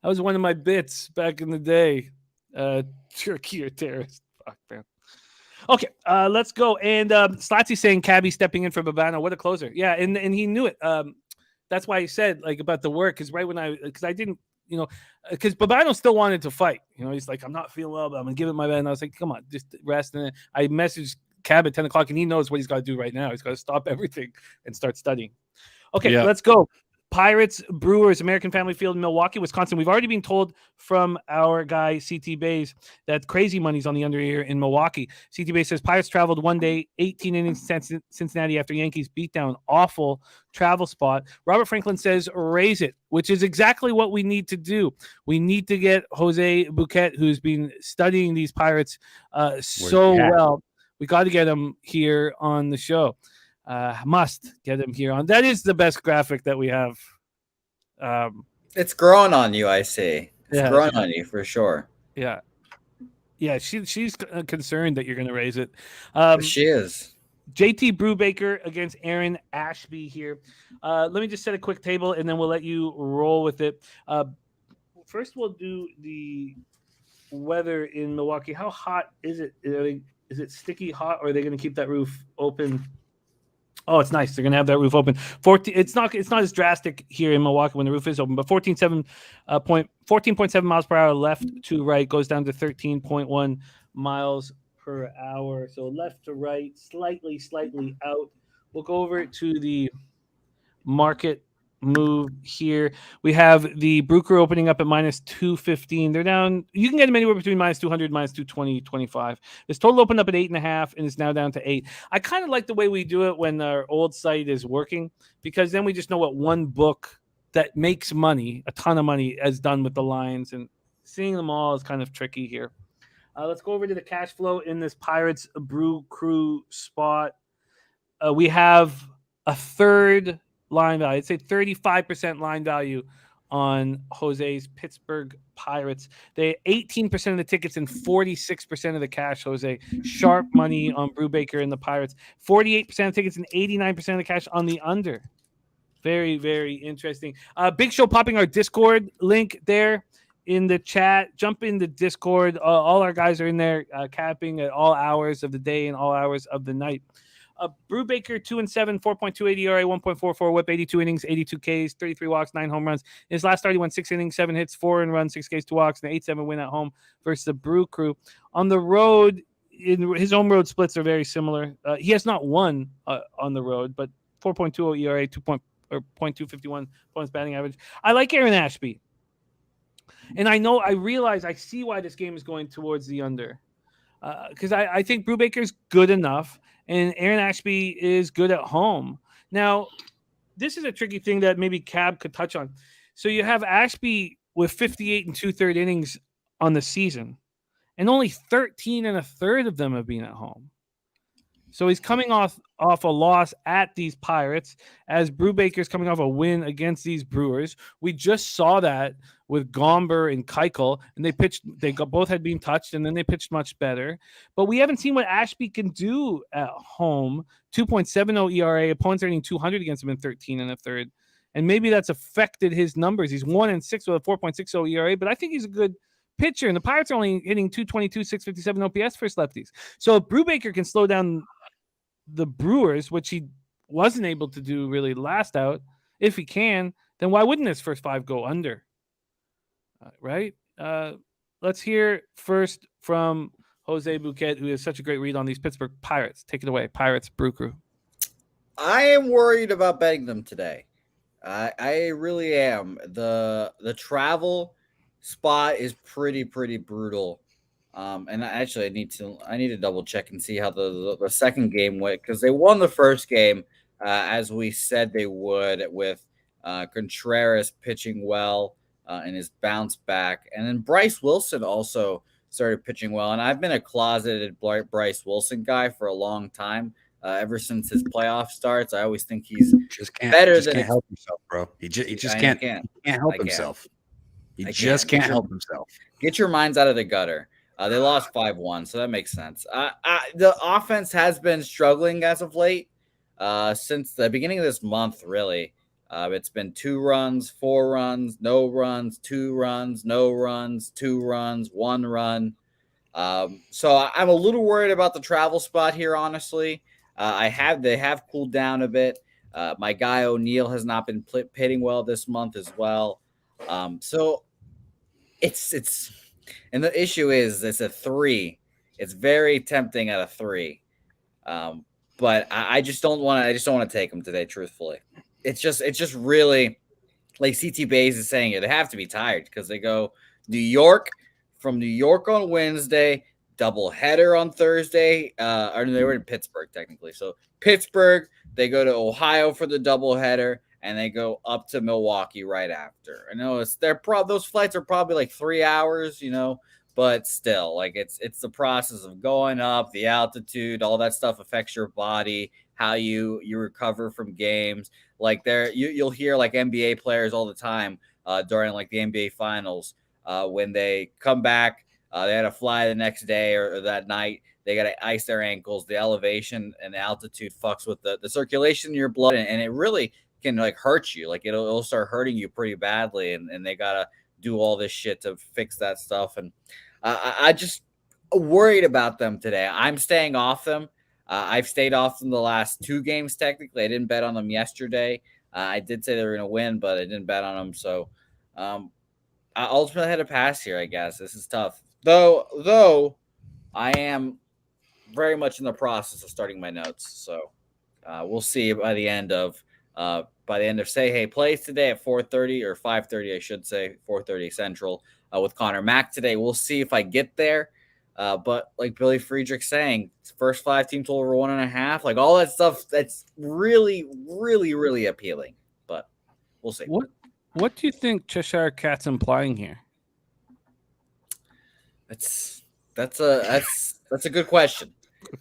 B: was one of my bits back in the day. Turkey or terrorist. Fuck, man. Okay, let's go. And Slatsy saying Cabbie stepping in for Babano. What a closer. Yeah, and he knew it. That's why he said like about the work, because I didn't, because Babano still wanted to fight. He's like, I'm not feeling well, but I'm gonna give it my best. And I was like, come on, just rest. And I messaged Cab at 10 o'clock, and he knows what he's got to do right now. He's got to stop everything and start studying. Okay, let's go. Pirates, Brewers, American Family Field in Milwaukee, Wisconsin. We've already been told from our guy, CT Bays, that crazy money's on the under here in Milwaukee. CT Bays says Pirates traveled one day, 18 innings to Cincinnati after Yankees beat down. Awful travel spot. Robert Franklin says raise it, which is exactly what we need to do. We need to get Jose Bouquet, who's been studying these Pirates well. We got to get him here on the show. Must get him here on. That is the best graphic that we have.
C: It's growing on you, I see. It's growing on you for sure.
B: Yeah. She's concerned that you're going to raise it.
C: She is.
B: JT Brubaker against Aaron Ashby here. Let me just set a quick table, and then we'll let you roll with it. First, we'll do the weather in Milwaukee. How hot is it? Is it sticky hot, or are they going to keep that roof open? Oh, it's nice. They're going to have that roof open. 14. It's not as drastic here in Milwaukee when the roof is open, but 14.7 miles per hour left to right goes down to 13.1 miles per hour. So left to right, slightly out. We'll go over to the market move here. We have the Brew Crew opening up at minus 215. They're down. You can get them anywhere between minus 200, minus 220, 25. This total opened up at 8.5 and is now down to 8. I kind of like the way we do it when our old site is working, because then we just know what one book that makes money, a ton of money, has done with the lines, and seeing them all is kind of tricky here. Let's go over to the cash flow in this Pirates Brew Crew spot. We have a third line value. I'd say 35% line value on Jose's Pittsburgh Pirates. They 18% of the tickets and 46% of the cash, Jose. Sharp money on Brubaker and the Pirates. 48% of tickets and 89% of the cash on the under. Very, very interesting. Big Show popping our Discord link there in the chat. Jump in the Discord. All our guys are in there capping at all hours of the day and all hours of the night. Brubaker 2-7, 4.28 ERA, 1.44 WHIP, 82 innings, 82 Ks, 33 walks, 9 home runs. In his last start, he won 6 innings, 7 hits, 4 earned runs, 6 Ks, 2 walks, and an 8-7 win at home versus the Brew Crew. On the road, his home road splits are very similar. He has not won on the road, but 4.20 ERA, 0.251 points batting average. I like Aaron Ashby, and I see why this game is going towards the under, because I think Brubaker's good enough. And Aaron Ashby is good at home. Now, this is a tricky thing that maybe Cab could touch on. So you have Ashby with 58 2/3 innings on the season, and only 13 1/3 of them have been at home. So he's coming off a loss at these Pirates, as Brubaker's coming off a win against these Brewers. We just saw that with Gomber and Keuchel, and both had been touched, and then they pitched much better. But we haven't seen what Ashby can do at home. 2.70 ERA, opponents are hitting 200 against him in 13 1/3. And maybe that's affected his numbers. He's 1-6 with a 4.60 ERA, but I think he's a good pitcher. And the Pirates are only hitting 222, 657 OPS for lefties. So if Brubaker can slow down the Brewers, which he wasn't able to do really last out, if he can, then why wouldn't his first 5 go under? Right? Let's hear first from Jose Bouquet, who has such a great read on these Pittsburgh Pirates. Take it away, Pirates Brew Crew.
C: I am worried about betting them today. I really am. The travel spot is pretty brutal. And actually, I need to double check and see how the second game went, because they won the first game as we said they would, with Contreras pitching well in his bounce back, and then Bryce Wilson also started pitching well. And I've been a closeted Bryce Wilson guy for a long time. Ever since his playoff starts, I always think he's better than
D: can't help himself, bro. He just can't help himself. He just can't help himself.
C: Get your minds out of the gutter. They lost 5-1, so that makes sense. The offense has been struggling as of late, since the beginning of this month, really. It's been 2 runs, 4 runs, no runs, 2 runs, no runs, 2 runs, 1 run. So I'm a little worried about the travel spot here, honestly. They have cooled down a bit. My guy O'Neill has not been pitting well this month as well. So it's and the issue is it's a 3. It's very tempting at a 3. But I just don't want to take them today, truthfully. It's just really, like CT Bays is saying, they have to be tired because they go New York on Wednesday, doubleheader on Thursday. Or they were in Pittsburgh technically. So Pittsburgh, they go to Ohio for the doubleheader, and they go up to Milwaukee right after. I know those flights are probably like 3 hours, but still, like it's the process of going up, the altitude, all that stuff affects your body, how you recover from games. Like you'll hear like NBA players all the time during like the NBA finals when they come back They had to fly the next day or that night. They got to ice their ankles. The elevation and the altitude fucks with the circulation in your blood, and it really can like hurt you. Like it'll start hurting you pretty badly, and they got to do all this shit to fix that stuff. And I just worried about them today. I'm staying off them. I've stayed off them the last 2 games. Technically, I didn't bet on them yesterday. I did say they were going to win, but I didn't bet on them. So I ultimately had to pass here, I guess. This is tough. Though I am very much in the process of starting my notes. So we'll see by the end of Say Hey Plays today at 4:30 or 5:30, I should say, 4:30 Central with Connor Mack today. We'll see if I get there. But like Billy Friedrich's saying, first 5 teams over 1.5, like all that stuff, that's really, really, really appealing. But we'll see.
B: What do you think Cheshire Cat's implying here?
C: That's a good question.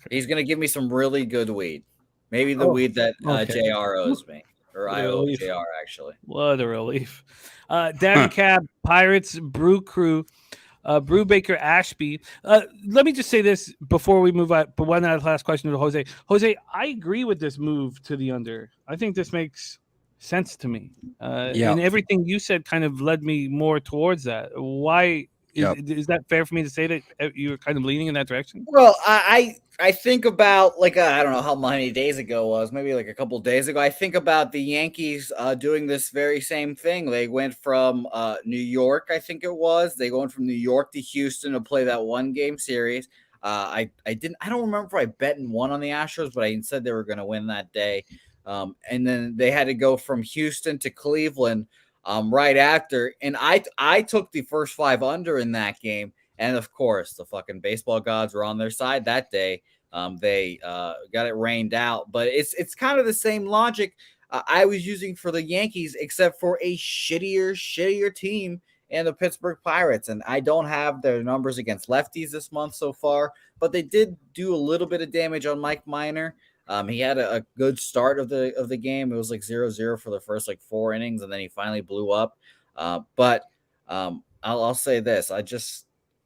C: He's gonna give me some really good weed. Maybe the weed that JR owes me. Or I owe JR, actually.
B: What a relief. Davy Cab, Pirates, Brew Crew, Brubaker, Ashby. Let me just say this before we move on. But one last question to Jose. Jose, I agree with this move to the under. I think this makes sense to me. And everything you said kind of led me more towards that. Why is that fair for me to say that you were kind of leaning in that direction?
C: Well, I think about like I don't know how many days ago it was, maybe like a couple days ago. I think about the Yankees doing this very same thing. They went from New York, I think it was. They went from New York to Houston to play that 1-game series. I don't remember if I bet and won on the Astros, but I said they were going to win that day. And then they had to go from Houston to Cleveland right after. And I took the first 5 under in that game. And of course, the fucking baseball gods were on their side that day. They got it rained out, but it's kind of the same logic I was using for the Yankees, except for a shittier team and the Pittsburgh Pirates. And I don't have their numbers against lefties this month so far, but they did do a little bit of damage on Mike Minor. He had a good start of the game. It was like 0-0 for the first like 4 innings, and then he finally blew up. But I'll say this: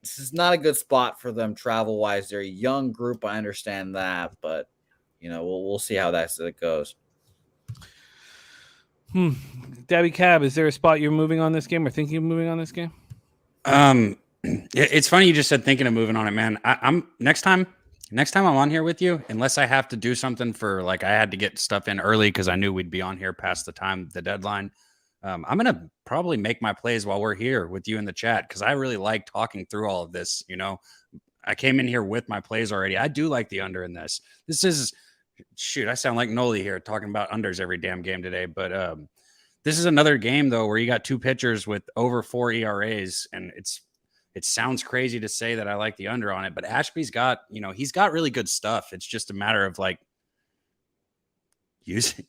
C: this is not a good spot for them travel-wise. They're a young group. I understand that, but we'll see how that goes.
B: Dabby Cab, is there a spot you're moving on this game or thinking of moving on this game?
D: It's funny you just said thinking of moving on it, man. I'm next time I'm on here with you, unless I have to do something for like I had to get stuff in early because I knew we'd be on here past the deadline. I'm going to probably make my plays while we're here with you in the chat because I really like talking through all of this. I came in here with my plays already. I do like the under in this. This is, I sound like Noli here talking about unders every damn game today. But this is another game, though, where you got 2 pitchers with over 4 ERAs. And it sounds crazy to say that I like the under on it. But Ashby's got, he's got really good stuff. It's just a matter of like,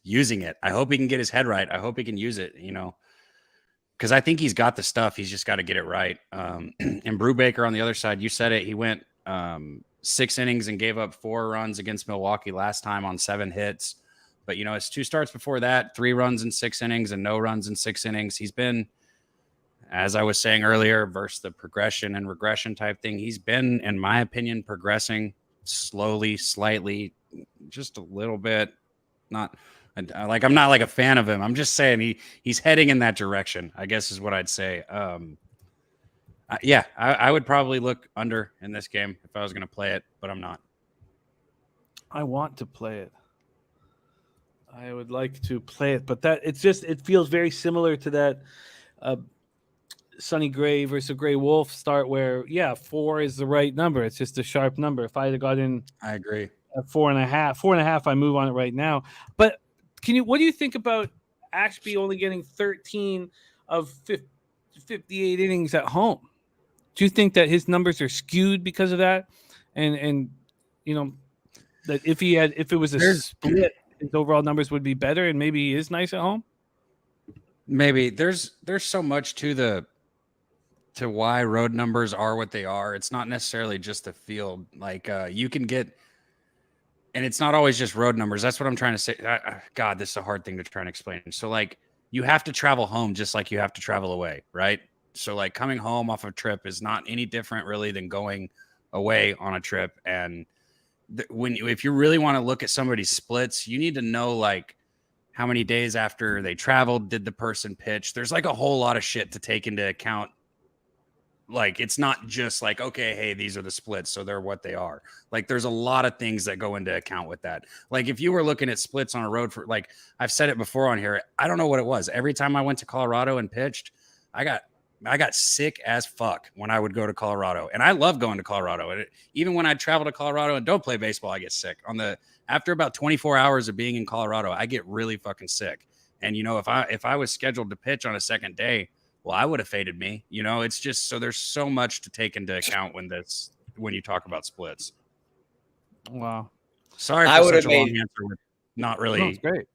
D: using it. I hope he can get his head right. I hope he can use it, because I think he's got the stuff. He's just got to get it right. And Brubaker on the other side, you said it. He went 6 innings and gave up 4 runs against Milwaukee last time on 7 hits. But, his 2 starts before that, 3 runs in 6 innings and no runs in 6 innings. He's been, as I was saying earlier, versus the progression and regression type thing. He's been, in my opinion, progressing slowly, slightly, just a little bit. I'm not like a fan of him. I'm just saying he's heading in that direction, I guess is what I'd say. I would probably look under in this game if I was going to play it, but I'm not.
B: I want to play it. I would like to play it, but it feels very similar to that Sonny Gray versus Gray Wolf start where 4 is the right number. It's just a sharp number. If I had got in,
D: I agree.
B: At 4.5, I move on it right now. But what do you think about Ashby only getting 13 of 58 innings at home? Do you think that his numbers are skewed because of that? And that if it was a split, his overall numbers would be better, and maybe he is nice at home?
D: Maybe there's so much to why road numbers are what they are. It's not necessarily just the field. Like you can get. And it's not always just road numbers. That's what I'm trying to say. This is a hard thing to try and explain. So, like, you have to travel home just like you have to travel away, right? So like coming home off a trip is not any different really than going away on a trip. And if you really want to look at somebody's splits, you need to know like how many days after they traveled did the person pitch. There's like a whole lot of shit to take into account. Like, it's not just like, okay, hey, these are the splits, so they're what they are. Like, there's a lot of things that go into account with that. Like, if you were looking at splits on a road for, like, I've said it before on here, I don't know what it was. Every time I went to Colorado and pitched, I got sick as fuck when I would go to Colorado. And I love going to Colorado. And even when I travel to Colorado and don't play baseball, I get sick. After about 24 hours of being in Colorado, I get really fucking sick. And, you know, if I was scheduled to pitch on a second day, well, I would have faded me. You know, it's just so there's so much to take into account when you talk about splits.
B: Wow.
D: Sorry for such a long answer with not really.
B: No, it's great.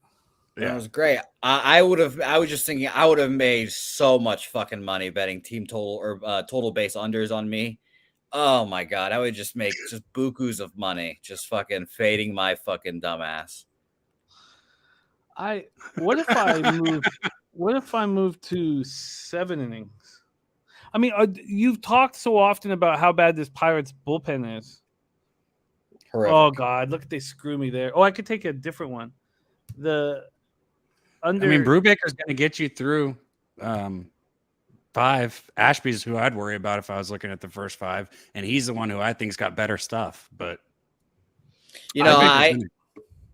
C: Yeah, it was great. I was just thinking I would have made so much fucking money betting team total or total base unders on me. Oh my God. I would just make just bukus of money, just fucking fading my fucking dumbass.
B: What if I move to 7 innings? I mean, you've talked so often about how bad this Pirates bullpen is.
C: Horrific.
B: Oh God, look, they screw me there. Oh, I could take a different one.
D: I mean, Brubaker's going to get you through 5. Ashby's who I'd worry about if I was looking at the first 5, and he's the one who I think's got better stuff. But
C: you know, I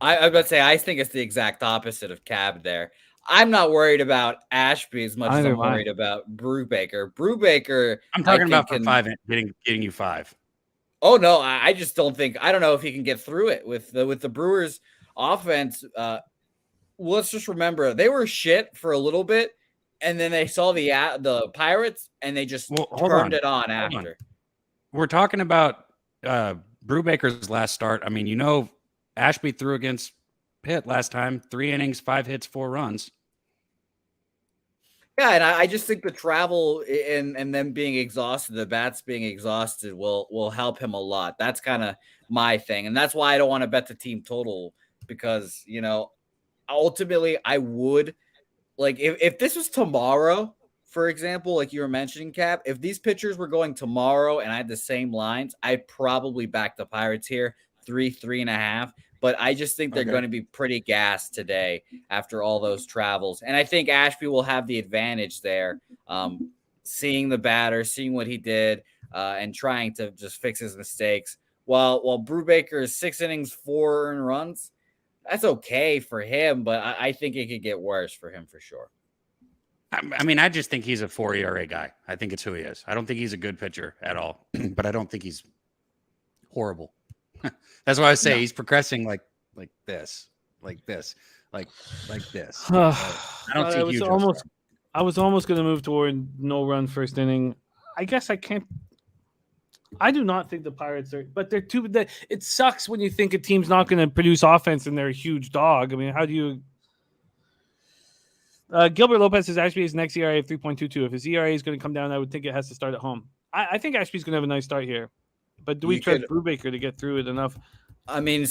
C: was about to say I think it's the exact opposite of Cab there. I'm not worried about Ashby as much as I'm worried about Brubaker. Brubaker,
D: I'm talking about for 5 getting you 5.
C: Oh no, I just don't think. I don't know if he can get through it with the Brewers offense. Let's just remember they were shit for a little bit, and then they saw the Pirates, and they just turned it on after.
D: We're talking about Brubaker's last start. I mean, you know, Ashby threw against Pitt last time, 3 innings, 5 hits, 4 runs.
C: Yeah, and I just think the travel and them being exhausted, the bats being exhausted will help him a lot. That's kind of my thing. And that's why I don't want to bet the team total because, you know, ultimately I would like if this was tomorrow, for example, like you were mentioning, Cap, if these pitchers were going tomorrow and I had the same lines, I'd probably back the Pirates here 3.5. But I just think they're going to be pretty gassed today after all those travels. And I think Ashby will have the advantage there, seeing the batter, seeing what he did, and trying to just fix his mistakes. While Brubaker is 6 innings, 4 earned runs, that's okay for him, but I think it could get worse for him for sure.
D: I mean, I just think he's a 4 ERA guy. I think it's who he is. I don't think he's a good pitcher at all, but I don't think he's horrible. That's why I say he's progressing like this. I don't see huge.
B: I was almost going to move toward no run first inning. I guess I can't. I do not think the Pirates are, but they're too. It sucks when you think a team's not going to produce offense and they're a huge dog. I mean, how do you? Gilbert Lopez says Ashby's next ERA of 3.22. If his ERA is going to come down, I would think it has to start at home. I think Ashby's going to have a nice start here. But do we trust Brubaker to get through it enough?
C: I mean,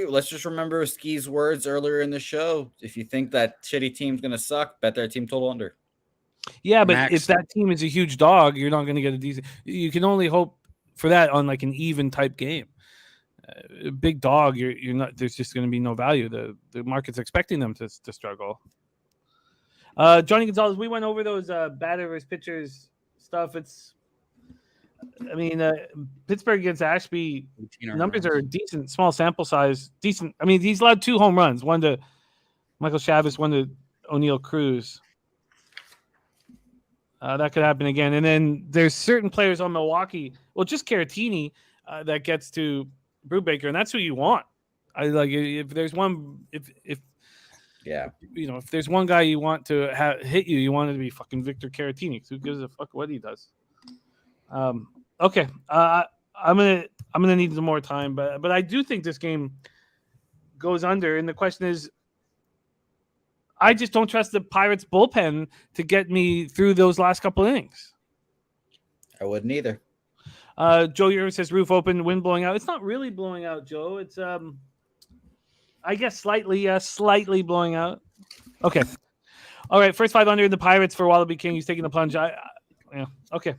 C: let's just remember Ski's words earlier in the show. If you think that shitty team's going to suck, bet their team total under.
B: Yeah, but if that team is a huge dog, you're not going to get a decent. You can only hope for that on like an even type game. Big dog, you're not. There's just going to be no value. The market's expecting them to struggle. Johnny Gonzalez, we went over those batter versus pitchers stuff. I mean, Pittsburgh against Ashby, numbers are decent, small sample size, decent. I mean, he's allowed 2 home runs, one to Michael Chavis, one to O'Neill Cruz. That could happen again. And then there's certain players on Milwaukee, well, just Caratini, that gets to Brubaker, and that's who you want. I like if there's one, if you know, if there's one guy you want to hit you want it to be fucking Victor Caratini. Who gives a fuck what he does? Okay. I'm gonna need some more time, but I do think this game goes under. And the question is, I just don't trust the Pirates bullpen to get me through those last couple innings.
C: I wouldn't either.
B: Joe Euro says roof open, wind blowing out. It's not really blowing out, Joe. It's I guess slightly blowing out. Okay. All right, first 5 under in the Pirates for Wallaby King. He's taking the plunge. Yeah. Okay.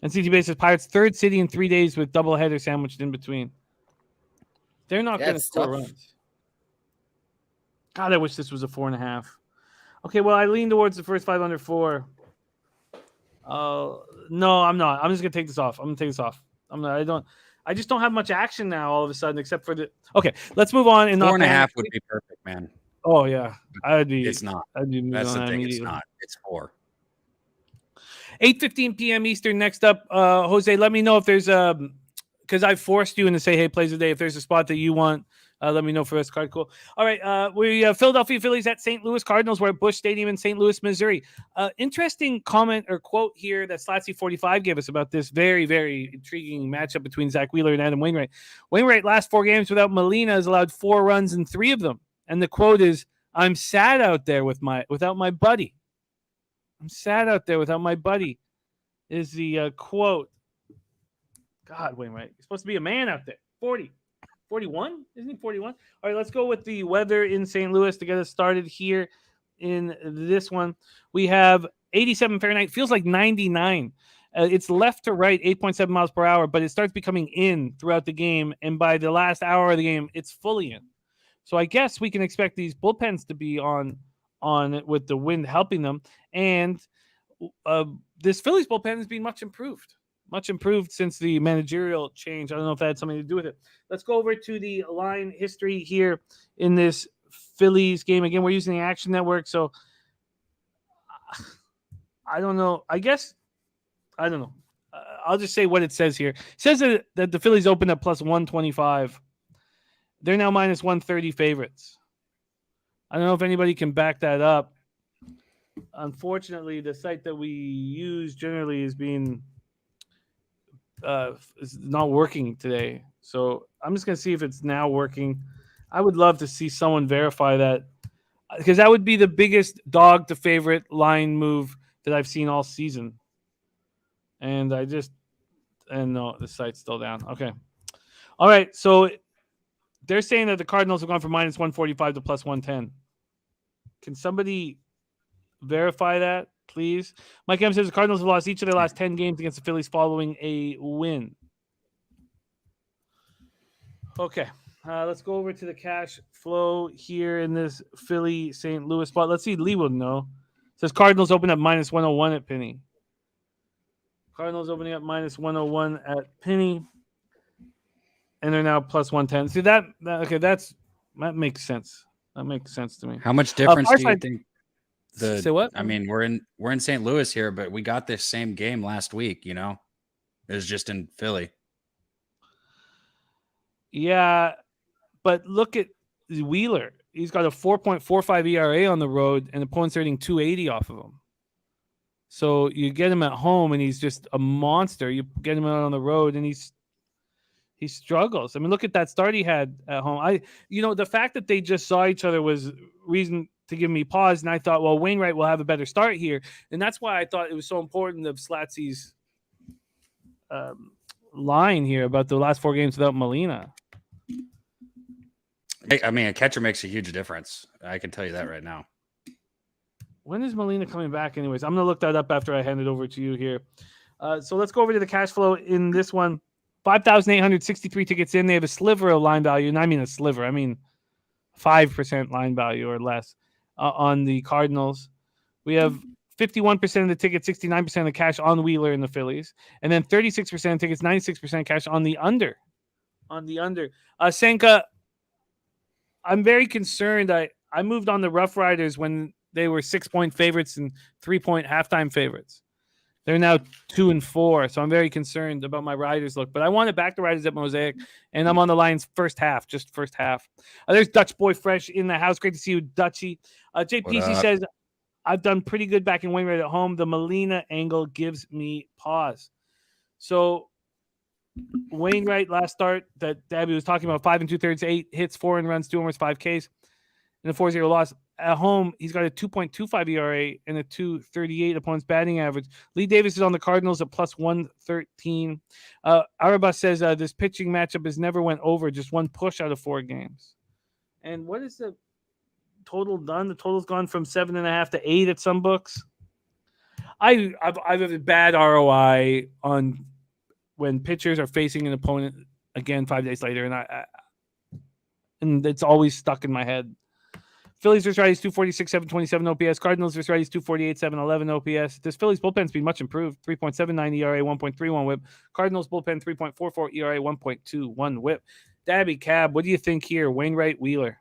B: And CT Base says Pirates third city in 3 days with doubleheader sandwiched in between. They're not going to score runs. God, I wish this was a 4.5. Okay, well, I lean towards the first 5 under 4. No, I'm not. I'm just gonna take this off. I'm gonna take this off. I just don't have much action now all of a sudden, except for the. Okay, let's move on. And
D: 4.5 would be perfect, man.
B: Oh yeah, I'd be.
D: It's not.
B: I'd be
D: That's the thing.
B: It's
D: not. It's 4.
B: 8:15 p.m. Eastern. Next up, Jose. Let me know if there's because I forced you into say, hey, plays today. If there's a spot that you want. Let me know for this card. Cool. All right. We Philadelphia Phillies at St. Louis Cardinals. We're at Busch Stadium in St. Louis, Missouri. Interesting comment or quote here that Slatsy45 gave us about this very, very intriguing matchup between Zach Wheeler and Adam Wainwright. Wainwright last 4 games without Molina has allowed 4 runs in 3 of them. And the quote is, "I'm sad out there without my buddy." I'm sad out there without my buddy. Is the quote. God, Wainwright, you're supposed to be a man out there. 41? Isn't he 41? All right, let's go with the weather in St. Louis to get us started here in this one. We have 87 Fahrenheit. Feels like 99. It's left to right, 8.7 miles per hour, but it starts becoming in throughout the game. And by the last hour of the game, it's fully in. So I guess we can expect these bullpens to be on it with the wind helping them. And this Phillies bullpen has been much improved since the managerial change. I don't know if that had something to do with it. Let's go over to the line history here in this Phillies game. Again, we're using the Action Network, so I don't know. I don't know. I'll just say what it says here. It says that the Phillies opened at plus 125. They're now minus 130 favorites. I don't know if anybody can back that up. Unfortunately, the site that we use generally is not working today. So I'm just going to see if it's now working. I would love to see someone verify that, because that would be the biggest dog to favorite line move that I've seen all season. And no, the site's still down. Okay. All right. So they're saying that the Cardinals have gone from minus 145 to plus 110. Can somebody verify that, please? Mike M says the Cardinals have lost each of their last 10 games against the Phillies following a win. Okay. Let's go over to the cash flow here in this Philly St. Louis spot. Let's see. Lee will know. It says Cardinals open up minus 101 at Penny. Cardinals opening up minus 101 at Penny. And they're now plus 110. See that makes sense. That makes sense to me.
D: How much difference do you think?
B: Say what?
D: I mean, we're in St. Louis here, but we got this same game last week, you know? It was just in Philly.
B: Yeah, but look at Wheeler. He's got a 4.45 ERA on the road, and opponents are hitting 280 off of him. So you get him at home, and he's just a monster. You get him out on the road, and he struggles. I mean, look at that start he had at home. The fact that they just saw each other was reason to give me pause, and I thought, well, Wainwright will have a better start here, and that's why I thought it was so important of Slatsy's line here about the last 4 games without Molina.
D: I mean, a catcher makes a huge difference. I can tell you that right now.
B: When is Molina coming back anyways? I'm going to look that up after I hand it over to you here. So let's go over to the cash flow in this one. 5,863 tickets in. They have a sliver of line value, and I mean a sliver. I mean 5% line value or less on the Cardinals. We have 51% of the tickets, 69% of the cash on Wheeler in the Phillies, and then 36% of tickets, 96% cash on the under. Senka, I'm very concerned. I moved on the Roughriders when they were 6-point favorites and 3-point halftime favorites. They're now 2 and 4, so I'm very concerned about my Riders look. But I want to back the Riders at Mosaic, and I'm on the Lions first half. There's Dutch Boy Fresh in the house. Great to see you, Dutchy. JPC says, I've done pretty good back in Wainwright at home. The Molina angle gives me pause. So Wainwright last start that Abby was talking about, 5 2/3, 8 hits, 4 and runs, 2 homers, 5 Ks, and a 4-0 loss. At home, he's got a 2.25 ERA and a 2.38 opponent's batting average. Lee Davis is on the Cardinals at plus 113. Arabas says this pitching matchup has never went over, just 1 push out of 4 games. And what is the total done? The total's gone from 7.5 to 8 at some books. I've a bad ROI on when pitchers are facing an opponent again 5 days later, and it's always stuck in my head. Phillies versus Righties 246, 727 OPS. Cardinals versus Righties 248, 711 OPS. This Phillies bullpen's been much improved. 3.79 ERA, 1.31 WHIP. Cardinals bullpen 3.44 ERA, 1.21 WHIP. Dabby, Cab, what do you think here? Wainwright, Wheeler.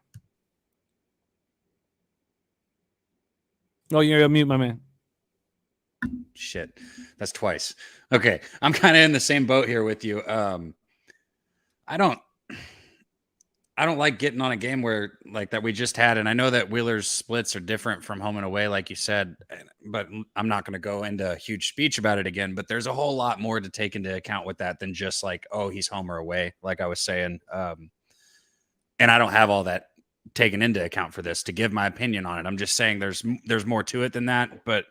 B: No, you're on mute, my man.
D: Shit, that's twice. Okay, I'm kind of in the same boat here with you. I don't like getting on a game where like that we just had, and I know that Wheeler's splits are different from home and away, like you said, but I'm not going to go into a huge speech about it again. But there's a whole lot more to take into account with that than just like, oh, he's home or away, like I was saying. And I don't have all that taken into account for this to give my opinion on it. I'm just saying there's more to it than that. But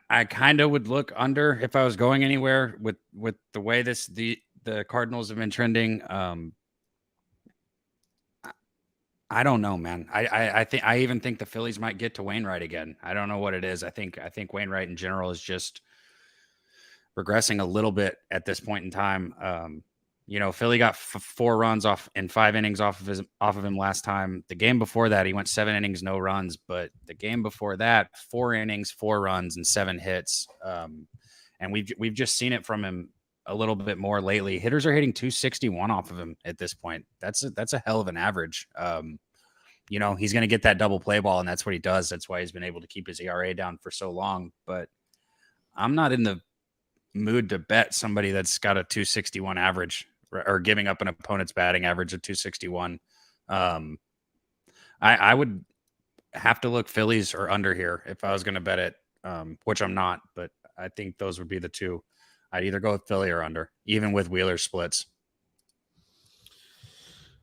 D: I kind of would look under if I was going anywhere with the way the Cardinals have been trending. I don't know, man. I even think the Phillies might get to Wainwright again. I don't know what it is. I think Wainwright in general is just regressing a little bit at this point in time. Philly got 4 runs off in 5 innings off of him last time. The game before that, he went 7 innings, no runs. But the game before that, 4 innings, 4 runs, and 7 hits. And we've just seen it from him a little bit more lately. Hitters are hitting 261 off of him at this point. That's a hell of an average. He's going to get that double play ball, and that's what he does. That's why he's been able to keep his ERA down for so long. But I'm not in the mood to bet somebody that's got a 261 average or giving up an opponent's batting average of 261. I would have to look Phillies or under here if I was going to bet it, which I'm not, but I think those would be the two. I'd either go with Philly or under, even with Wheeler splits.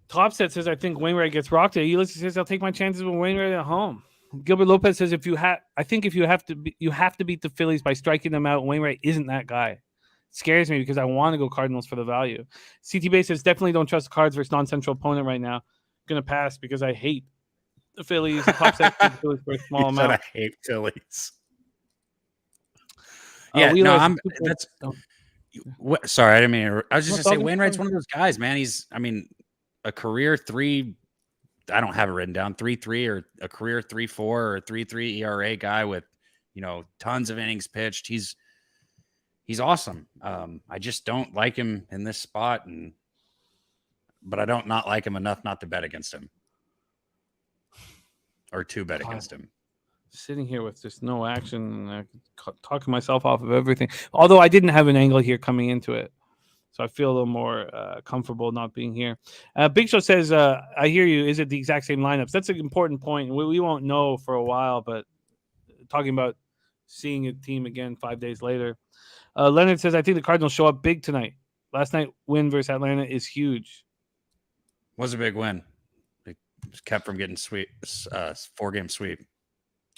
B: Topset says, I think Wainwright gets rocked. Ulysses says, I'll take my chances with Wainwright at home. Gilbert Lopez says, you have to beat the Phillies by striking them out. Wainwright isn't that guy. It scares me because I want to go Cardinals for the value. CT Bay says, definitely don't trust the Cards versus non-central opponent right now. Going to pass because I hate the Phillies. The Topset says the Phillies for a small amount.
D: I hate Phillies. Yeah, sorry, I didn't mean. I was just gonna say Wainwright's one of those guys, man. He's, a career 3. I don't have it written down 3.3 or a career 3.4 or 3.3 ERA guy with, tons of innings pitched. He's awesome. I just don't like him in this spot, but I don't not like him enough not to bet against him or to bet against him.
B: Sitting here with just no action and talking myself off of everything. Although I didn't have an angle here coming into it. So I feel a little more comfortable not being here. Big Show says, I hear you. Is it the exact same lineups? That's an important point. We won't know for a while, but talking about seeing a team again 5 days later. Leonard says, I think the Cardinals show up big tonight. Last night win versus Atlanta is huge.
D: Was a big win. It was kept from getting 4-game sweep.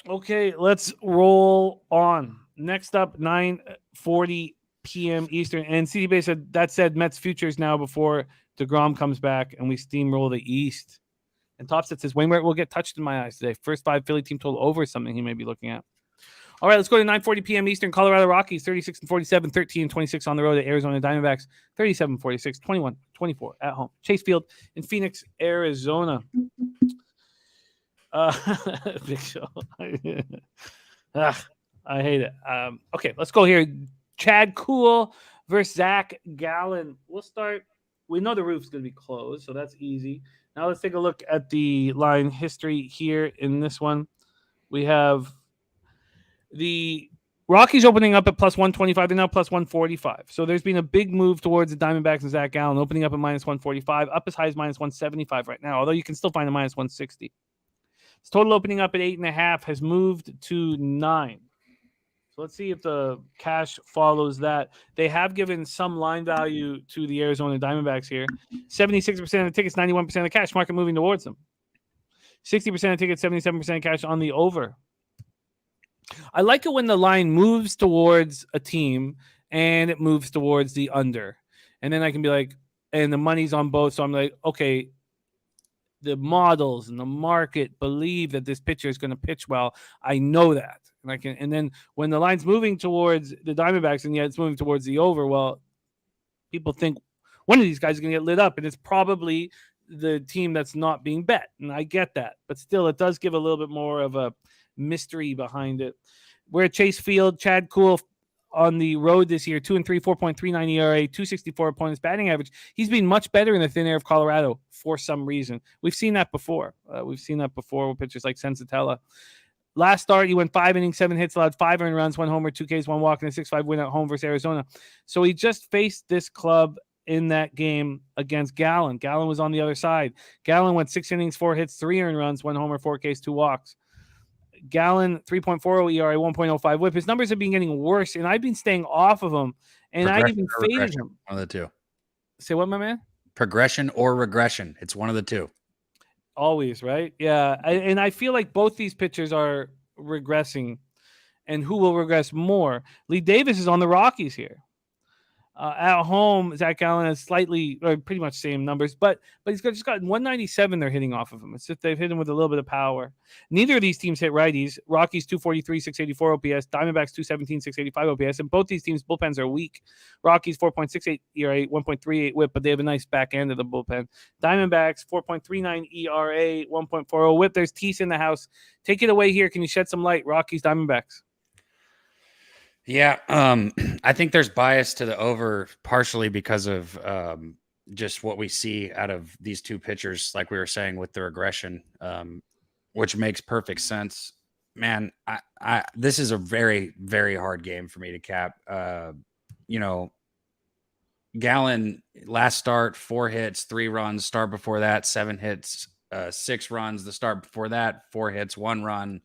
B: Okay, let's roll on. Next up, 9:40 p.m. Eastern. And CD Bay said, that said, Mets futures now before DeGrom comes back and we steamroll the East. And Topset says, Wainwright will get touched in my eyes today. First 5 Philly team total over something he may be looking at. All right, let's go to 9:40 p.m. Eastern. Colorado Rockies, 36-47, 13-26 on the road at Arizona Diamondbacks, 37-46, 21-24 at home. Chase Field in Phoenix, Arizona. Big Show. I hate it. Okay, let's go here. Chad Kuhl versus Zach Gallen. We'll start. We know the roof's going to be closed, so that's easy. Now let's take a look at the line history here in this one. We have the Rockies opening up at plus 125. They're now plus 145. So there's been a big move towards the Diamondbacks and Zach Gallen, opening up at minus 145, up as high as minus 175 right now, although you can still find a minus 160. Its total opening up at 8.5 has moved to 9. So let's see if the cash follows that. They have given some line value to the Arizona Diamondbacks here. 76% of the tickets, 91% of the cash market moving towards them. 60% of tickets, 77% cash on the over. I like it when the line moves towards a team and it moves towards the under. And then I can be like, and the money's on both. So I'm like, okay, the models and the market believe that this pitcher is going to pitch well. I know that. And then when the line's moving towards the Diamondbacks and yet it's moving towards the over, well, people think one of these guys is going to get lit up, and it's probably the team that's not being bet. And I get that, but still, it does give a little bit more of a mystery behind it. We're at Chase Field. Chad Kuhl on the road this year, 2-3, 4.39 ERA, 264 opponents batting average. He's been much better in the thin air of Colorado for some reason. We've seen that before. With pitchers like Sensatella. Last start, he went 5 innings, 7 hits, allowed 5 earned runs, 1 homer, 2 Ks, 1 walk, and a 6-5 win at home versus Arizona. So he just faced this club in that game against Gallen. Gallen was on the other side. Gallen went 6 innings, 4 hits, 3 earned runs, 1 homer, 4 Ks, 2 walks. Gallen, 3.40 ERA, 1.05 whip. His numbers have been getting worse, and I've been staying off of him, and I even faded him.
D: One of the two.
B: Say what, my man?
D: Progression or regression. It's one of the two.
B: Always, right? Yeah. And I feel like both these pitchers are regressing. And who will regress more? Lee Davis is on the Rockies here. At home, Zach Gallen has slightly, or pretty much same numbers, but he's just got 197 they're hitting off of him. It's just they've hit him with a little bit of power. Neither of these teams hit righties. Rockies 243, 684 OPS. Diamondbacks 217, 685 OPS. And both these teams' bullpens are weak. Rockies 4.68 ERA, 1.38 whip, but they have a nice back end of the bullpen. Diamondbacks 4.39 ERA, 1.40 whip. There's Tease in the house. Take it away here. Can you shed some light? Rockies, Diamondbacks.
D: Yeah, I think there's bias to the over partially because of just what we see out of these two pitchers, like we were saying with the regression, which makes perfect sense. Man, I this is a very, very hard game for me to cap. Gallen, last start, 4 hits, 3 runs. Start before that, 7 hits, 6 runs. The start before that, 4 hits, 1 run.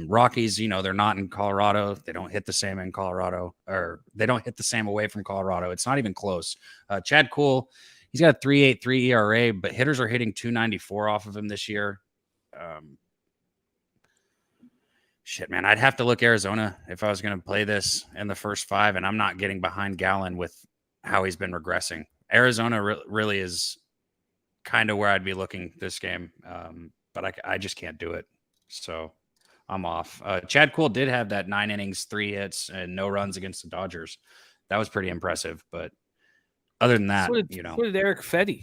D: Rockies, they're not in Colorado. They don't hit the same in Colorado, or they don't hit the same away from Colorado. It's not even close. Chad Kuhl, he's got a 3.83 ERA, but hitters are hitting 294 off of him this year. Shit, man, I'd have to look Arizona if I was going to play this in the first 5, and I'm not getting behind Gallen with how he's been regressing. Arizona really is kind of where I'd be looking this game, but I just can't do it. So I'm off. Chad Kuhl did have that 9 innings, 3 hits, and no runs against the Dodgers. That was pretty impressive. But other than that,
B: so did Eric Fetty.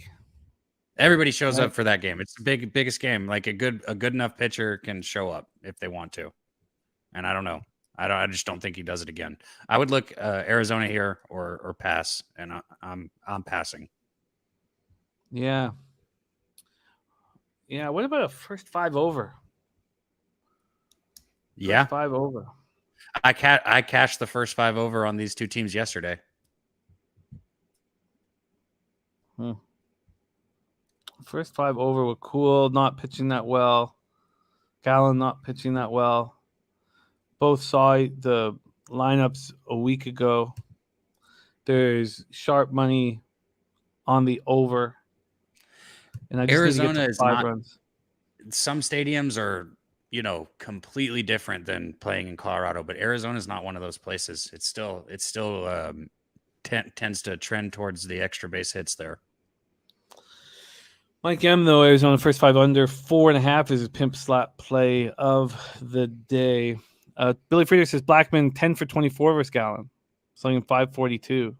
B: Everybody
D: shows up for that game. It's the biggest game. Like a good enough pitcher can show up if they want to. And I don't know. I just don't think he does it again. I would look Arizona here or pass, and I'm passing.
B: Yeah. Yeah. What about a first 5 over?
D: Yeah,
B: 5 over.
D: I cashed the first 5 over on these two teams yesterday.
B: First 5 over were cool. Not pitching that well. Gallen not pitching that well. Both saw the lineups a week ago. There's sharp money on the over, and I just
D: Arizona
B: is 5 runs.
D: Some stadiums are completely different than playing in Colorado, but Arizona is not one of those places. It still tends to trend towards the extra base hits there.
B: Mike M, though, Arizona first 5 under, 4.5 is his pimp slap play of the day. Billy Frieder says Blackman 10 for 24 versus Gallen, selling 542.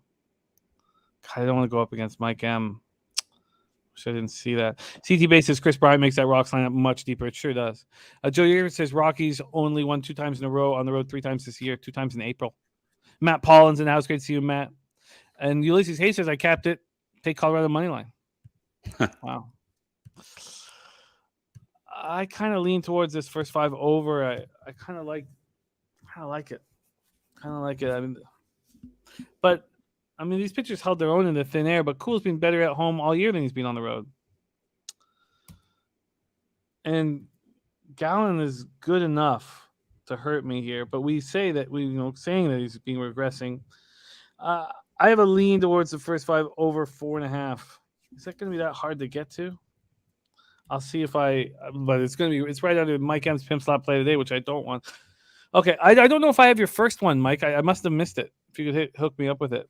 B: God, I don't want to go up against Mike M. Wish I didn't see that. CT Base says Chris Bryant makes that Rocks lineup much deeper. It sure does. Joe Yeager says Rockies only won 2 times in a row, on the road 3 times this year, 2 times in April. Matt Paulins in the house. Great to see you, Matt. And Ulysses Hayes says I capped it. Take Colorado money line. Wow. I kind of lean towards this first 5 over. I kind of like it. I mean, these pitchers held their own in the thin air, but Kuhl's been better at home all year than he's been on the road. And Gallen is good enough to hurt me here, but we say that saying that he's being regressing. I have a lean towards the first 5 over 4.5. Is that going to be that hard to get to? I'll see but it's right under Mike M's pimp slap play today, which I don't want. Okay, I don't know if I have your first one, Mike. I must have missed it. If you could hook me up with it.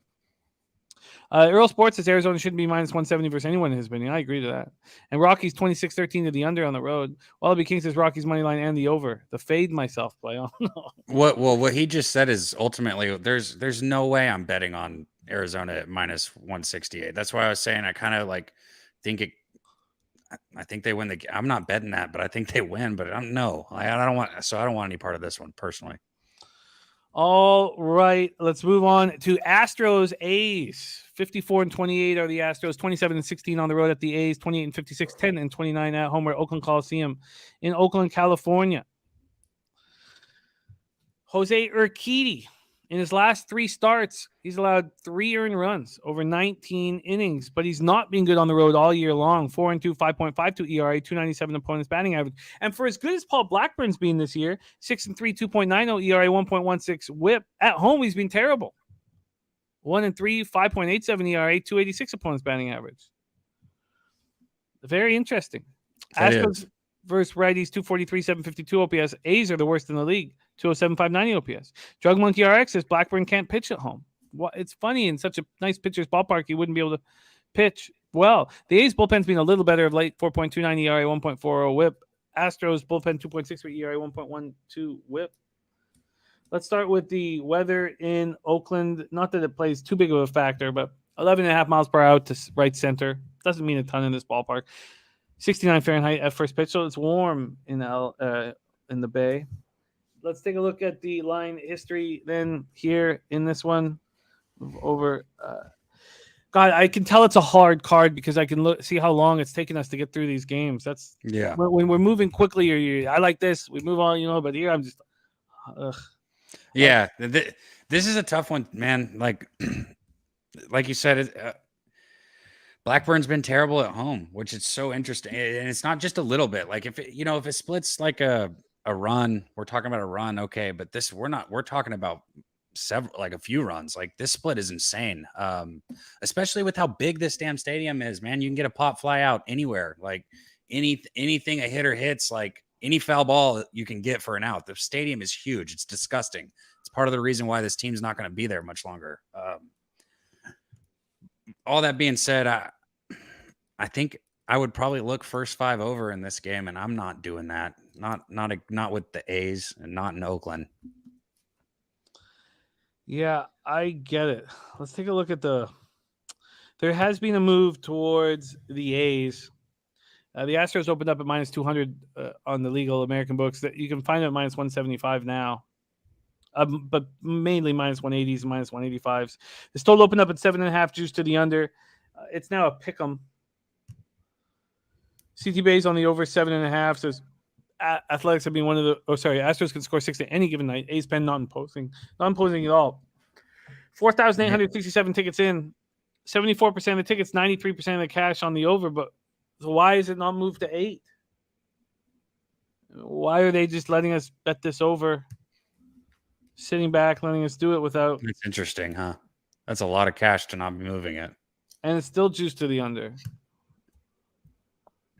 B: Earl Sports says Arizona shouldn't be minus 170 versus anyone in his opinion. I agree to that. And Rockies 26-13 to the under on the road. Wallaby King says Rockies money line and the over. The fade myself play. Oh no.
D: What he just said is ultimately there's no way I'm betting on Arizona at minus 168. That's why I was saying I kind of like think it. I think they win the. I'm not betting that, but I think they win. But I don't know. I don't want. So I don't want any part of this one personally.
B: All right, let's move on to Astros A's. 54-28 are the Astros. 27-16 on the road at the A's. 28-56, 10-29 at home at Oakland Coliseum in Oakland, California. Jose Urquidy, in his last 3 starts, he's allowed 3 earned runs over 19 innings, but he's not been good on the road all year long. 4-2, 5.52 ERA, 297 opponent's batting average. And for as good as Paul Blackburn's been this year, 6-3, 2.90 ERA, 1.16 WHIP. At home, he's been terrible. 1-3, 5.87 ERA, 286 opponent's batting average. Very interesting. Astros versus righties, 243, 752 OPS. A's are the worst in the league. 207, 590 OPS. Drug Monkey RX says Blackburn can't pitch at home. Well, it's funny, in such a nice pitcher's ballpark, he wouldn't be able to pitch well. The A's bullpen's been a little better of late. 4.29 ERA, 1.40 WHIP. Astros bullpen 2.63 ERA, 1.12 WHIP. Let's start with the weather in Oakland. Not that it plays too big of a factor, but 11.5 miles per hour to right center. Doesn't mean a ton in this ballpark. 69 Fahrenheit at first pitch, so it's warm in the Bay. Let's take a look at the line history then here in this one. Move over. God, I can tell it's a hard card because I can see how long it's taken us to get through these games. That's when we're moving quickly. I like this. We move on, but here I'm just.
D: Yeah, this is a tough one, man. Like you said, Blackburn's been terrible at home, which is so interesting, and it's not just a little bit. Like if it splits like a run, we're talking about a run, okay, but we're talking about a few runs. Like this split is insane, especially with how big this damn stadium is, man. You can get a pop fly out anywhere, like anything a hitter hits, like any foul ball you can get for an out. The stadium is huge. It's disgusting. It's part of the reason why this team's not going to be there much longer. All that being said, I think I would probably look first 5 over in this game, and I'm not doing that. Not with the A's and not in Oakland.
B: Yeah, I get it. Let's take a look at there has been a move towards the A's. The Astros opened up at minus 200 on the legal American books. That you can find it at minus 175 now. But mainly minus 180s and minus 185s. The total opened up at 7.5 juice to the under. It's now a pick 'em. CT Bay's on the over 7.5. Says Athletics have been one of the. Astros can score 6 at any given night. A's pen not imposing at all. 4,867 tickets in. 74% of the tickets, 93% of the cash on the over. But so why is it not moved to 8? Why are they just letting us bet this over? Sitting back, letting us do it without.
D: It's interesting, huh? That's a lot of cash to not be moving it.
B: And it's still juiced to the under.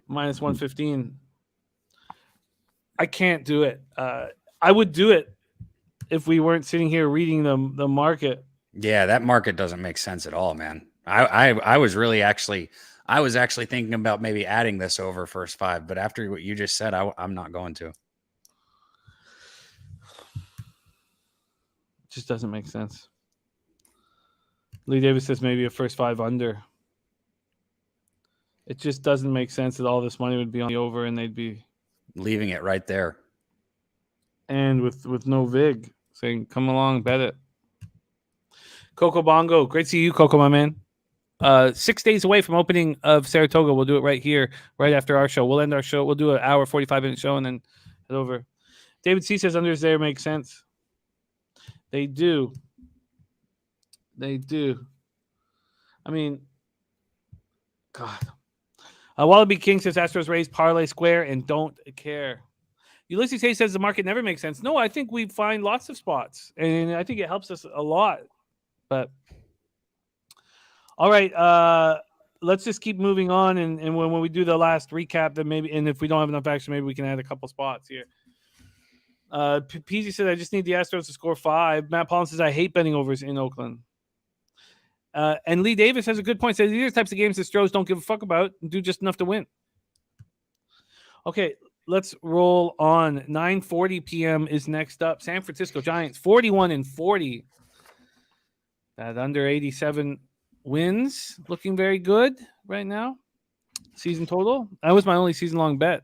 B: Minus 115. I can't do it. I would do it if we weren't sitting here reading the market. Yeah,
D: that market doesn't make sense at all, man. I was actually thinking about maybe adding this over first 5, but after what you just said, I'm not going to.
B: Just doesn't make sense. Lee Davis says maybe a first 5 under. It just doesn't make sense that all this money would be on the over and they'd be
D: leaving it right there.
B: And with no vig saying, come along, bet it. Coco Bongo. Great to see you, Coco, my man. 6 days away from opening of Saratoga. We'll do it right here, right after our show. We'll end our show. We'll do an hour, 45-minute show and then head over. David C. says unders there make sense. They do. I mean, God. Wallaby King says Astros raise parlay square and don't care. Ulysses Hayes says the market never makes sense. No, I think we find lots of spots, and I think it helps us a lot. But all right, let's just keep moving on, and when we do the last recap, then maybe, and if we don't have enough action, maybe we can add a couple spots here. Peasy said, I just need the Astros to score 5. Matt Paulin says, I hate betting overs in Oakland. And Lee Davis has a good point. Says these are the types of games the Stros don't give a fuck about and do just enough to win. Okay, let's roll on. 9:40 p.m. is next up. San Francisco Giants 41-40. That under 87 wins, looking very good right now. Season total. That was my only season-long bet.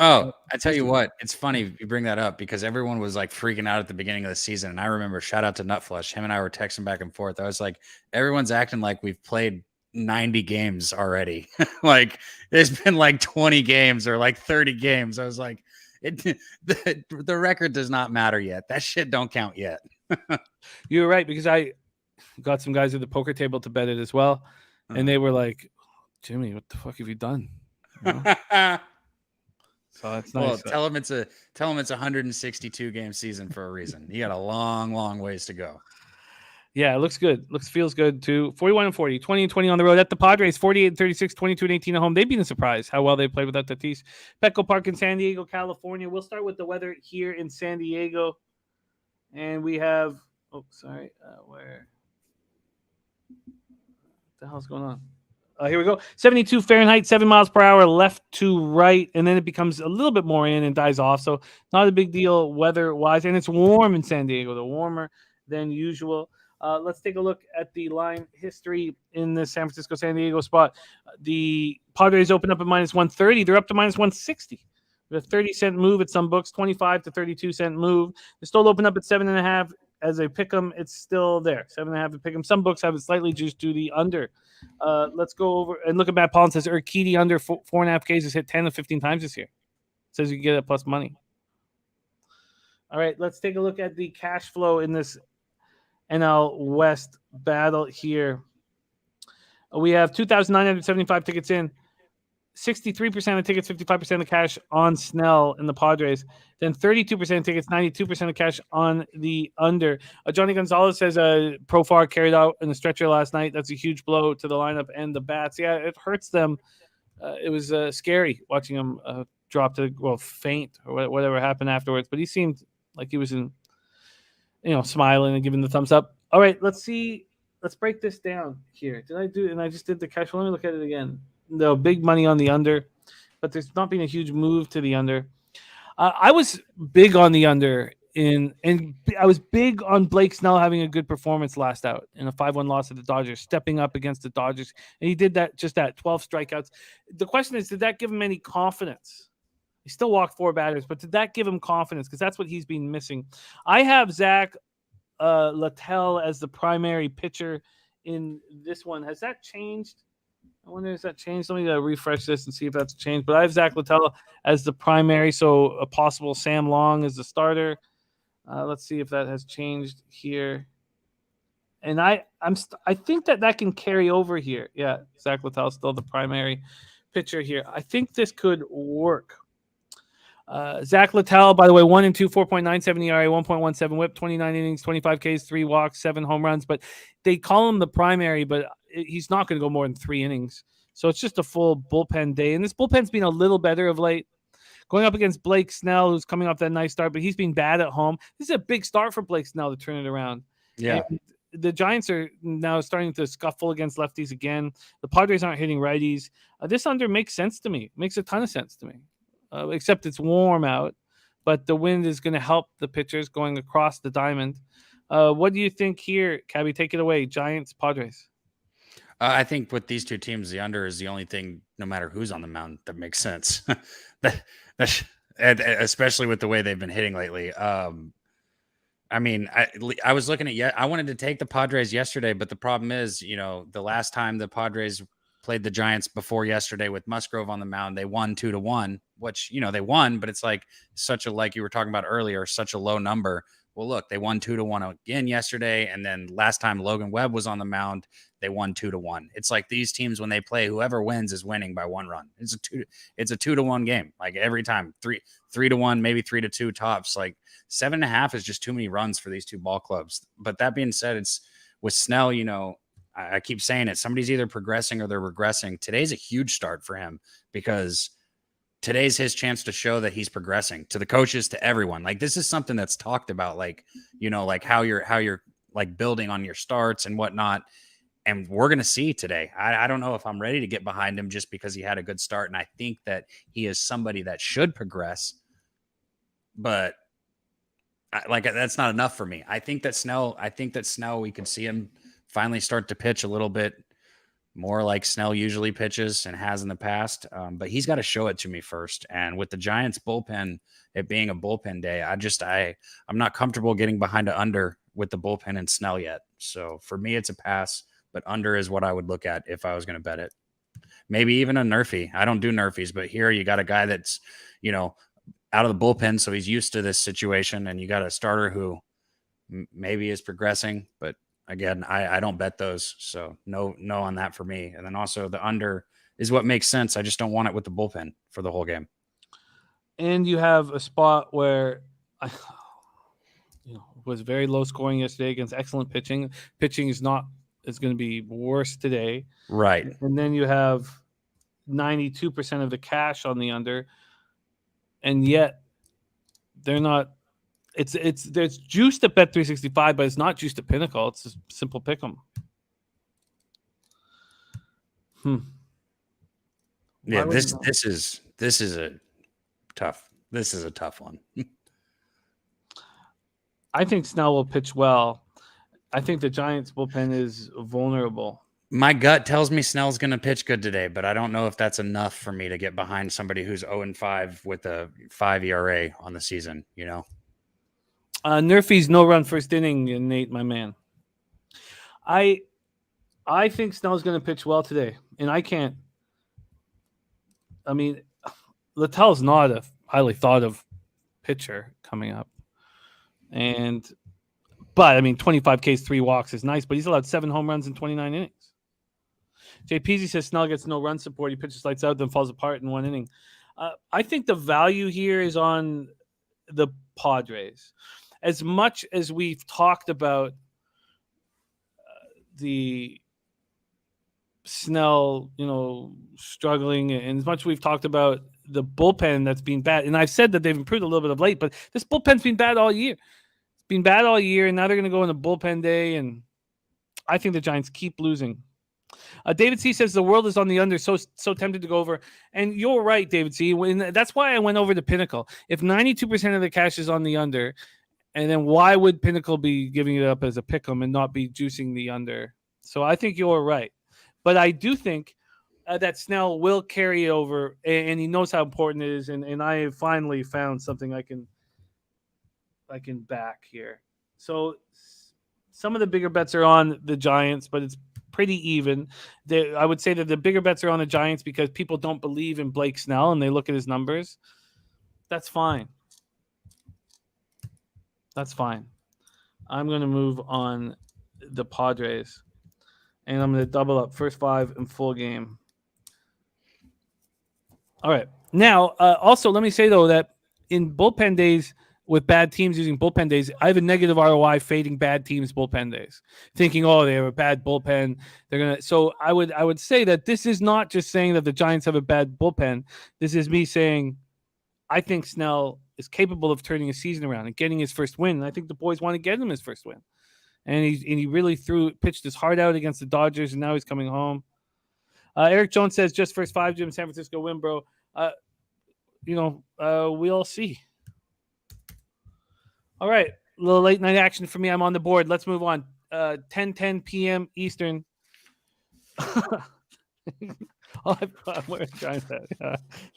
D: Oh, I tell you what, it's funny you bring that up because everyone was like freaking out at the beginning of the season. And I remember, shout out to Nutflush. Him and I were texting back and forth. I was like, everyone's acting like we've played 90 games already. Like there's been like 20 games or like 30 games. I was like, the record does not matter yet. That shit don't count yet.
B: You're right, because I got some guys at the poker table to bet it as well. And they were like, Jimmy, what the fuck have you done? You know? So that's nice.
D: Well, tell him it's a 162 game season for a reason. You got a long ways to go.
B: Yeah, it looks good. Feels good too. 41-40, 20-20 on the road at the Padres. 48-36, 22-18 at home. They've been a surprise how well they played without Tatis. Petco Park in San Diego, California. We'll start with the weather here in San Diego, and we have. Oh, sorry. Where? What the hell's going on? Here we go. 72 Fahrenheit, 7 miles per hour, left to right, and then it becomes a little bit more in and dies off. So not a big deal weather-wise, and it's warm in San Diego. They're warmer than usual. Let's take a look at the line history in the San Francisco-San Diego spot. The Padres open up at minus 130. They're up to minus 160. A 30-cent move at some books, 25 to 32-cent move. They still open up at 7.5. As a pick 'em, it's still there. 7.5 to pick 'em. Some books have it slightly juiced to the under. Let's go over and look at Matt Paulin. Says Urquidy under 4.5 Ks has hit 10 to 15 times this year. Says you can get it plus money. All right, let's take a look at the cash flow in this NL West battle here. We have 2,975 tickets in. 63% of tickets, 55% of the cash on Snell and the Padres. Then 32% of tickets, 92% of cash on the under. Johnny Gonzalez says Profar carried out in the stretcher last night. That's a huge blow to the lineup and the bats. Yeah, it hurts them. It was scary watching him drop to faint or whatever happened afterwards. But he seemed like he was smiling and giving the thumbs up. All right, let's see. Let's break this down here. I just did the cash flow. Let me look at it again. No, big money on the under, but there's not been a huge move to the under. I was big on the under and I was big on Blake Snell having a good performance last out in a 5-1 loss to the Dodgers, stepping up against the Dodgers. And he did that, 12 strikeouts. The question is, did that give him any confidence? He still walked 4 batters, but did that give him confidence? Because that's what he's been missing. I have Zach Littell as the primary pitcher in this one. Has that changed? I wonder if that changed. Let me refresh this and see if that's changed. But I have Zach Littell as the primary, so a possible Sam Long as the starter. Let's see if that has changed here. And I think that can carry over here. Yeah, Zach Littell is still the primary pitcher here. I think this could work. Zach Littell, by the way, 1-2, 4.97 ERA, 1.17 WHIP, 29 innings, 25 Ks, 3 walks, 7 home runs. But they call him the primary, but he's not going to go more than 3 innings. So it's just a full bullpen day. And this bullpen's been a little better of late. Going up against Blake Snell, who's coming off that nice start, but he's been bad at home. This is a big start for Blake Snell to turn it around.
D: Yeah.
B: And the Giants are now starting to scuffle against lefties again. The Padres aren't hitting righties. This under makes sense to me. Makes a ton of sense to me. Except it's warm out, but the wind is going to help the pitchers going across the diamond. What do you think here, Cabbie? Take it away. Giants, Padres.
D: I think with these two teams, the under is the only thing, no matter who's on the mound, that makes sense. Especially with the way they've been hitting lately. I was looking at I wanted to take the Padres yesterday, but the problem is, the last time the Padres played the Giants before yesterday with Musgrove on the mound, they won 2-1, which, they won, but it's like like you were talking about earlier, such a low number. Well, look, they won 2-1 again yesterday. And then last time Logan Webb was on the mound, they won 2-1. It's like these teams, when they play, whoever wins is winning by 1 run. It's a 2-1 game. Like every time 3-1, maybe 3-2 tops. Like 7.5 is just too many runs for these two ball clubs. But that being said, it's with Snell, I keep saying it. Somebody's either progressing or they're regressing. Today's a huge start for him because today's his chance to show that he's progressing to the coaches, to everyone. Like this is something that's talked about, like, like how you're like building on your starts and whatnot. And we're going to see today. I don't know if I'm ready to get behind him just because he had a good start. And I think that he is somebody that should progress. But that's not enough for me. I think that Snell, we could see him finally start to pitch a little bit more like Snell usually pitches and has in the past. But he's got to show it to me first. And with the Giants bullpen, it being a bullpen day, I'm not comfortable getting behind a under with the bullpen and Snell yet. So for me, it's a pass, but under is what I would look at if I was going to bet it. Maybe even a Nerfy. I don't do Nerfies, but here you got a guy that's, out of the bullpen, so he's used to this situation, and you got a starter who maybe is progressing, but again, I don't bet those, so no on that for me. And then also the under is what makes sense. I just don't want it with the bullpen for the whole game.
B: And you have a spot where was very low scoring yesterday against excellent pitching. Pitching is going to be worse today,
D: right? And
B: then you have 92% of the cash on the under. And yet they're not. There's juice at Bet 365, but it's not juice at Pinnacle. It's a simple pick 'em.
D: Yeah, this is a tough one.
B: I think Snell will pitch well. I think the Giants bullpen is vulnerable.
D: My gut tells me Snell's going to pitch good today, but I don't know if that's enough for me to get behind somebody who's 0-5 with a 5 ERA on the season,
B: Nerfy's no run first inning, Nate, my man. I think Snell's going to pitch well today, and I can't. I mean, Littell's not a highly thought of pitcher coming up, but 25 Ks, 3 walks is nice, but he's allowed 7 home runs in 29 innings. Jay Peasy says Snell gets no run support. He pitches lights out, then falls apart in 1 inning. I think the value here is on the Padres. As much as we've talked about the Snell, struggling, and as much as we've talked about the bullpen that's been bad, and I've said that they've improved a little bit of late, but this bullpen's been bad all year. It's been bad all year, and now they're going to go in a bullpen day, and I think the Giants keep losing. David C says the world is on the under, so tempted to go over. And you're right, David C. That's why I went over to Pinnacle. If 92% of the cash is on the under, and then why would Pinnacle be giving it up as a pick'em and not be juicing the under? So I think you're right. But I do think that Snell will carry it over, and he knows how important it is. And I have finally found something I can back here. So some of the bigger bets are on the Giants, but it's pretty even. I would say that the bigger bets are on the Giants because people don't believe in Blake Snell and they look at his numbers. That's fine. I'm going to move on the Padres, and I'm going to double up first 5 in full game. All right. Now, also, let me say, though, that in bullpen days, with bad teams using bullpen days, I have a negative ROI fading bad teams bullpen days, thinking, they have a bad bullpen. They're gonna. So I would say that this is not just saying that the Giants have a bad bullpen. This is me saying I think Snell is capable of turning a season around and getting his first win. And I think the boys want to get him his first win. And he really pitched his heart out against the Dodgers, and now he's coming home. Eric Jones says just first 5, Jim. San Francisco win, bro. We'll see. All right, a little late night action for me. I'm on the board. Let's move on. 10 p.m. Eastern. Thank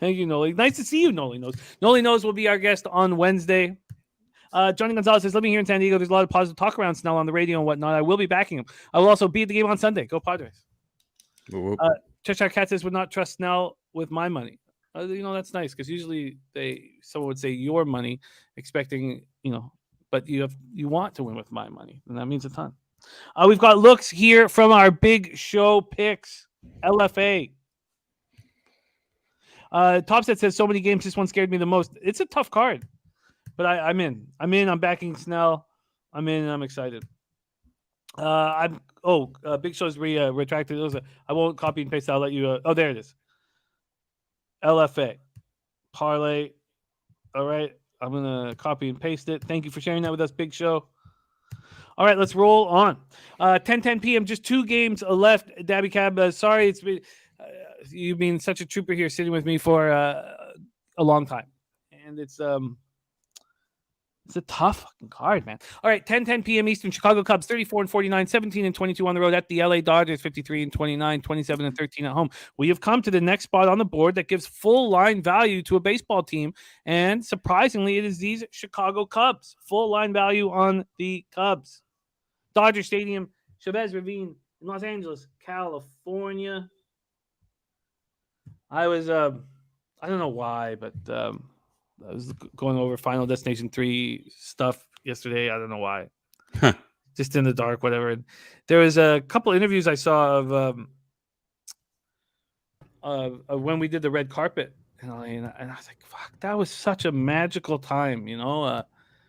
B: you, Noli. Nice to see you, Noli Knows. Noli Knows will be our guest on Wednesday. Johnny Gonzalez says, living here in San Diego, there's a lot of positive talk around Snell on the radio and whatnot. I will be backing him. I will also be at the game on Sunday. Go Padres. Cheshire Cat says, would not trust Snell with my money. That's nice because usually someone would say your money, expecting, but you want to win with my money, and that means a ton. We've got looks here from our big show picks, LFA. Topset says so many games. This one scared me the most. It's a tough card, but I'm in. I'm backing Snell. I'm in. And I'm excited. Big Show's retracted. I won't copy and paste. I'll let you. There it is. LFA parlay. All right, I'm gonna copy and paste it. Thank you for sharing that with us, Big Show. All right, let's roll on. 10:10 p.m. Just 2 games left. Dabby Cab, sorry, it's been you've been such a trooper here, sitting with me for a long time, and it's a tough fucking card, man. All right, 10:10 p.m. Eastern. Chicago Cubs 34-49, 17-22 on the road at the LA Dodgers 53-29, 27-13 at home. We have come to the next spot on the board that gives full line value to a baseball team, and surprisingly, it is these Chicago Cubs. Full line value on the Cubs. Dodger Stadium, Chavez Ravine in Los Angeles, California. I was I don't know why, but I was going over Final Destination 3 stuff yesterday. I don't know why. Just in the dark, whatever. And there was a couple interviews I saw of when we did the red carpet. And I was like, fuck, that was such a magical time, you know?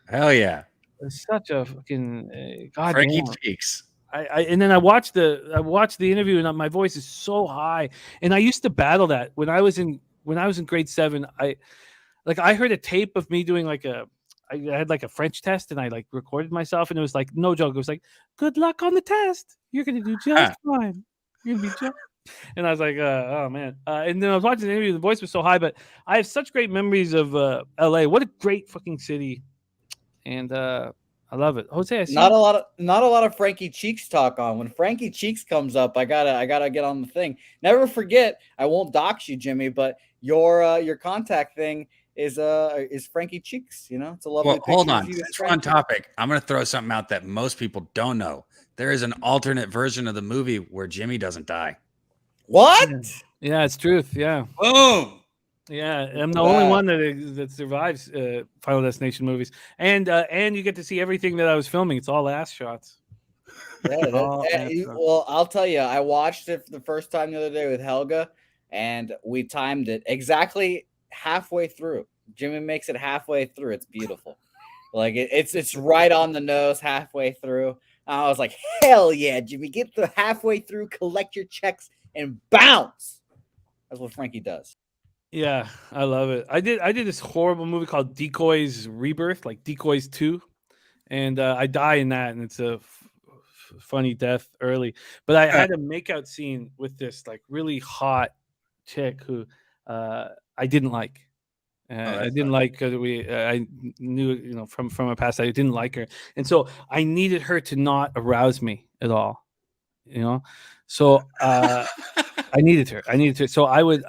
D: Hell yeah.
B: It was such a fucking
D: Frankie Cheeks.
B: And then I watched the interview, and my voice is so high. And I used to battle that when I was in grade 7. I heard a tape of me doing I had like a French test, and I like recorded myself, and it was like, no joke. It was like, good luck on the test. You're gonna do just fine. You're gonna be just. And I was like, oh man. And then I was watching the interview. The voice was so high, but I have such great memories of LA. What a great fucking city, and I love it. Jose,
C: not a lot of Frankie Cheeks talk on. When Frankie Cheeks comes up, I gotta get on the thing. Never forget, I won't dox you, Jimmy, but your contact thing is Frankie Cheeks. You know, it's a lovely picture.
D: Hold on, that's one topic. I'm gonna throw something out that most people don't know. There is an alternate version of the movie where Jimmy doesn't die.
C: What?
B: Yeah, it's truth. Yeah.
D: Boom.
B: Yeah, I'm the only one that survives Final Destination movies, and you get to see everything that I was filming. It's all ass shots.
C: Well, I'll tell you, I watched it for the first time the other day with Helga, and we timed it exactly halfway through. Jimmy makes it halfway through. It's beautiful. Like it's right on the nose halfway through. I was like, hell yeah, Jimmy, get the halfway through, collect your checks, and bounce. That's what Frankie does.
B: Yeah, I love it. I did this horrible movie called Decoys Rebirth, like Decoys 2, and I die in that, and it's a funny death early. But I had a makeout scene with this like really hot chick who I didn't like. I didn't like because I knew, you know, from a past I didn't like her, and so I needed her to not arouse me at all, you know. So I needed her. So I would.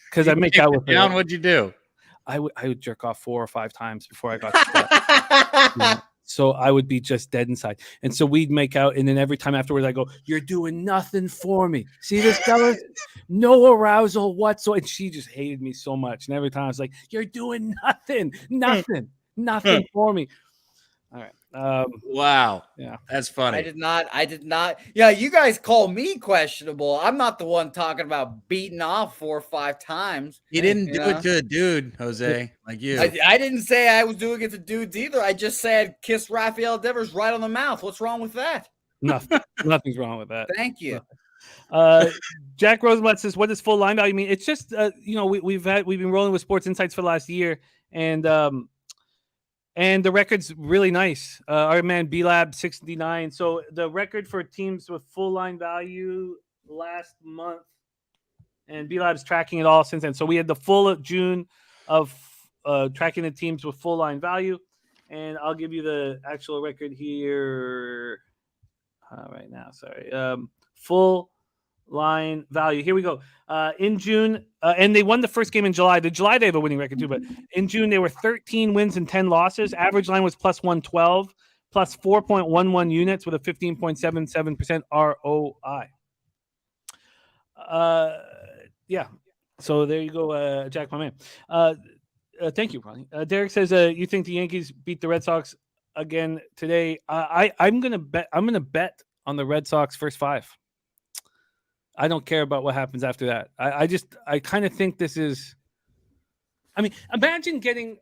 B: Because I make out with her.
D: What'd you do?
B: I would jerk off 4 or 5 times before I got to that. You know? So I would be just dead inside. And so we'd make out, and then every time afterwards I go, you're doing nothing for me. See this, fellas? No arousal whatsoever. And she just hated me so much. And every time I was like, you're doing nothing for me. All right.
D: Wow.
B: Yeah.
D: That's funny.
C: I did not. Yeah, you guys call me questionable. I'm not the one talking about beating off 4 or 5 times.
D: You didn't do it to a dude, Jose, like you.
C: I didn't say I was doing it to dudes either. I just said kiss Rafael Devers right on the mouth. What's wrong with that?
B: Nothing's wrong with that.
C: Thank you.
B: Jack Rosenblatt says, what does full line value mean? It's just we've been rolling with Sports Insights for the last year, and the record's really nice. Our man B-Lab 69. So the record for teams with full line value last month, and B-Lab's tracking it all since then. So we had the full of June of tracking the teams with full line value, and I'll give you the actual record here right now. Sorry, full line value. Here we go. In June, and they won the first game in July. The July they have a winning record too, but in June they were 13 wins and 10 losses. Average line was plus 112, plus 4.11 units with a 15.77% ROI. Yeah. So there you go, Jack, my man. Thank you, Ronnie. Derek says, you think the Yankees beat the Red Sox again today? I'm gonna bet on the Red Sox first 5. I don't care about what happens after that. I kind of think this is. I mean, imagine getting.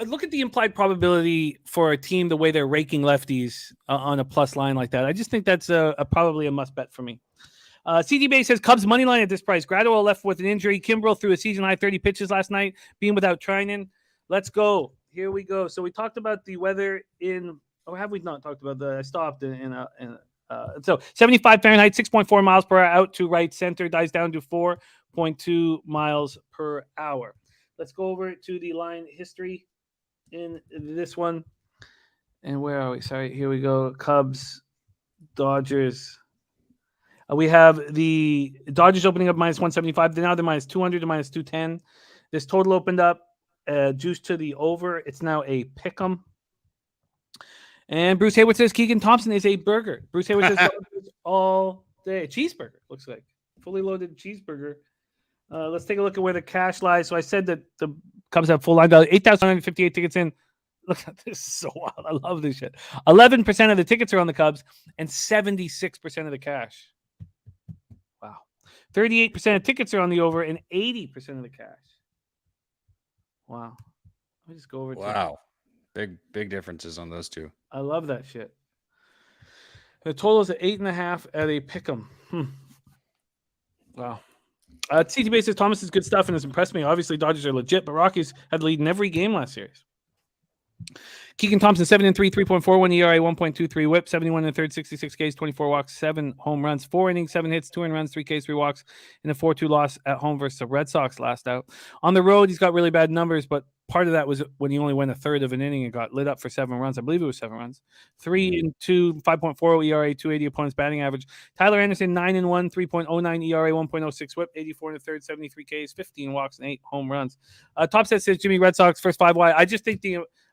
B: Look at the implied probability for a team the way they're raking lefties on a plus line like that. I just think that's probably a must bet for me. CD Bay says Cubs money line at this price. Gradwell left with an injury. Kimbrel threw a season high 30 pitches last night, being without Trinan. Let's go. Here we go. So we talked about the weather in or have we not talked about that? I stopped so 75 Fahrenheit, 6.4 miles per hour out to right center, dies down to 4.2 miles per hour. Let's go over to the line history in this one. And where are we? Sorry, here we go. Cubs, Dodgers. We have the Dodgers opening up minus 175. Now they're minus 200 to minus 210. This total opened up juice to the over. It's now a pick'em. And Bruce Hayward says Keegan Thompson is a burger. Bruce Hayward says Dodgers all day. Cheeseburger, looks like. Fully loaded cheeseburger. Let's take a look at where the cash lies. So I said that the Cubs have full line value. 8,958 tickets in. Look at this. Is so wild. I love this shit. 11% of the tickets are on the Cubs and 76% of the cash. Wow. 38% of tickets are on the over and 80% of the cash. Wow. Let me just go over to
D: wow. Big differences on those two.
B: I love that shit. The total is at 8.5 at a pick'em. Wow. Citi Base says Thomas is good stuff and has impressed me. Obviously, Dodgers are legit, but Rockies had the lead in every game last series. Keegan Thompson, 7-3, 3.41 ERA, 1.23 whip, 71 and third, 66 Ks, 24 walks, 7 home runs, 4 innings, 7 hits, 2 runs, 3 Ks, 3 walks, in a 4-2 loss at home versus the Red Sox last out. On the road, he's got really bad numbers, but part of that was when he only went a third of an inning and got lit up for 7 runs. I believe it was 7 runs. 3-2, 5.40 ERA, 280 opponents batting average. Tyler Anderson, 9-1, 3.09 ERA, 1.06 whip, 84 and a third, 73 Ks, 15 walks, and 8 home runs. Top set says Jimmy Red Sox, first 5 wide.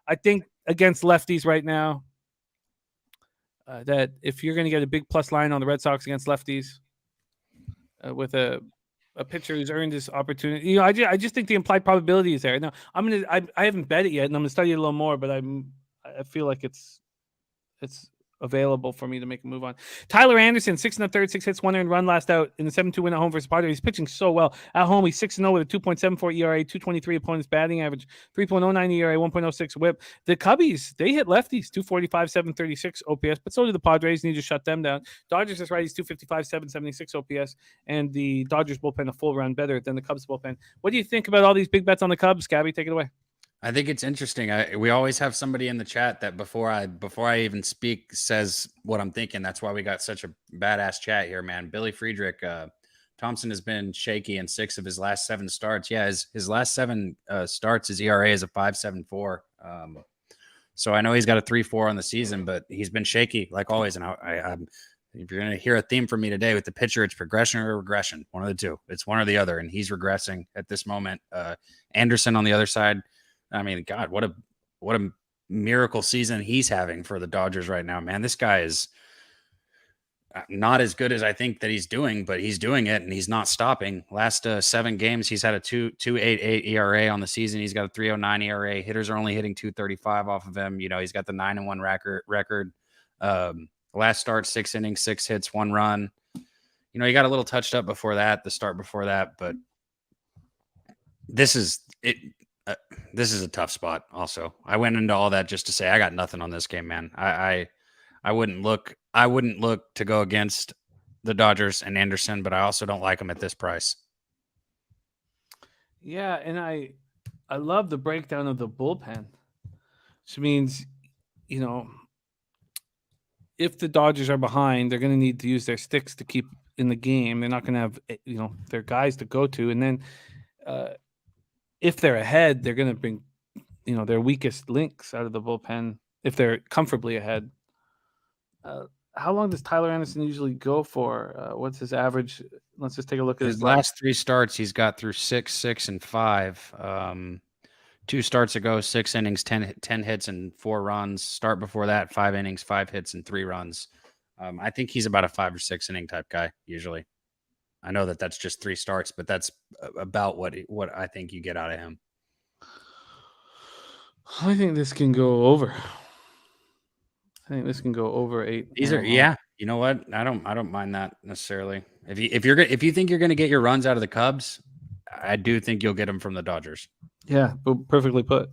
B: I think against lefties right now, that if you're going to get a big plus line on the Red Sox against lefties with a pitcher who's earned this opportunity, I just think the implied probability is there. Now, I haven't bet it yet, and I'm going to study it a little more, but I feel like it's available for me to make a move on. Tyler Anderson, 6 1/3, 6 hits, 1 earned run last out in the 7-2 win at home versus Padres. He's pitching so well. At home, he's 6-0 with a 2.74 ERA, 223 opponents batting average, 3.09 ERA, 1.06 whip. The Cubbies, they hit lefties, 245, 736 OPS, but so did the Padres. Need to shut them down. Dodgers is righties, 255, 776 OPS, and the Dodgers bullpen a full round better than the Cubs bullpen. What do you think about all these big bets on the Cubs? Cabbie, take it away.
D: I think it's interesting. We always have somebody in the chat that before I even speak says what I'm thinking. That's why we got such a badass chat here, man. Billy Friedrich, Thompson has been shaky in 6 of his last 7 starts. Yeah, his last 7 starts, his ERA is a 5.74. So I know he's got a 3.4 on the season, but he's been shaky like always. And I'm if you're going to hear a theme from me today with the pitcher, it's progression or regression. One of the two. It's one or the other, and he's regressing at this moment. Anderson on the other side. I mean, God, what a miracle season he's having for the Dodgers right now, man. This guy is not as good as I think that he's doing, but he's doing it and he's not stopping. Last 7 games, he's had a 2.88 ERA on the season. He's got a 3.09 ERA. Hitters are only hitting 2.35 off of him. You know, he's got the 9-1 record. Last start, 6 innings, 6 hits, 1 run. You know, he got a little touched up before that, the start before that, but this is it. This is a tough spot also. I went into all that just to say I got nothing on this game, man. I wouldn't look to go against the Dodgers and Anderson, but I also don't like them at this price.
B: Yeah, and I love the breakdown of the bullpen. Which means, you know, if the Dodgers are behind, they're going to need to use their sticks to keep in the game. They're not going to have, you know, their guys to go to, and then if they're ahead, they're going to bring, you know, their weakest links out of the bullpen if they're comfortably ahead. How long does Tyler Anderson usually go for? What's his average? Let's just take a look at
D: his last 3 starts. He's got through 6, 6, and 5. 2 starts ago, 6 innings, 10 hits, and 4 runs. Start before that, 5 innings, 5 hits, and 3 runs. I think he's about a 5 or 6 inning type guy usually. I know that that's just 3 starts, but that's about what I think you get out of him.
B: I think this can go over. I think this can go over 8.
D: These are, yeah. You know what? I don't mind that necessarily. If you think you're going to get your runs out of the Cubs, I do think you'll get them from the Dodgers.
B: Yeah, perfectly put.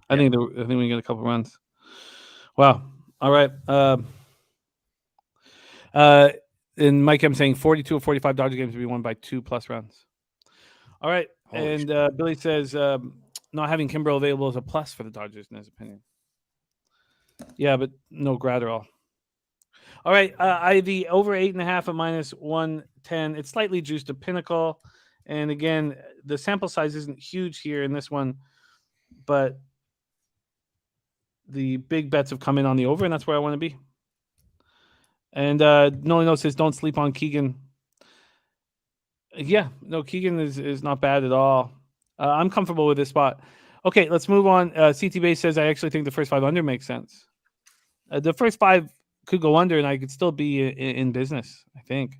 B: I think we can get a couple runs. Wow. All right. And Mike, I'm saying 42 or 45 Dodger games to be won by 2+ runs. All right. Holy and Billy says not having Kimbrel available is a plus for the Dodgers, in his opinion. Yeah, but no Gratterall. All right, I the over 8.5 at minus 110. It's slightly juiced to Pinnacle, and again, the sample size isn't huge here in this one, but the big bets have come in on the over, and that's where I want to be. And Noli Note says, don't sleep on Keegan. Yeah, no, Keegan is not bad at all. I'm comfortable with this spot. Okay, let's move on. CT Base says, I actually think the first 5 under makes sense. The first 5 could go under, and I could still be in business, I think.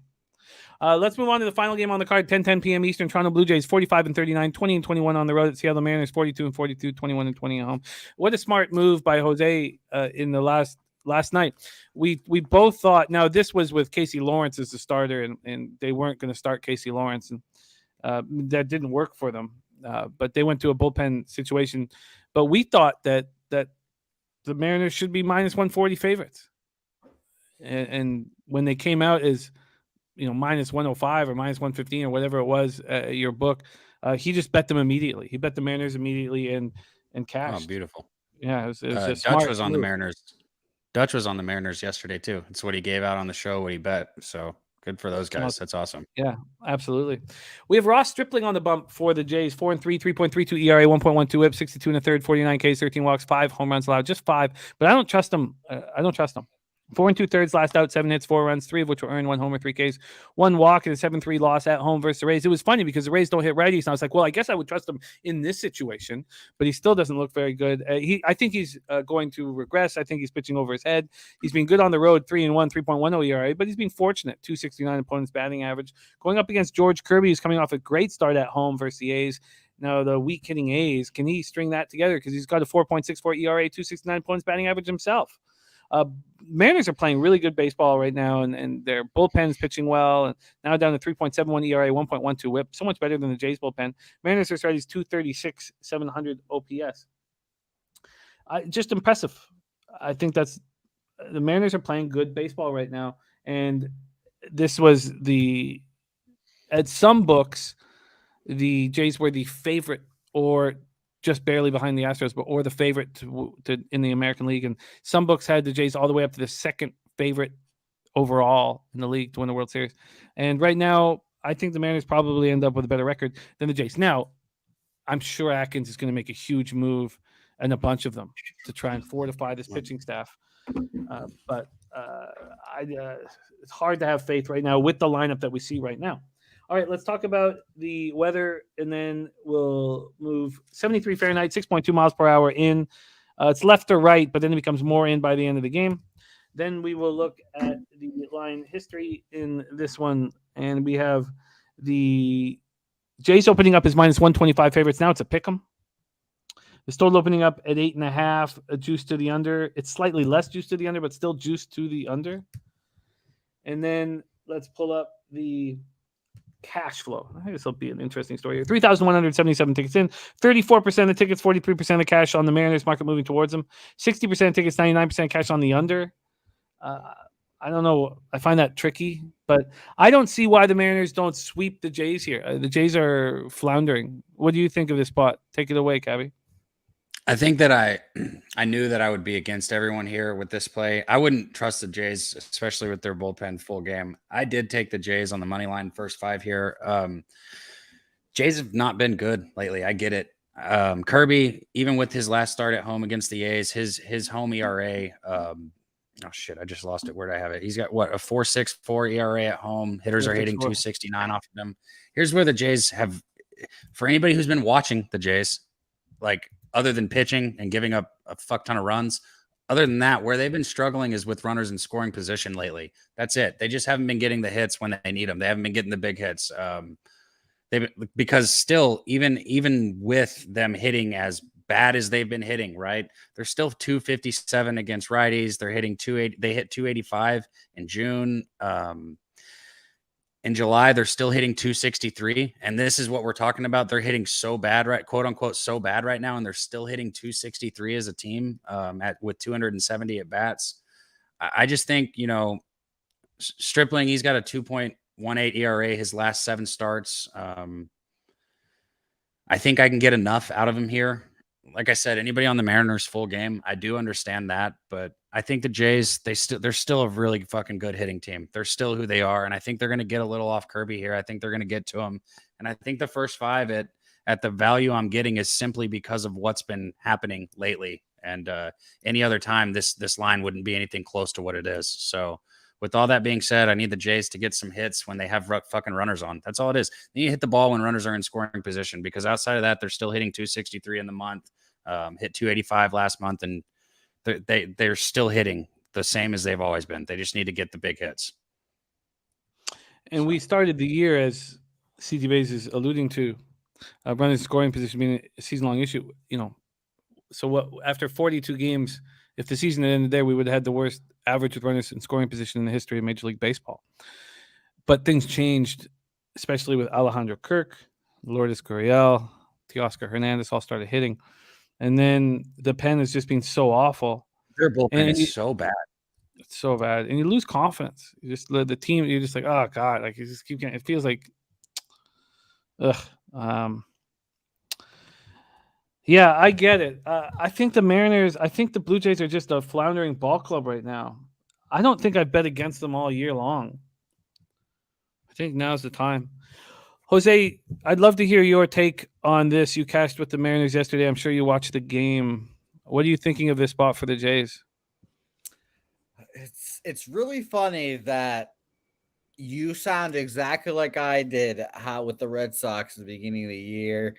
B: Let's move on to the final game on the card, 10:10 p.m. Eastern. Toronto Blue Jays 45-39, 20-21 on the road at Seattle Mariners 42-42, 21-20 at home. What a smart move by Jose in the last night. We both thought, now this was with Casey Lawrence as the starter, and they weren't going to start Casey Lawrence, and that didn't work for them. But they went to a bullpen situation. But we thought that the Mariners should be minus 140 favorites, and when they came out as minus 105 or minus 115 or whatever it was, your book, he just bet them immediately. He bet the Mariners immediately and cashed.
D: Oh, beautiful.
B: Yeah, it was just
D: Dutch was on the Mariners. Dutch was on the Mariners yesterday too. It's what he gave out on the show, what he bet. So good for those guys. That's awesome.
B: Yeah, absolutely. We have Ross Stripling on the bump for the Jays. 4-3, 3.32 ERA, 1.12 WHIP, 62 1/3, 49 Ks, 13 walks, 5 home runs allowed, just 5. But I don't trust him. 4 2/3 last out, 7 hits, 4 runs, 3 of which were earned, 1 homer, 3 Ks, 1 walk, and a 7-3 loss at home versus the Rays. It was funny because the Rays don't hit righties, and I was like, well, I guess I would trust him in this situation, but he still doesn't look very good. I think he's going to regress. I think he's pitching over his head. He's been good on the road, 3-1, 3.10 ERA, but he's been fortunate, 269 opponent's batting average. Going up against George Kirby, who's coming off a great start at home versus the A's. Now, the weak hitting A's, can he string that together? Because he's got a 4.64 ERA, 269 opponent's batting average himself. Mariners are playing really good baseball right now, and their bullpen's pitching well, and now down to 3.71 ERA, 1.12 WHIP, so much better than the Jays bullpen. Mariners are starting 236, 700 OPS. Just impressive. I think that's the Mariners are playing good baseball right now, and this was at some books, the Jays were the favorite or just barely behind the Astros, or the favorite to in the American League. And some books had the Jays all the way up to the second favorite overall in the league to win the World Series. And right now, I think the Mariners probably end up with a better record than the Jays. Now, I'm sure Atkins is going to make a huge move, and a bunch of them, to try and fortify this pitching staff. But it's hard to have faith right now with the lineup that we see right now. All right, let's talk about the weather, and then we'll move 73 Fahrenheit, 6.2 miles per hour in. It's left to right, but then it becomes more in by the end of the game. Then we will look at the line history in this one, and we have the Jays opening up as minus 125 favorites. Now it's a pick 'em. The total opening up at 8.5, a juice to the under. It's slightly less juice to the under, but still juice to the under. And then let's pull up the cash flow. I think this will be an interesting story here. 3,177 tickets in, 34% of the tickets, 43% of the cash on the Mariners market moving towards them, 60% of tickets, 99% cash on the under. I don't know. I find that tricky, but I don't see why the Mariners don't sweep the Jays here. The Jays are floundering. What do you think of this spot? Take it away, Cabbie.
D: I think that I knew that I would be against everyone here with this play. I wouldn't trust the Jays, especially with their bullpen full game. I did take the Jays on the money line first 5 here. Jays have not been good lately. I get it. Kirby, even with his last start at home against the A's, his home ERA. Oh shit! I just lost it. Where did I have it? He's got what, a 4.64 ERA at home. Hitters are hitting 269 off of him. Here's where the Jays have, for anybody who's been watching the Jays, like, other than pitching and giving up a fuck ton of runs, other than that, where they've been struggling is with runners in scoring position lately. That's it. They just haven't been getting the hits when they need them. They haven't been getting the big hits. Because still, even with them hitting as bad as they've been hitting, right? They're still 257 against righties. They're hitting 280. They hit 285 in June. In July, they're still hitting 263. And this is what we're talking about. They're hitting so bad, right? Quote unquote, so bad right now. And they're still hitting 263 as a team with 270 at bats. I just think, Stripling, he's got a 2.18 ERA his last 7 starts. I think I can get enough out of him here. like I said, anybody on the Mariners full game, I do understand that, but I think the Jays, they're still a really fucking good hitting team. They're still who they are, and I think they're going to get a little off Kirby here. I think they're going to get to him, and I think the first 5 at the value I'm getting is simply because of what's been happening lately. And any other time, this line wouldn't be anything close to what it is. So with all that being said, I need the Jays to get some hits when they have fucking runners on. That's all it is. They need to hit the ball when runners are in scoring position, because outside of that, they're still hitting 263 in the month, hit 285 last month, and they're still hitting the same as they've always been. They just need to get the big hits.
B: And we started the year, as CT Bays is alluding to, runners scoring position being a season-long issue. So what? After 42 games, if the season had ended there, we would have had the worst average with runners in scoring position in the history of Major League Baseball. But things changed, especially with Alejandro Kirk, Lourdes Gurriel, Teoscar Hernandez all started hitting. And then the pen has just been so awful.
D: Their bullpen is so bad.
B: It's so bad. And you lose confidence. You just the team, you're just like, oh God, like you just keep getting, it feels like, yeah, I get it. I think the Blue Jays are just a floundering ball club right now. I don't think I bet against them all year long. I think now's the time. Jose, I'd love to hear your take on this. You cashed with the Mariners yesterday. I'm sure you watched the game. What are you thinking of this spot for the Jays?
C: It's really funny that you sound exactly like I did with the Red Sox at the beginning of the year.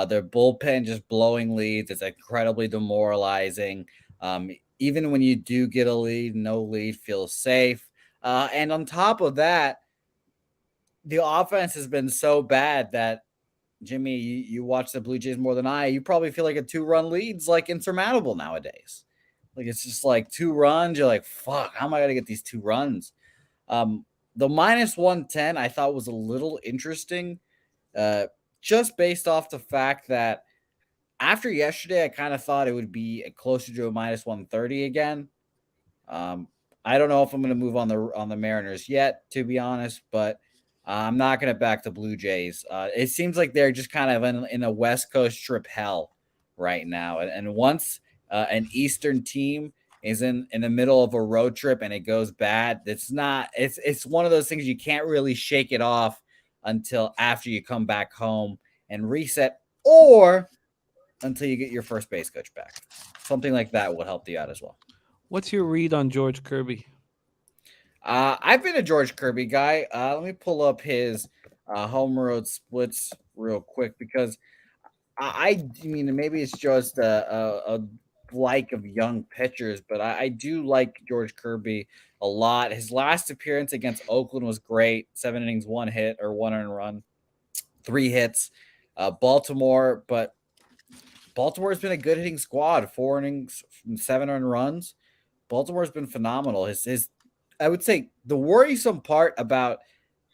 C: Their bullpen just blowing leads. It's incredibly demoralizing. Even when you do get a lead, no lead feels safe. And on top of that, the offense has been so bad that, Jimmy, you watch the Blue Jays more than I. You probably feel like a 2-run lead's like insurmountable nowadays. Like it's just like 2 runs. You're like, fuck, how am I going to get these 2 runs? The -110 I thought was a little interesting. Just based off the fact that after yesterday, I kind of thought it would be closer to a -130 again. I don't know if I'm going to move on the Mariners yet, to be honest, but I'm not going to back the Blue Jays. It seems like they're just kind of in a West Coast trip hell right now. And once an Eastern team is in the middle of a road trip and it goes bad, it's one of those things you can't really shake it off until after you come back home and reset, or until you get your first base coach back. Something like that will help you out as well.
B: What's your read on George Kirby?
C: I've been a George Kirby guy. Let me pull up his home road splits real quick, because I mean, maybe it's just a like of young pitchers, but I do like George Kirby a lot. His last appearance against Oakland was great. 7 innings, 1 hit or 1 earned run, 3 hits. Baltimore, but Baltimore's been a good hitting squad. 4 innings, 7 earned runs. Baltimore's been phenomenal. His I would say the worrisome part about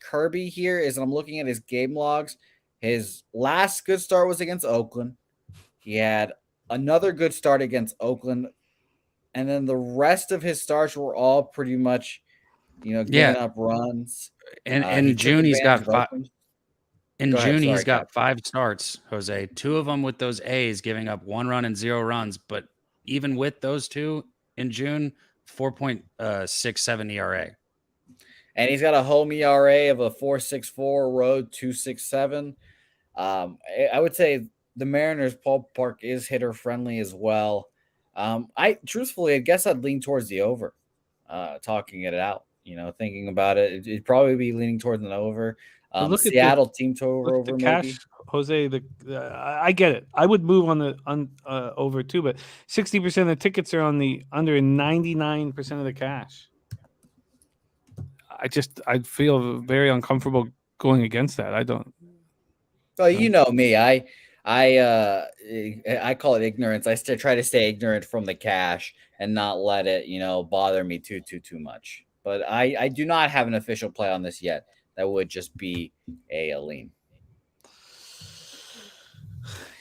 C: Kirby here is, I'm looking at his game logs. His last good start was against Oakland. He had another good start against Oakland, and then the rest of his starts were all pretty much, giving up runs.
D: And in June, he's got 5. In June, he's got 5 starts, Jose. 2 of them with those A's, giving up 1 run and 0 runs. But even with those 2 in June, 4.67 ERA.
C: And he's got a home ERA of a 4.64, road 2.67. I would say the Mariners ballpark is hitter friendly as well. I guess I'd lean towards the over. Talking it out, thinking about it, it'd probably be leaning towards an over. Seattle team total over maybe.
B: Cash, Jose. I get it. I would move on the over too, but 60% of the tickets are on the under, and 99% of the cash. I feel very uncomfortable going against that. I don't.
C: Well, you know me. I call it ignorance. I still try to stay ignorant from the cash and not let it, bother me too much. But I do not have an official play on this yet. That would just be a lean.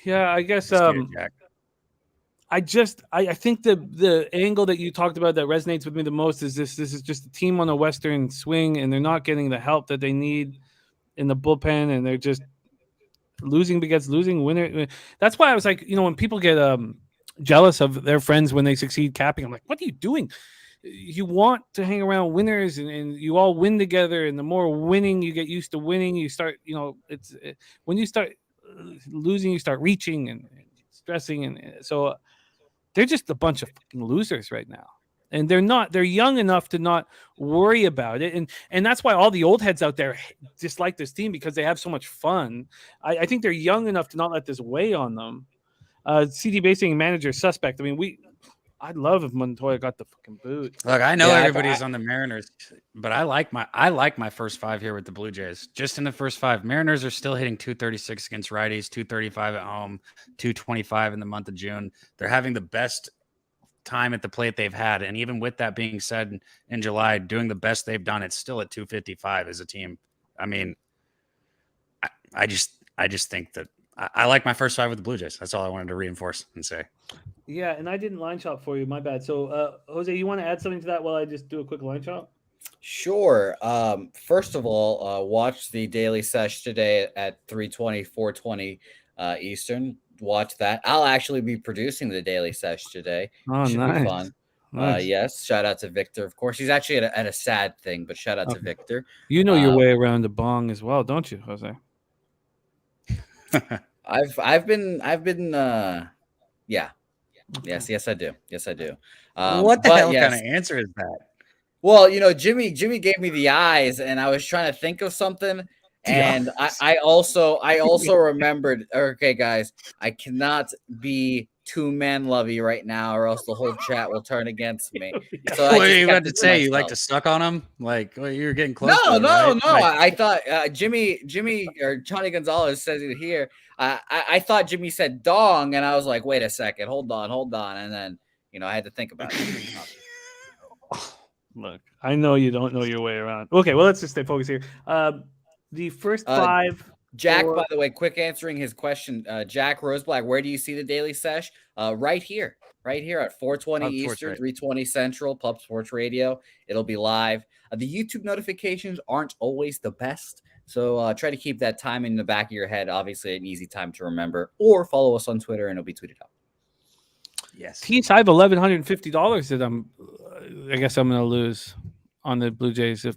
B: Yeah, I guess. I think the angle that you talked about that resonates with me the most is this. This is just a team on a Western swing, and they're not getting the help that they need in the bullpen, and they're just. losing begets losing. Winner. That's why I was like, when people get jealous of their friends when they succeed capping, I'm like, what are you doing? You want to hang around winners, and you all win together. And the more winning you get used to winning, you start, when you start losing, you start reaching and stressing. And so they're just a bunch of fucking losers right now. And they're young enough to not worry about it. And that's why all the old heads out there dislike this team, because they have so much fun. I think they're young enough to not let this weigh on them. CD basing manager suspect. I mean, I'd love if Montoya got the fucking boot.
D: Look, I know everybody's on the Mariners, but I like my first 5 here with the Blue Jays. Just in the first 5, Mariners are still hitting 236 against righties, 235 at home, 225 in the month of June. They're having the best time at the plate they've had, and even with that being said, in July, doing the best they've done, it's still at 255 as a team. I mean, I just think that I like my first 5 with the Blue Jays. That's all I wanted to reinforce and say.
B: Yeah, and I didn't line shop for you. My bad. So, Jose, you want to add something to that while I just do a quick line shop?
C: Sure. First of all, watch the daily sesh today at 3:20, 4:20 Eastern. Watch that. I'll actually be producing the daily sesh today.
B: Oh,
C: Should
B: nice.
C: be fun.
B: Nice.
C: Yes. Shout out to Victor. Of course, he's actually at a sad thing, but shout out to Victor.
B: You know your way around the bong as well, don't you, Jose?
C: I've been yeah.
B: Okay.
C: Yes, I do. Yes, I do.
D: What the hell kind of answer is that?
C: Well, Jimmy gave me the eyes, and I was trying to think of something, and I also remembered. Okay, guys, I cannot be too man-lovey right now, or else the whole chat will turn against me. So
D: what are you about to say? You like to suck on him? Like, well, you're getting close.
C: No.
D: Right?
C: I thought Jimmy or Johnny Gonzalez says it here. I thought Jimmy said dong, and I was like, wait a second, hold on, and then I had to think about it.
B: Look, I know you don't know your way around. Okay, well, let's just stay focused here. The first 5.
C: Jack, by the way, quick answering his question. Jack Roseblack, where do you see the daily sesh? Right here at 4:20 Eastern, 3:20 Central, Pub Sports Radio. It'll be live. The YouTube notifications aren't always the best, so try to keep that time in the back of your head. Obviously, an easy time to remember. Or follow us on Twitter, and it'll be tweeted out.
B: Yes. I have $1,150 that I guess I'm going to lose on the Blue Jays if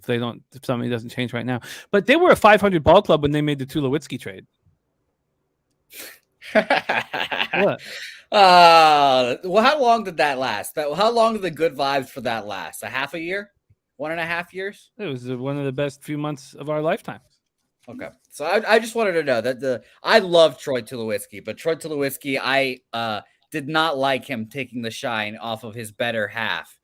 B: something doesn't change right now. But they were a 500 ball club when they made the Tulowitzki trade. What?
C: Well, how long did that last? How long did the good vibes for that last? A half a year? 1.5 years?
B: It was one of the best few months of our lifetime.
C: Okay. So I just wanted to know that I love Troy Tulowitzki, but Troy Tulowitzki, I did not like him taking the shine off of his better half,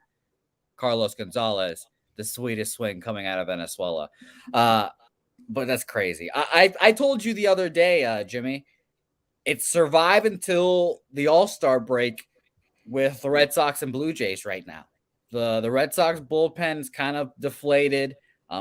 C: Carlos Gonzalez, the sweetest swing coming out of Venezuela. But that's crazy. I told you the other day, Jimmy, it's survive until the All-Star break with the Red Sox and Blue Jays right now. The Red Sox bullpen is kind of deflated.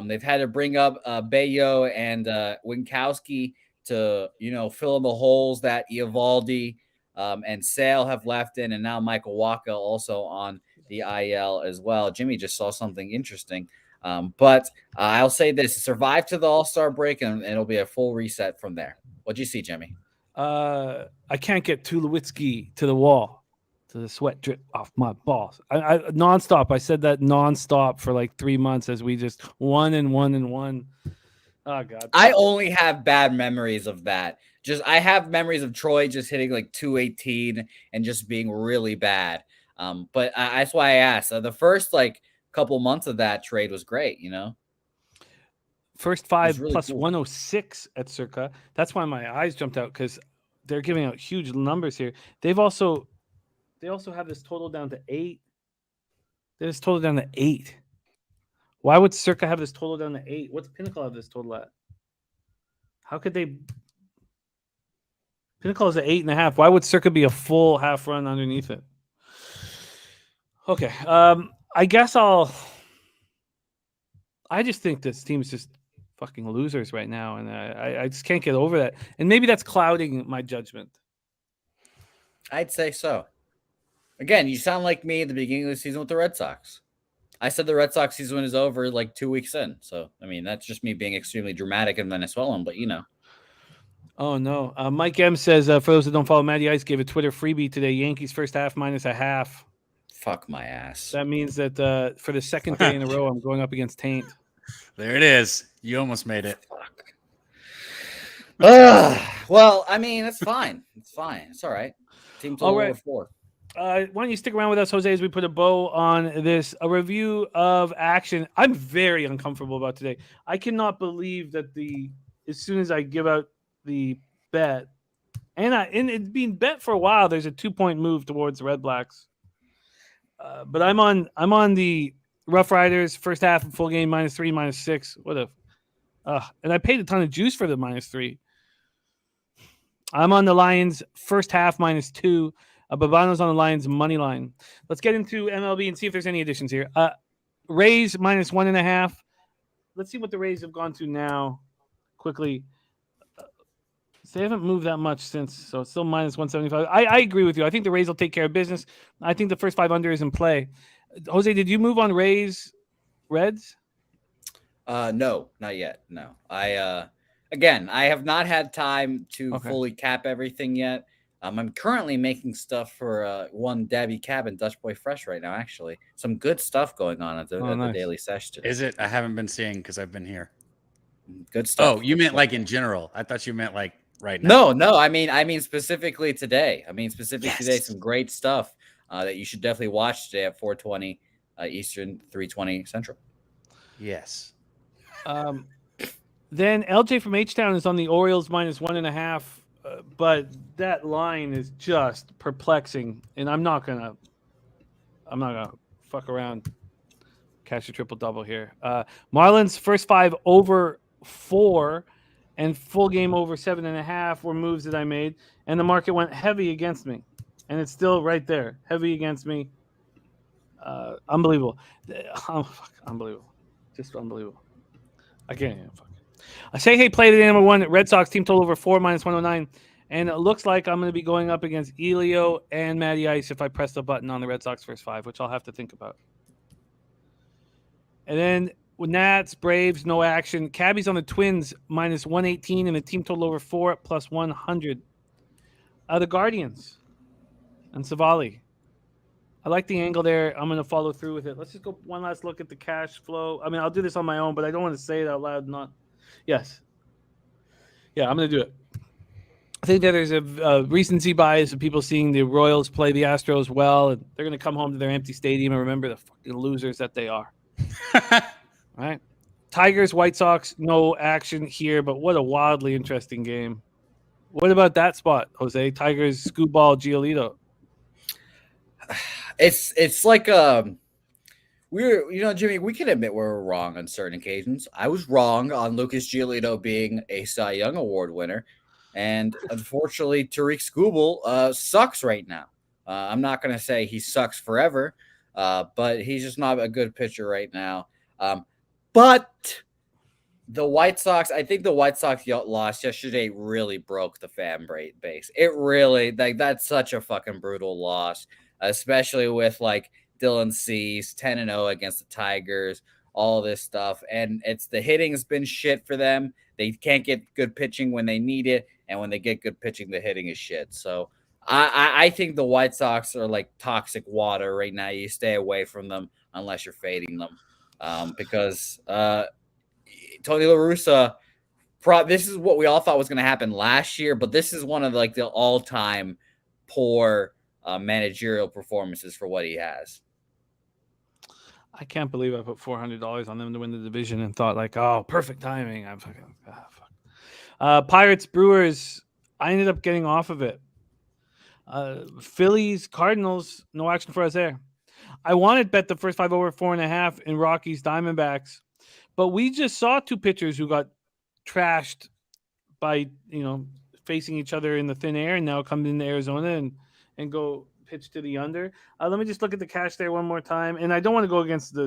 C: They've had to bring up Bello and Winkowski to, fill in the holes that Eovaldi and Sale have left in, and now Michael Wacha also on the IL as well. Jimmy just saw something interesting. But I'll say this, survive to the All-Star break, and it'll be a full reset from there. What'd you see, Jimmy?
B: I can't get Tulowitzki to the wall, to the sweat drip off my balls. I nonstop. I said that nonstop for like 3 months as we just won and won and won. Oh, God.
C: I only have bad memories of that. I have memories of Troy just hitting like 218 and just being really bad. But that's why I asked. The first couple months of that trade was great,
B: First 5
C: really
B: plus
C: cool.
B: 106 at Circa. That's why my eyes jumped out, because they're giving out huge numbers here. They also have this total down to 8. This total down to 8. Why would Circa have this total down to 8? What's Pinnacle have this total at? How could they? Pinnacle is at 8.5. Why would Circa be a full half run underneath it? Okay. I guess I just think this team is just fucking losers right now, and I just can't get over that. And maybe that's clouding my judgment.
C: I'd say so. Again, you sound like me at the beginning of the season with the Red Sox. I said the Red Sox season is over like 2 weeks in. So, I mean, that's just me being extremely dramatic and Venezuelan, but
B: Oh no. Mike M says, for those that don't follow, Matty Ice gave a Twitter freebie today. Yankees first half -0.5.
C: Fuck my ass.
B: That means that for the second day in a row, I'm going up against Taint.
D: There it is. You almost made it.
C: Fuck. Well, I mean, it's fine. It's fine. It's all right. Team's all right. 4.
B: Why don't you stick around with us, Jose, as we put a bow on this? A review of action. I'm very uncomfortable about today. I cannot believe that as soon as I give out the bet, and it's been bet for a while, there's a 2-point move towards the Red Blacks. But I'm on the Roughriders first half and full game -3, -6. What a and I paid a ton of juice for the -3. I'm on the Lions first half -2. Babano's on the Lions money line. Let's get into MLB and see if there's any additions here. Rays -1.5. Let's see what the Rays have gone to now. Quickly, they haven't moved that much since, so it's still -175. I agree with you. I think the Rays will take care of business. I think the first 5 under is in play. Jose, did you move on Rays Reds?
C: No, not yet. No, I have not had time to fully cap everything yet. I'm currently making stuff for one Dabby Cabin Dutch Boy Fresh right now. Actually, some good stuff going on at the daily session.
D: Is it? I haven't been seeing because I've been here.
C: Good stuff.
D: Oh, you meant like in general? I thought you meant like right now.
C: No. I mean specifically today. Today, some great stuff that you should definitely watch today at 4:20 Eastern, 3:20 Central.
D: Yes.
B: Then LJ from H-Town is on the Orioles -1.5. But that line is just perplexing, and I'm not gonna fuck around. Cash a triple double here. Marlins first 5 over 4, and full game over 7.5 were moves that I made, and the market went heavy against me, and it's still right there, heavy against me. Unbelievable, unbelievable, just unbelievable. I can't even fuck. I say, hey, played at number 1. Red Sox team total over 4 -109. And it looks like I'm going to be going up against Elio and Matty Ice if I press the button on the Red Sox first 5, which I'll have to think about. And then with Nats, Braves, no action. Cabbie's on the Twins -118 and the team total over 4 +100. The Guardians and Savali. I like the angle there. I'm going to follow through with it. Let's just go one last look at the cash flow. I mean, I'll do this on my own, but I don't want to say it out loud. Yes. Yeah, I'm going to do it. I think that there's a recency bias of people seeing the Royals play the Astros well, and they're going to come home to their empty stadium and remember the fucking losers that they are. All right. Tigers, White Sox, no action here, but what a wildly interesting game. What about that spot, Jose? Tigers, scoop ball, Giolito.
C: It's like Jimmy, we can admit we're wrong on certain occasions. I was wrong on Lucas Giolito being a Cy Young Award winner. And unfortunately, Tariq Skubal sucks right now. I'm not going to say he sucks forever, but he's just not a good pitcher right now. But the White Sox, I think the White Sox loss yesterday really broke the fan base. It really, that's such a fucking brutal loss, especially with like Dylan Cease 10-0 against the Tigers, all this stuff. And the hitting's been shit for them. They can't get good pitching when they need it. And when they get good pitching, the hitting is shit. So I think the White Sox are like toxic water right now. You stay away from them unless you're fading them. Because Tony La Russa, this is what we all thought was going to happen last year, but this is one of like the all-time poor managerial performances for what he has.
B: I can't believe I put $400 on them to win the division and thought like, oh, perfect timing. I'm fucking fuck. Pirates, Brewers. I ended up getting off of it. Phillies, Cardinals. No action for us there. I wanted bet the first 5 over 4.5 in Rockies, Diamondbacks, but we just saw 2 pitchers who got trashed by facing each other in the thin air, and now come into Arizona and go pitch to the under. Let me just look at the cash there one more time, and I don't want to go against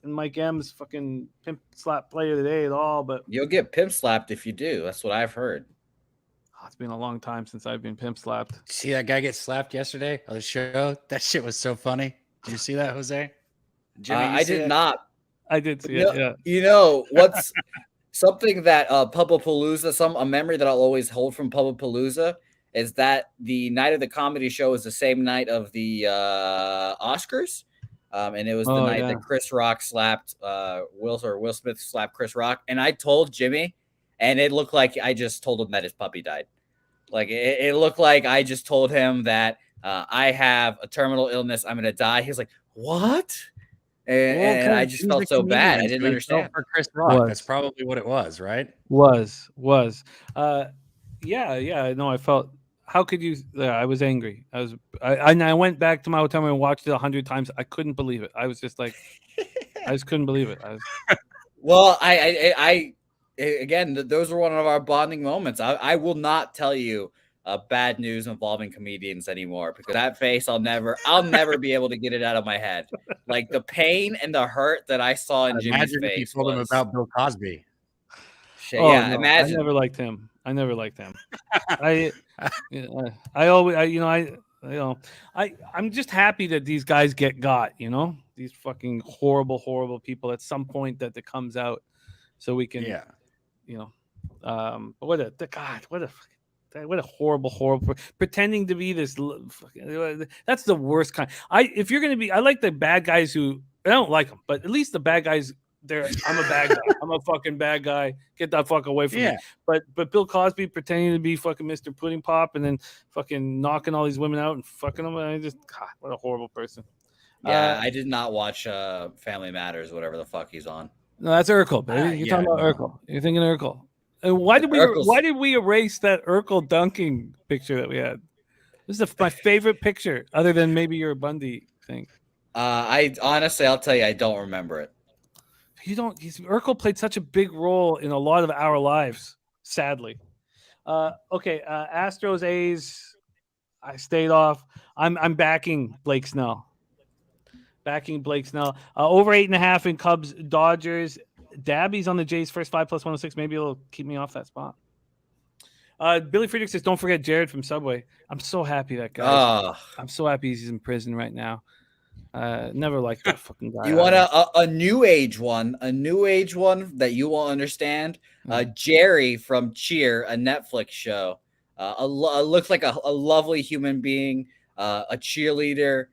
B: Mike M's fucking pimp slap play of the day at all, but
C: you'll get pimp slapped if you do. That's what I've heard.
B: It's been a long time since I've been pimp slapped.
D: See that guy get slapped yesterday on the show? That shit was so funny. Did you see that, Jose?
C: Jimmy, I did not.
B: I did see it. Yeah.
C: You know what's Something that Pubblepalooza, a memory that I'll always hold from Pubblepalooza is that the night of the comedy show was the same night of the Oscars. And it was the night that Chris Rock slapped Will Smith slapped Chris Rock. And I told Jimmy, and it looked like I just told him that his puppy died. Like it looked like I just told him that I have a terminal illness. I'm going to die. He was like, what? And I just felt so bad. I didn't understand.
D: For Chris Rock, that's probably what it was, right?
B: Was. Yeah. No, I felt. How could you? I was angry. I went back to my hotel and watched it 100 times. I couldn't believe it. I was just like, I just couldn't believe it.
C: Well, I again, those were one of our bonding moments. I will not tell you bad news involving comedians anymore because that face, I'll never be able to get it out of my head. Like the pain and the hurt that I saw in Jimmy's face.
D: If you told him about Bill Cosby.
C: Shit, yeah, no, imagine.
B: I never liked him. I'm just happy that these guys got, these fucking horrible people at some point that it comes out so we can, what a horrible pretending to be this. That's the worst kind. If you're going to be, I like the bad guys who, I don't like them, but at least the bad guys, I'm a bad guy. I'm a fucking bad guy. Get that fuck away from me. But Bill Cosby pretending to be fucking Mr. Pudding Pop and then fucking knocking all these women out and fucking them. God, what a horrible person.
C: Yeah, I did not watch Family Matters, whatever the fuck he's on.
B: No, that's Urkel, baby. You're talking about Urkel. You're thinking Urkel. And why did we erase that Urkel dunking picture that we had? This is my favorite picture, other than maybe your Bundy thing.
C: I honestly, I'll tell you, I don't remember it.
B: Urkel played such a big role in a lot of our lives, sadly. Okay, Astros, A's. I stayed off. I'm backing Blake Snell. Over 8.5 in Cubs, Dodgers. Dabby's on the Jays first 5 plus 106. Maybe it'll keep me off that spot. Billy Friedrich says, "Don't forget Jared from Subway." I'm so happy that guy. I'm so happy he's in prison right now. Never liked that fucking guy.
C: You want a new age one that you will understand? Jerry from Cheer, a Netflix show. Looks like a lovely human being, a cheerleader.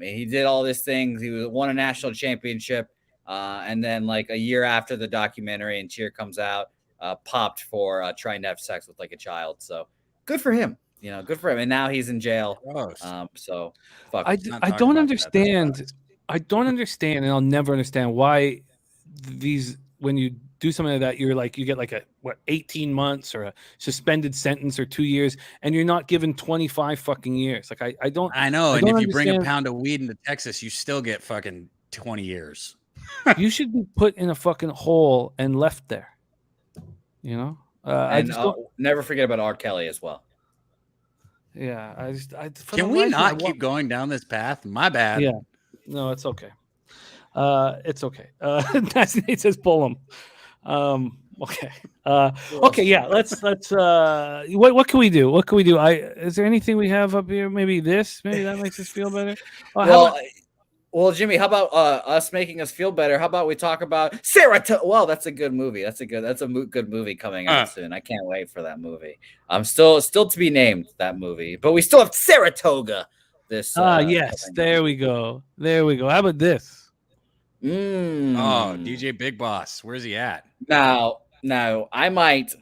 C: He did all these things. He won a national championship. And then like a year after the documentary and Cheer comes out, popped for trying to have sex with like a child. So good for him. Good for him. And now he's in jail. So fuck.
B: I don't understand. I don't understand, and I'll never understand why when you do something like that, you get like 18 months or a suspended sentence or 2 years, and you're not given 25 fucking years. Like I don't.
D: I know. And if you bring a pound of weed into Texas, you still get fucking 20 years.
B: You should be put in a fucking hole and left there.
C: I just never forget about R. Kelly as well.
B: Yeah,
D: can we not keep going down this path? My bad.
B: Yeah, no, it's okay. It's okay. Nate says pull him. Okay. Okay. Yeah. Let's. What can we do? Is there anything we have up here? Maybe that makes us feel better.
C: Well, Jimmy, how about us making us feel better? How about we talk about Saratoga? Well, that's a good movie. That's a good movie coming out soon. I can't wait for that movie. I'm still to be named that movie, but we still have Saratoga.
B: Yes, there we go. How about this?
D: Oh, DJ Big Boss, where's he at?
C: Now, I might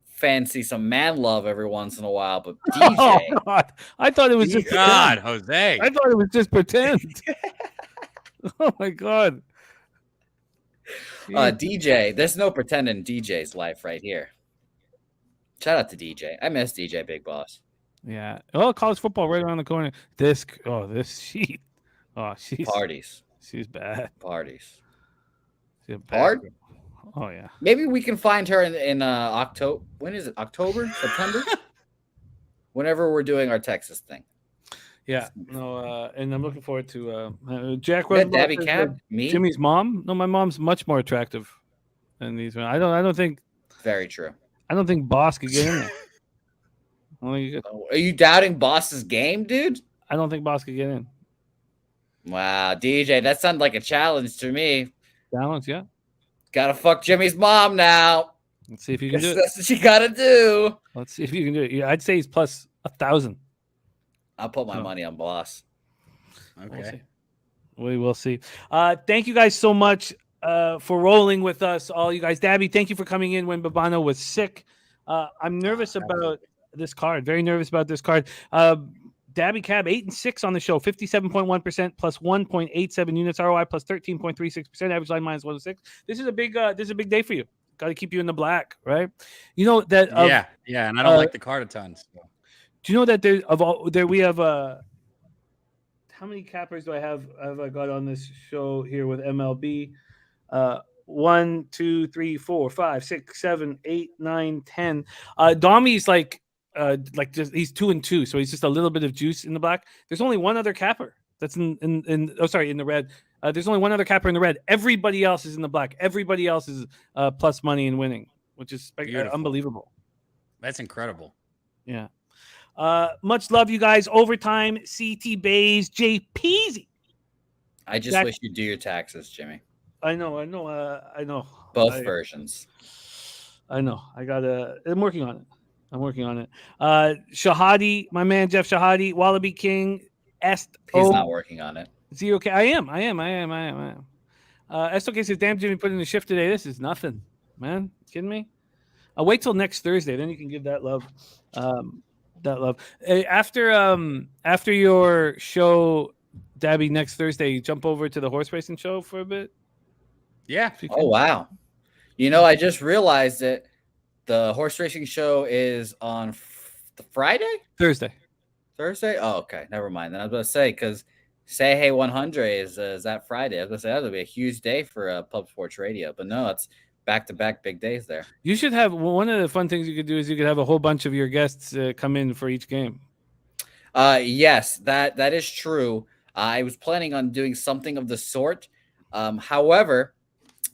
C: fancy some man love every once in a while, but DJ.
B: Oh, God. I thought it was just
D: God, Jose.
B: I thought it was just pretend. Oh my God.
C: DJ, there's no pretend in DJ's life right here. Shout out to DJ. I miss DJ Big Boss.
B: Yeah. Oh, college football right around the corner. This sheet. Oh,
C: parties.
B: She's bad.
C: Parties.
B: She's bad. Oh yeah.
C: Maybe we can find her in October. When is it? October? September? Whenever we're doing our Texas thing.
B: Yeah. No. And I'm looking forward to Jack.
C: Debbie Cab. Me.
B: Jimmy's mom. No, my mom's much more attractive than these. I don't think.
C: Very true.
B: I don't think Boss could get in there.
C: Are you doubting Boss's game, dude?
B: I don't think Boss could get in.
C: Wow, DJ, that sounded like a challenge to me.
B: Challenge, yeah.
C: Gotta fuck Jimmy's mom now.
B: Let's see if you can do it.
C: That's what you gotta do.
B: Let's see if you can do it. Yeah, I'd say he's plus 1,000.
C: I'll put my money on Boss.
D: Okay.
B: We will see. Thank you guys so much for rolling with us, all you guys. Dabby, thank you for coming in when Babano was sick. I'm nervous about this card. Very nervous about this card. Dabby Cab 8-6 on the show, 57.1% plus 1.87 units ROI plus 13.36% average line minus 106. This is a big day for you. Got to keep you in the black, right? You know that.
D: Yeah, and I don't like the card a ton. So.
B: Do you know that we have how many cappers do I have I got on this show here with MLB? 1, 2, 3, 4, 5, 6, 7, 8, 9, 10. Domi's like just he's 2 and 2, so he's just a little bit of juice in the black. There's only one other capper that's in the red. There's only one other capper in the red. Everybody else is in the black. Everybody else is plus money and winning, which is unbelievable.
D: That's incredible.
B: Yeah. Much love, you guys. Overtime, CT Bays, JPZ.
C: I just wish you'd do your taxes, Jimmy.
B: I know.
C: Both versions.
B: I know. I'm working on it. Shahadi, my man Jeff Shahadi, Wallaby King,
C: He's not working on it.
B: 0K. I am. SOK says, damn, Jimmy put in the shift today. This is nothing, man. Kidding me? I'll wait till next Thursday. Then you can give that love. After your show, Dabby, next Thursday, you jump over to the horse racing show for a bit.
D: Yeah.
C: Oh, wow. I just realized that the horse racing show is on the Friday?
B: Thursday? Oh,
C: okay. Never mind. Then I was going to say, because Say Hey 100 is that Friday. I was going to say, that'll be a huge day for Pub Sports Radio. But no, it's back-to-back big days there.
B: You should have one of the fun things you could do is you could have a whole bunch of your guests come in for each game.
C: Yes, that is true. I was planning on doing something of the sort. However,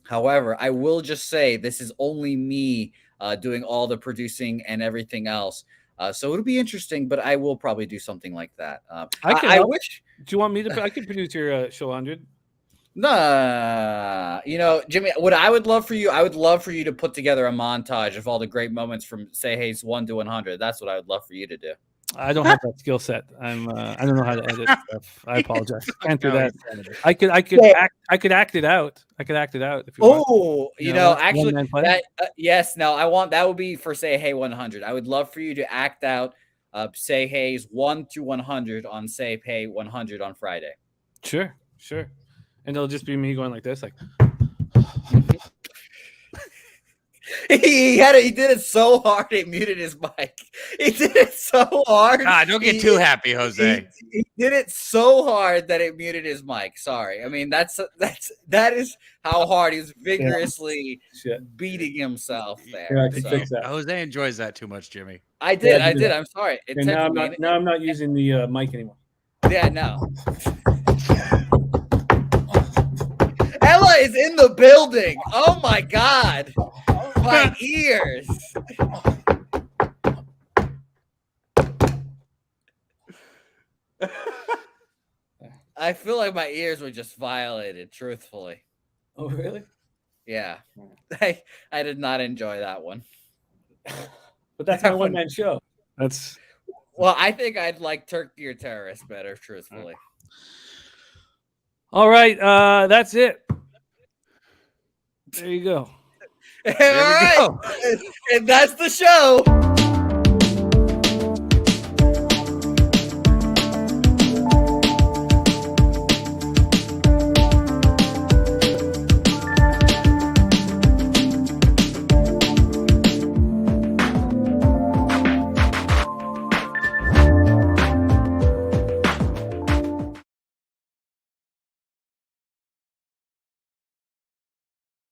C: I will just say this is only me doing all the producing and everything else. So it'll be interesting, but I will probably do something like that. I wish.
B: Do you want me to? I could produce your show 100.
C: Nah, Jimmy, what I would love for you to put together a montage of all the great moments from Say Hey's 1 to 100. That's what I would love for you to do.
B: I don't have that skill set. I don't know how to edit stuff. I apologize. Can't do that. I could act it out. I could act it out if you want.
C: Actually, yes. No, that would be for Say Hey 100. I would love for you to act out Say Hey's 1 to 100 on Say Hey 100 on Friday.
B: Sure. And it'll just be me going like this, like.
C: He did it so hard it muted his mic. He did it so hard.
D: Don't get too happy, Jose.
C: He did it so hard that it muted his mic. Sorry. I mean, that is how hard he was vigorously beating himself there.
D: Jose enjoys that too much, Jimmy.
C: I did. I'm sorry.
B: Now I'm not using the mic anymore.
C: Yeah, no. Ella is in the building. Oh my God. My ears. I feel like my ears were just violated, truthfully.
B: Oh, really?
C: Yeah. I did not enjoy that one.
B: But that's my one-man show.
C: Well, I think I'd like Turkey or Terrorist better, truthfully.
B: All right. That's it. There you go.
C: All right. And that's the show.